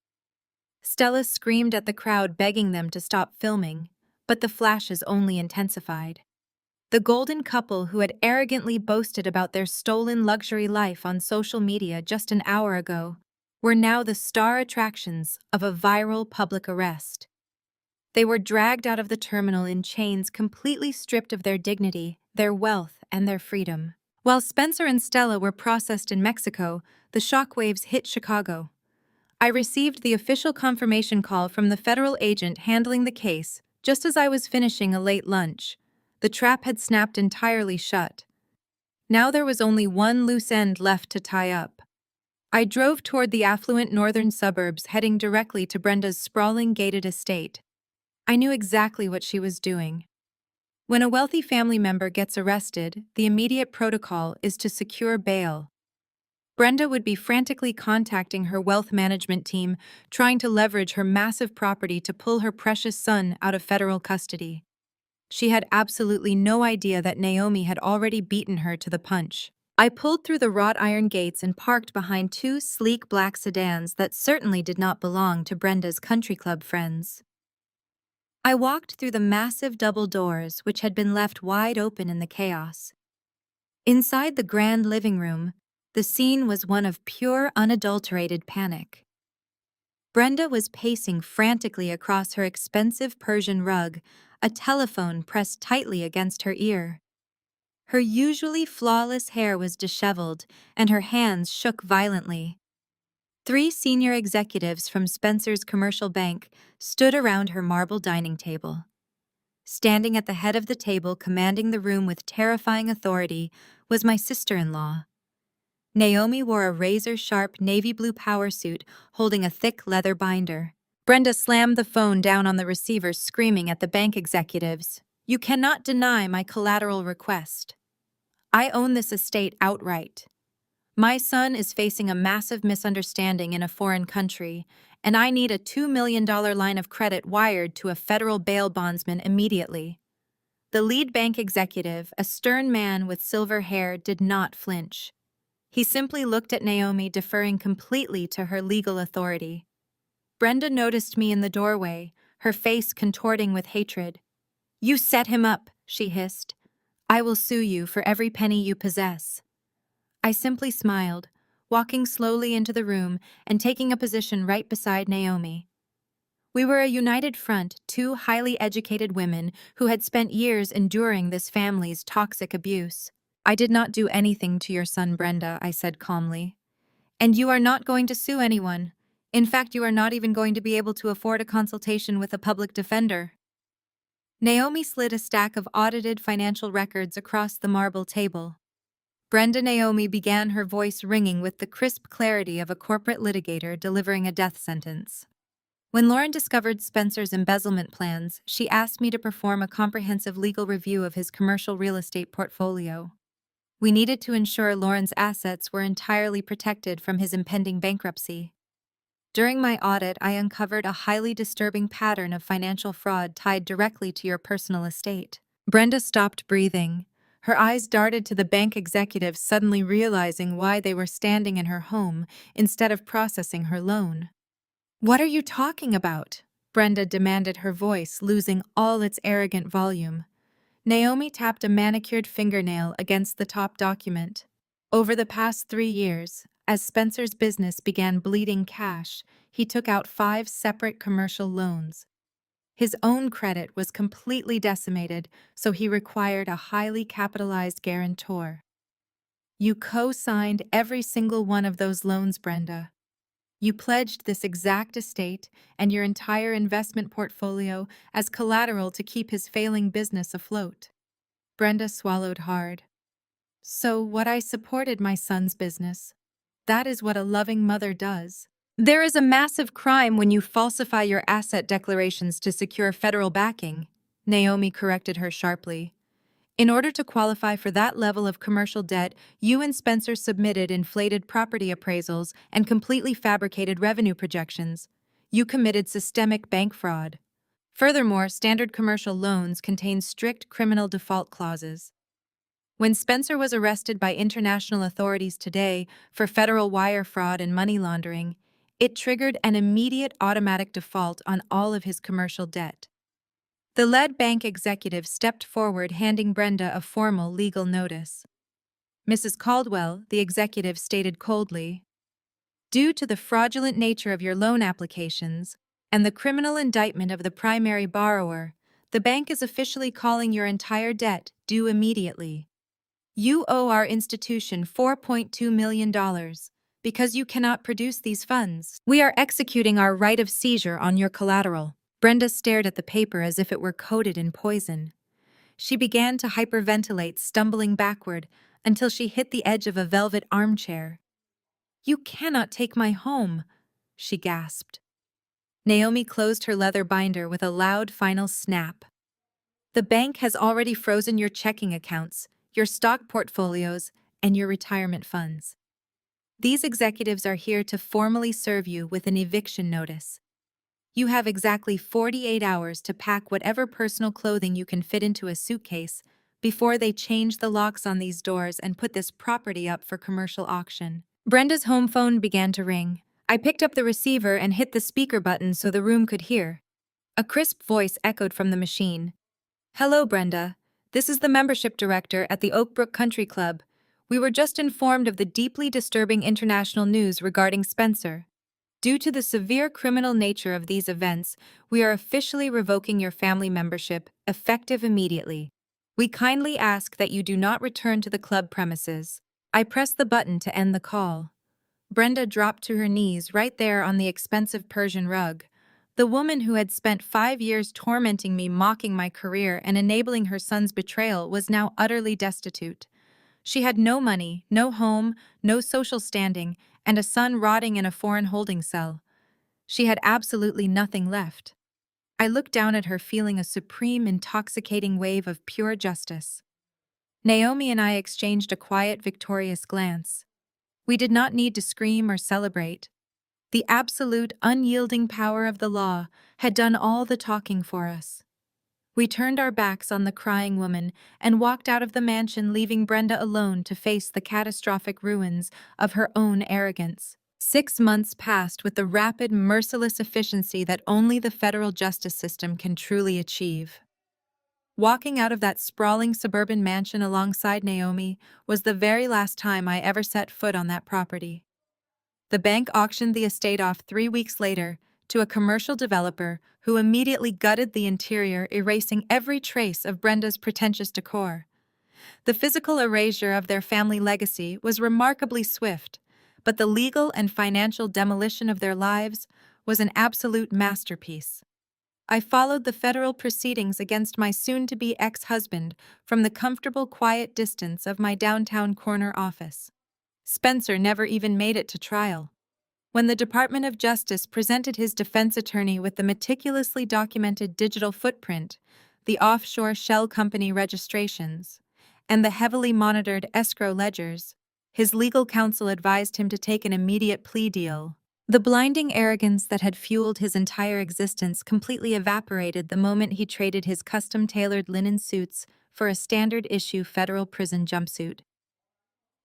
Stella screamed at the crowd, begging them to stop filming, but the flashes only intensified. The golden couple who had arrogantly boasted about their stolen luxury life on social media just an hour ago were now the star attractions of a viral public arrest. They were dragged out of the terminal in chains, completely stripped of their dignity, their wealth, and their freedom. While Spencer and Stella were processed in Mexico, the shockwaves hit Chicago. I received the official confirmation call from the federal agent handling the case just as I was finishing a late lunch. The trap had snapped entirely shut. Now there was only one loose end left to tie up. I drove toward the affluent northern suburbs, heading directly to Brenda's sprawling gated estate. I knew exactly what she was doing. When a wealthy family member gets arrested, the immediate protocol is to secure bail. Brenda would be frantically contacting her wealth management team, trying to leverage her massive property to pull her precious son out of federal custody. She had absolutely no idea that Naomi had already beaten her to the punch. I pulled through the wrought iron gates and parked behind two sleek black sedans that certainly did not belong to Brenda's country club friends. I walked through the massive double doors, which had been left wide open in the chaos. Inside the grand living room, the scene was one of pure, unadulterated panic. Brenda was pacing frantically across her expensive Persian rug, a telephone pressed tightly against her ear. Her usually flawless hair was disheveled, and her hands shook violently. 3 senior executives from Spencer's commercial bank stood around her marble dining table. Standing at the head of the table, commanding the room with terrifying authority, was my sister-in-law. Naomi wore a razor-sharp navy blue power suit, holding a thick leather binder. Brenda slammed the phone down on the receiver, screaming at the bank executives, "You cannot deny my collateral request. I own this estate outright. My son is facing a massive misunderstanding in a foreign country, and I need a $2 million line of credit wired to a federal bail bondsman immediately. The lead bank executive, a stern man with silver hair, did not flinch. He simply looked at Naomi, deferring completely to her legal authority. Brenda noticed me in the doorway, her face contorting with hatred. "You set him up," she hissed. "I will sue you for every penny you possess." I simply smiled, walking slowly into the room and taking a position right beside Naomi. We were a united front, two highly educated women who had spent years enduring this family's toxic abuse. "I did not do anything to your son, Brenda," I said calmly. "And you are not going to sue anyone. In fact, you are not even going to be able to afford a consultation with a public defender." Naomi slid a stack of audited financial records across the marble table. Brenda Naomi began, her voice ringing with the crisp clarity of a corporate litigator delivering a death sentence. "When Lauren discovered Spencer's embezzlement plans, she asked me to perform a comprehensive legal review of his commercial real estate portfolio. We needed to ensure Lauren's assets were entirely protected from his impending bankruptcy. During my audit, I uncovered a highly disturbing pattern of financial fraud tied directly to your personal estate." Brenda stopped breathing. Her eyes darted to the bank executive, suddenly realizing why they were standing in her home instead of processing her loan. "What are you talking about?" Brenda demanded, her voice losing all its arrogant volume. Naomi tapped a manicured fingernail against the top document. "Over the past 3 years, as Spencer's business began bleeding cash, he took out 5 separate commercial loans. His own credit was completely decimated, so he required a highly capitalized guarantor. You co-signed every single one of those loans, Brenda. You pledged this exact estate and your entire investment portfolio as collateral to keep his failing business afloat." Brenda swallowed hard. "So what, I supported my son's business? That is what a loving mother does." "There is a massive crime when you falsify your asset declarations to secure federal backing," Naomi corrected her sharply. "In order to qualify for that level of commercial debt, you and Spencer submitted inflated property appraisals and completely fabricated revenue projections. You committed systemic bank fraud. Furthermore, standard commercial loans contain strict criminal default clauses. When Spencer was arrested by international authorities today for federal wire fraud and money laundering, it triggered an immediate automatic default on all of his commercial debt." The lead bank executive stepped forward, handing Brenda a formal legal notice. "Mrs. Caldwell," the executive stated coldly, "due to the fraudulent nature of your loan applications and the criminal indictment of the primary borrower, the bank is officially calling your entire debt due immediately. You owe our institution $4.2 million. Because you cannot produce these funds, we are executing our right of seizure on your collateral." Brenda stared at the paper as if it were coated in poison. She began to hyperventilate, stumbling backward until she hit the edge of a velvet armchair. "You cannot take my home," she gasped. Naomi closed her leather binder with a loud final snap. "The bank has already frozen your checking accounts, your stock portfolios, and your retirement funds. These executives are here to formally serve you with an eviction notice. You have exactly 48 hours to pack whatever personal clothing you can fit into a suitcase before they change the locks on these doors and put this property up for commercial auction." Brenda's home phone began to ring. I picked up the receiver and hit the speaker button so the room could hear. A crisp voice echoed from the machine. "Hello, Brenda. This is the membership director at the Oakbrook Country Club. We were just informed of the deeply disturbing international news regarding Spencer. Due to the severe criminal nature of these events, we are officially revoking your family membership, effective immediately. We kindly ask that you do not return to the club premises." I pressed the button to end the call. Brenda dropped to her knees right there on the expensive Persian rug. The woman who had spent 5 years tormenting me, mocking my career, and enabling her son's betrayal was now utterly destitute. She had no money, no home, no social standing, and a son rotting in a foreign holding cell. She had absolutely nothing left. I looked down at her, feeling a supreme, intoxicating wave of pure justice. Naomi and I exchanged a quiet, victorious glance. We did not need to scream or celebrate. The absolute, unyielding power of the law had done all the talking for us. We turned our backs on the crying woman and walked out of the mansion, leaving Brenda alone to face the catastrophic ruins of her own arrogance. 6 months passed with the rapid, merciless efficiency that only the federal justice system can truly achieve. Walking out of that sprawling suburban mansion alongside Naomi was the very last time I ever set foot on that property. The bank auctioned the estate off 3 weeks later to a commercial developer who immediately gutted the interior, erasing every trace of Brenda's pretentious decor. The physical erasure of their family legacy was remarkably swift, but the legal and financial demolition of their lives was an absolute masterpiece. I followed the federal proceedings against my soon-to-be ex-husband from the comfortable, quiet distance of my downtown corner office. Spencer never even made it to trial. When the Department of Justice presented his defense attorney with the meticulously documented digital footprint, the offshore shell company registrations, and the heavily monitored escrow ledgers, his legal counsel advised him to take an immediate plea deal. The blinding arrogance that had fueled his entire existence completely evaporated the moment he traded his custom-tailored linen suits for a standard-issue federal prison jumpsuit.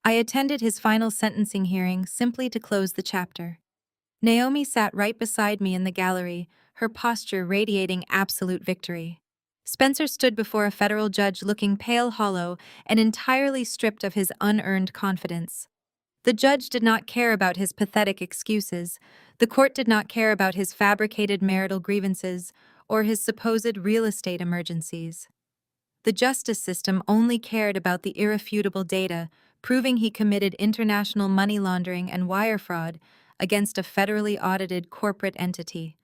I attended his final sentencing hearing simply to close the chapter. Naomi sat right beside me in the gallery, her posture radiating absolute victory. Spencer stood before a federal judge looking pale, hollow, and entirely stripped of his unearned confidence. The judge did not care about his pathetic excuses. The court did not care about his fabricated marital grievances or his supposed real estate emergencies. The justice system only cared about the irrefutable data, proving he committed international money laundering and wire fraud against a federally audited corporate entity.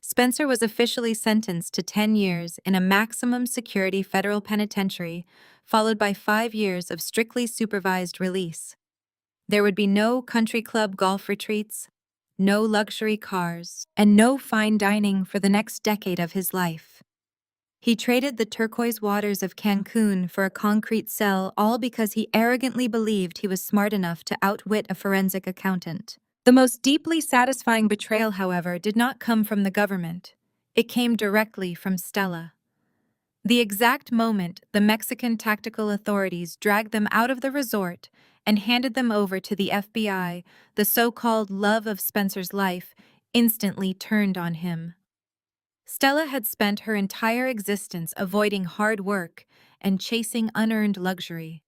Spencer was officially sentenced to 10 years in a maximum security federal penitentiary, followed by 5 years of strictly supervised release. There would be no country club golf retreats, no luxury cars, and no fine dining for the next decade of his life. He traded the turquoise waters of Cancun for a concrete cell, all because he arrogantly believed he was smart enough to outwit a forensic accountant. The most deeply satisfying betrayal, however, did not come from the government. It came directly from Stella. The exact moment the Mexican tactical authorities dragged them out of the resort and handed them over to the FBI, the so-called love of Spencer's life instantly turned on him. Stella had spent her entire existence avoiding hard work and chasing unearned luxury.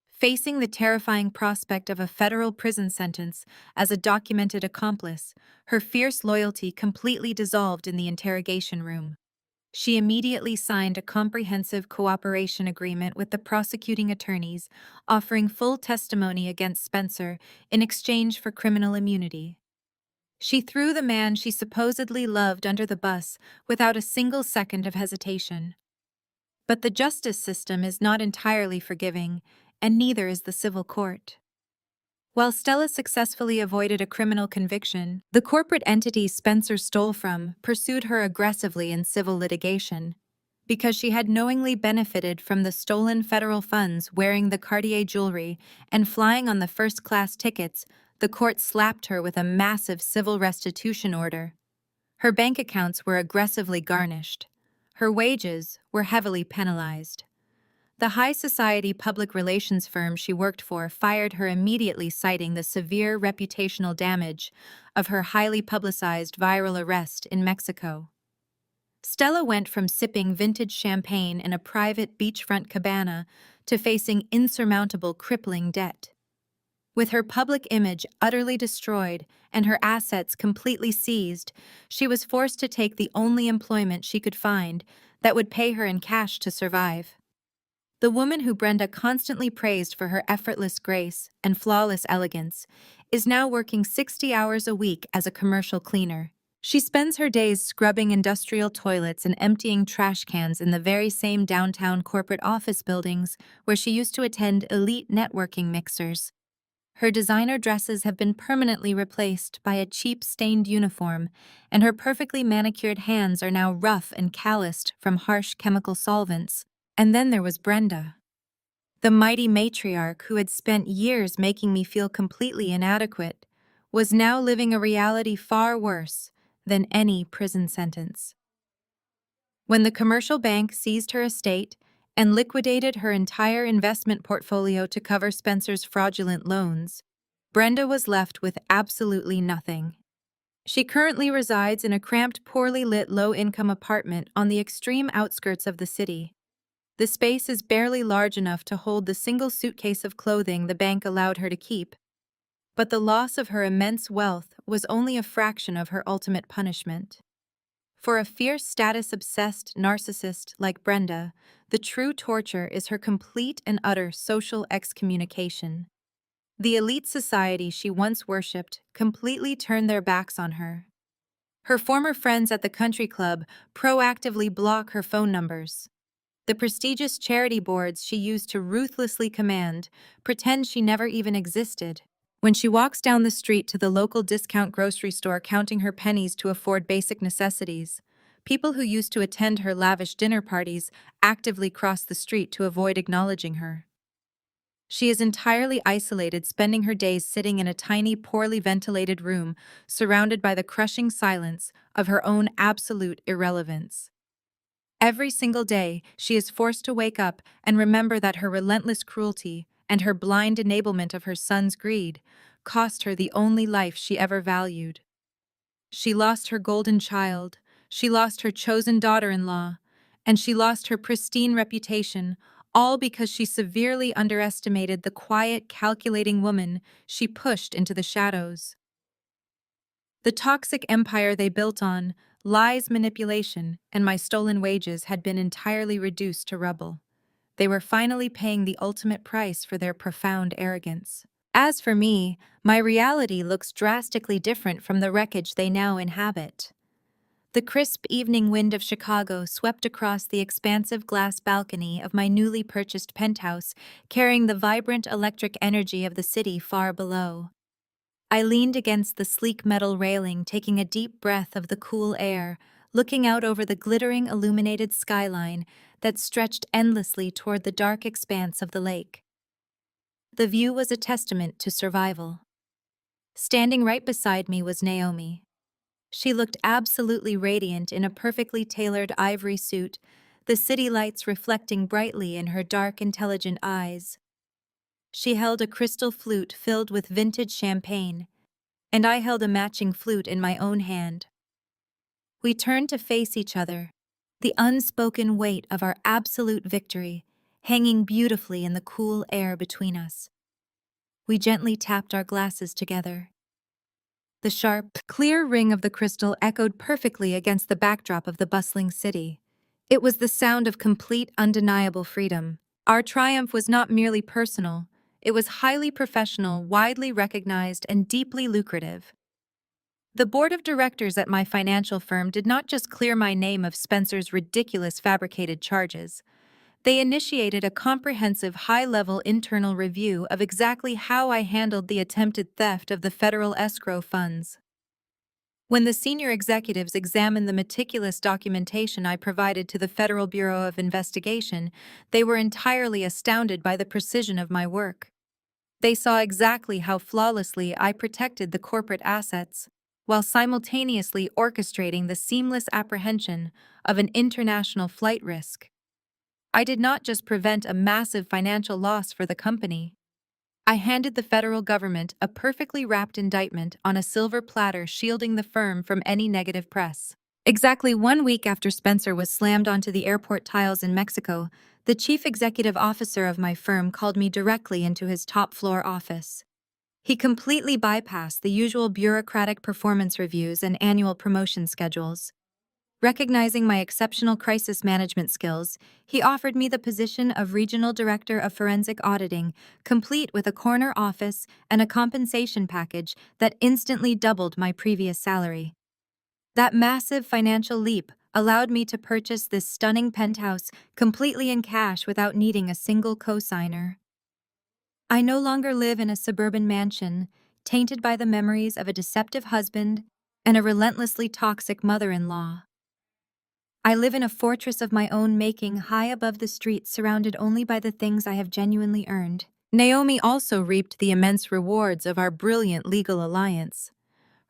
Facing the terrifying prospect of a federal prison sentence as a documented accomplice, her fierce loyalty completely dissolved in the interrogation room. She immediately signed a comprehensive cooperation agreement with the prosecuting attorneys, offering full testimony against Spencer in exchange for criminal immunity. She threw the man she supposedly loved under the bus without a single second of hesitation. But the justice system is not entirely forgiving, and neither is the civil court. While Stella successfully avoided a criminal conviction, the corporate entity Spencer stole from pursued her aggressively in civil litigation. Because she had knowingly benefited from the stolen federal funds, wearing the Cartier jewelry and flying on the first-class tickets, the court slapped her with a massive civil restitution order. Her bank accounts were aggressively garnished. Her wages were heavily penalized. The high society public relations firm she worked for fired her immediately, citing the severe reputational damage of her highly publicized viral arrest in Mexico. Stella went from sipping vintage champagne in a private beachfront cabana to facing insurmountable, crippling debt. With her public image utterly destroyed and her assets completely seized, she was forced to take the only employment she could find that would pay her in cash to survive. The woman who Brenda constantly praised for her effortless grace and flawless elegance is now working 60 hours a week as a commercial cleaner. She spends her days scrubbing industrial toilets and emptying trash cans in the very same downtown corporate office buildings where she used to attend elite networking mixers. Her designer dresses have been permanently replaced by a cheap stained uniform, and her perfectly manicured hands are now rough and calloused from harsh chemical solvents. And then there was Brenda, the mighty matriarch who had spent years making me feel completely inadequate, was now living a reality far worse than any prison sentence. When the commercial bank seized her estate and liquidated her entire investment portfolio to cover Spencer's fraudulent loans, Brenda was left with absolutely nothing. She currently resides in a cramped, poorly lit, low-income apartment on the extreme outskirts of the city. The space is barely large enough to hold the single suitcase of clothing the bank allowed her to keep, but the loss of her immense wealth was only a fraction of her ultimate punishment. For a fierce, status-obsessed narcissist like Brenda, the true torture is her complete and utter social excommunication. The elite society she once worshipped completely turned their backs on her. Her former friends at the country club proactively block her phone numbers. The prestigious charity boards she used to ruthlessly command pretend she never even existed. When she walks down the street to the local discount grocery store counting her pennies to afford basic necessities, people who used to attend her lavish dinner parties actively cross the street to avoid acknowledging her. She is entirely isolated, spending her days sitting in a tiny, poorly ventilated room, surrounded by the crushing silence of her own absolute irrelevance. Every single day, she is forced to wake up and remember that her relentless cruelty and her blind enablement of her son's greed cost her the only life she ever valued. She lost her golden child, she lost her chosen daughter-in-law, and she lost her pristine reputation, all because she severely underestimated the quiet, calculating woman she pushed into the shadows. The toxic empire they built on lies, manipulation, and my stolen wages had been entirely reduced to rubble. They were finally paying the ultimate price for their profound arrogance. As for me, my reality looks drastically different from the wreckage they now inhabit. The crisp evening wind of Chicago swept across the expansive glass balcony of my newly purchased penthouse, carrying the vibrant electric energy of the city far below. I leaned against the sleek metal railing, taking a deep breath of the cool air, looking out over the glittering, illuminated skyline that stretched endlessly toward the dark expanse of the lake. The view was a testament to survival. Standing right beside me was Naomi. She looked absolutely radiant in a perfectly tailored ivory suit, the city lights reflecting brightly in her dark, intelligent eyes. She held a crystal flute filled with vintage champagne, and I held a matching flute in my own hand. We turned to face each other, the unspoken weight of our absolute victory hanging beautifully in the cool air between us. We gently tapped our glasses together. The sharp, clear ring of the crystal echoed perfectly against the backdrop of the bustling city. It was the sound of complete, undeniable freedom. Our triumph was not merely personal, it was highly professional, widely recognized, and deeply lucrative. The board of directors at my financial firm did not just clear my name of Spencer's ridiculous fabricated charges. They initiated a comprehensive, high-level internal review of exactly how I handled the attempted theft of the federal escrow funds. When the senior executives examined the meticulous documentation I provided to the Federal Bureau of Investigation, they were entirely astounded by the precision of my work. They saw exactly how flawlessly I protected the corporate assets, while simultaneously orchestrating the seamless apprehension of an international flight risk. I did not just prevent a massive financial loss for the company. I handed the federal government a perfectly wrapped indictment on a silver platter, shielding the firm from any negative press. Exactly 1 week after Spencer was slammed onto the airport tiles in Mexico, the chief executive officer of my firm called me directly into his top-floor office. He completely bypassed the usual bureaucratic performance reviews and annual promotion schedules. Recognizing my exceptional crisis management skills, he offered me the position of Regional Director of Forensic Auditing, complete with a corner office and a compensation package that instantly doubled my previous salary. That massive financial leap allowed me to purchase this stunning penthouse completely in cash without needing a single co-signer. I no longer live in a suburban mansion, tainted by the memories of a deceptive husband and a relentlessly toxic mother-in-law. I live in a fortress of my own making, high above the streets, surrounded only by the things I have genuinely earned. Naomi also reaped the immense rewards of our brilliant legal alliance.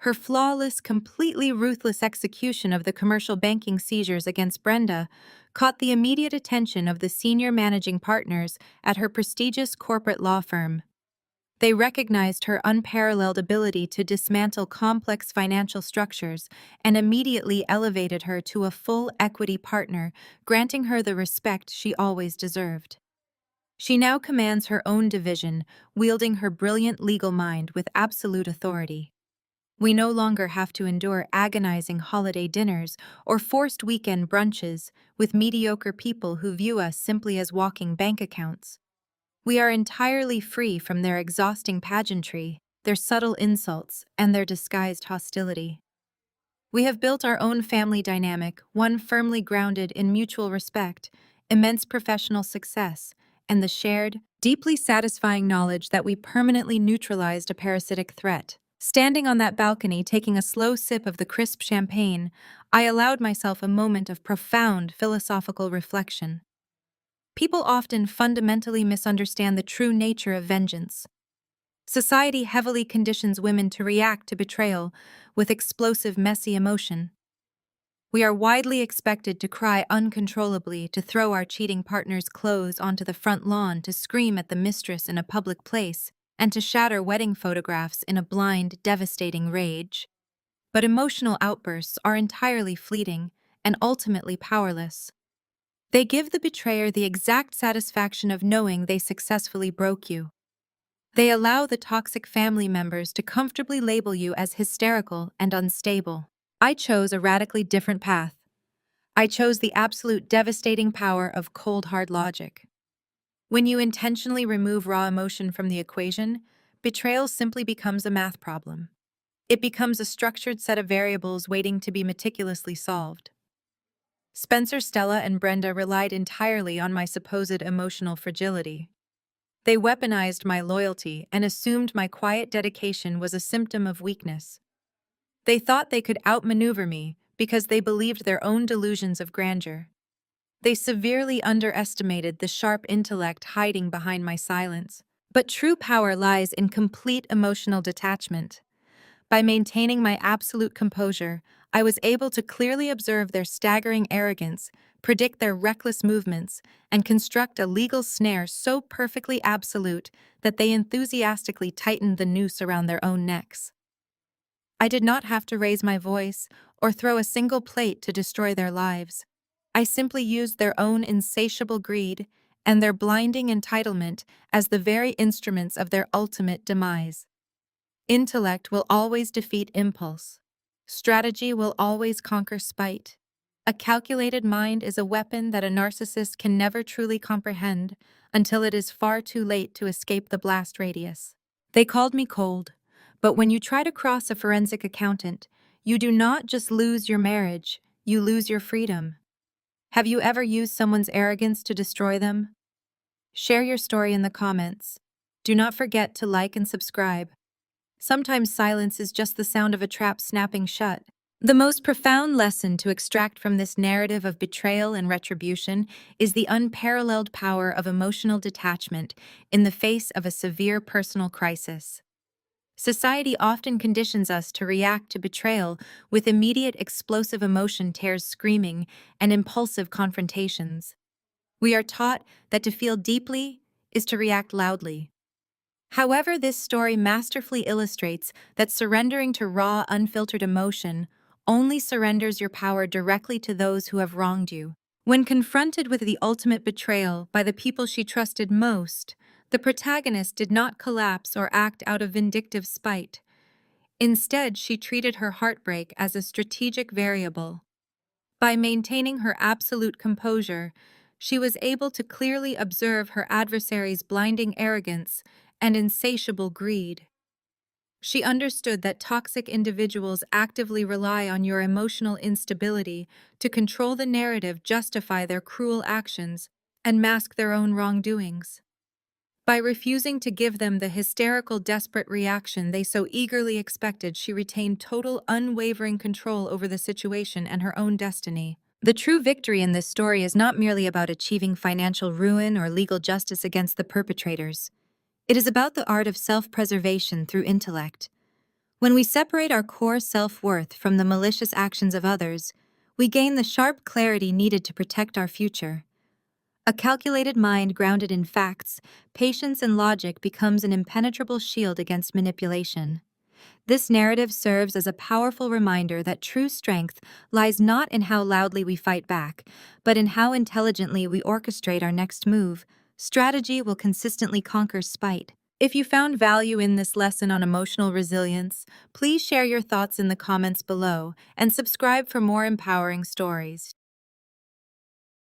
Her flawless, completely ruthless execution of the commercial banking seizures against Brenda caught the immediate attention of the senior managing partners at her prestigious corporate law firm. They recognized her unparalleled ability to dismantle complex financial structures and immediately elevated her to a full equity partner, granting her the respect she always deserved. She now commands her own division, wielding her brilliant legal mind with absolute authority. We no longer have to endure agonizing holiday dinners or forced weekend brunches with mediocre people who view us simply as walking bank accounts. We are entirely free from their exhausting pageantry, their subtle insults, and their disguised hostility. We have built our own family dynamic, one firmly grounded in mutual respect, immense professional success, and the shared, deeply satisfying knowledge that we permanently neutralized a parasitic threat. Standing on that balcony, taking a slow sip of the crisp champagne, I allowed myself a moment of profound philosophical reflection. People often fundamentally misunderstand the true nature of vengeance. Society heavily conditions women to react to betrayal with explosive, messy emotion. We are widely expected to cry uncontrollably, to throw our cheating partner's clothes onto the front lawn, to scream at the mistress in a public place, and to shatter wedding photographs in a blind, devastating rage. But emotional outbursts are entirely fleeting and ultimately powerless. They give the betrayer the exact satisfaction of knowing they successfully broke you. They allow the toxic family members to comfortably label you as hysterical and unstable. I chose a radically different path. I chose the absolute devastating power of cold hard logic. When you intentionally remove raw emotion from the equation, betrayal simply becomes a math problem. It becomes a structured set of variables waiting to be meticulously solved. Spencer, Stella, and Brenda relied entirely on my supposed emotional fragility. They weaponized my loyalty and assumed my quiet dedication was a symptom of weakness. They thought they could outmaneuver me because they believed their own delusions of grandeur. They severely underestimated the sharp intellect hiding behind my silence. But true power lies in complete emotional detachment. By maintaining my absolute composure, I was able to clearly observe their staggering arrogance, predict their reckless movements, and construct a legal snare so perfectly absolute that they enthusiastically tightened the noose around their own necks. I did not have to raise my voice or throw a single plate to destroy their lives. I simply used their own insatiable greed and their blinding entitlement as the very instruments of their ultimate demise. Intellect will always defeat impulse. Strategy will always conquer spite. A calculated mind is a weapon that a narcissist can never truly comprehend until it is far too late to escape the blast radius. They called me cold, but when you try to cross a forensic accountant, you do not just lose your marriage, you lose your freedom. Have you ever used someone's arrogance to destroy them? Share your story in the comments. Do not forget to like and subscribe. Sometimes silence is just the sound of a trap snapping shut. The most profound lesson to extract from this narrative of betrayal and retribution is the unparalleled power of emotional detachment in the face of a severe personal crisis. Society often conditions us to react to betrayal with immediate explosive emotion tears screaming and impulsive confrontations. We are taught that to feel deeply is to react loudly. However, this story masterfully illustrates that surrendering to raw, unfiltered emotion only surrenders your power directly to those who have wronged you. When confronted with the ultimate betrayal by the people she trusted most, the protagonist did not collapse or act out of vindictive spite. Instead, she treated her heartbreak as a strategic variable. By maintaining her absolute composure, she was able to clearly observe her adversary's blinding arrogance and insatiable greed. She understood that toxic individuals actively rely on your emotional instability to control the narrative, justify their cruel actions, and mask their own wrongdoings. By refusing to give them the hysterical, desperate reaction they so eagerly expected, she retained total, unwavering control over the situation and her own destiny. The true victory in this story is not merely about achieving financial ruin or legal justice against the perpetrators. It is about the art of self-preservation through intellect. When we separate our core self-worth from the malicious actions of others, we gain the sharp clarity needed to protect our future. A calculated mind grounded in facts, patience, and logic becomes an impenetrable shield against manipulation. This narrative serves as a powerful reminder that true strength lies not in how loudly we fight back, but in how intelligently we orchestrate our next move. Strategy will consistently conquer spite. If you found value in this lesson on emotional resilience, please share your thoughts in the comments below and subscribe for more empowering stories.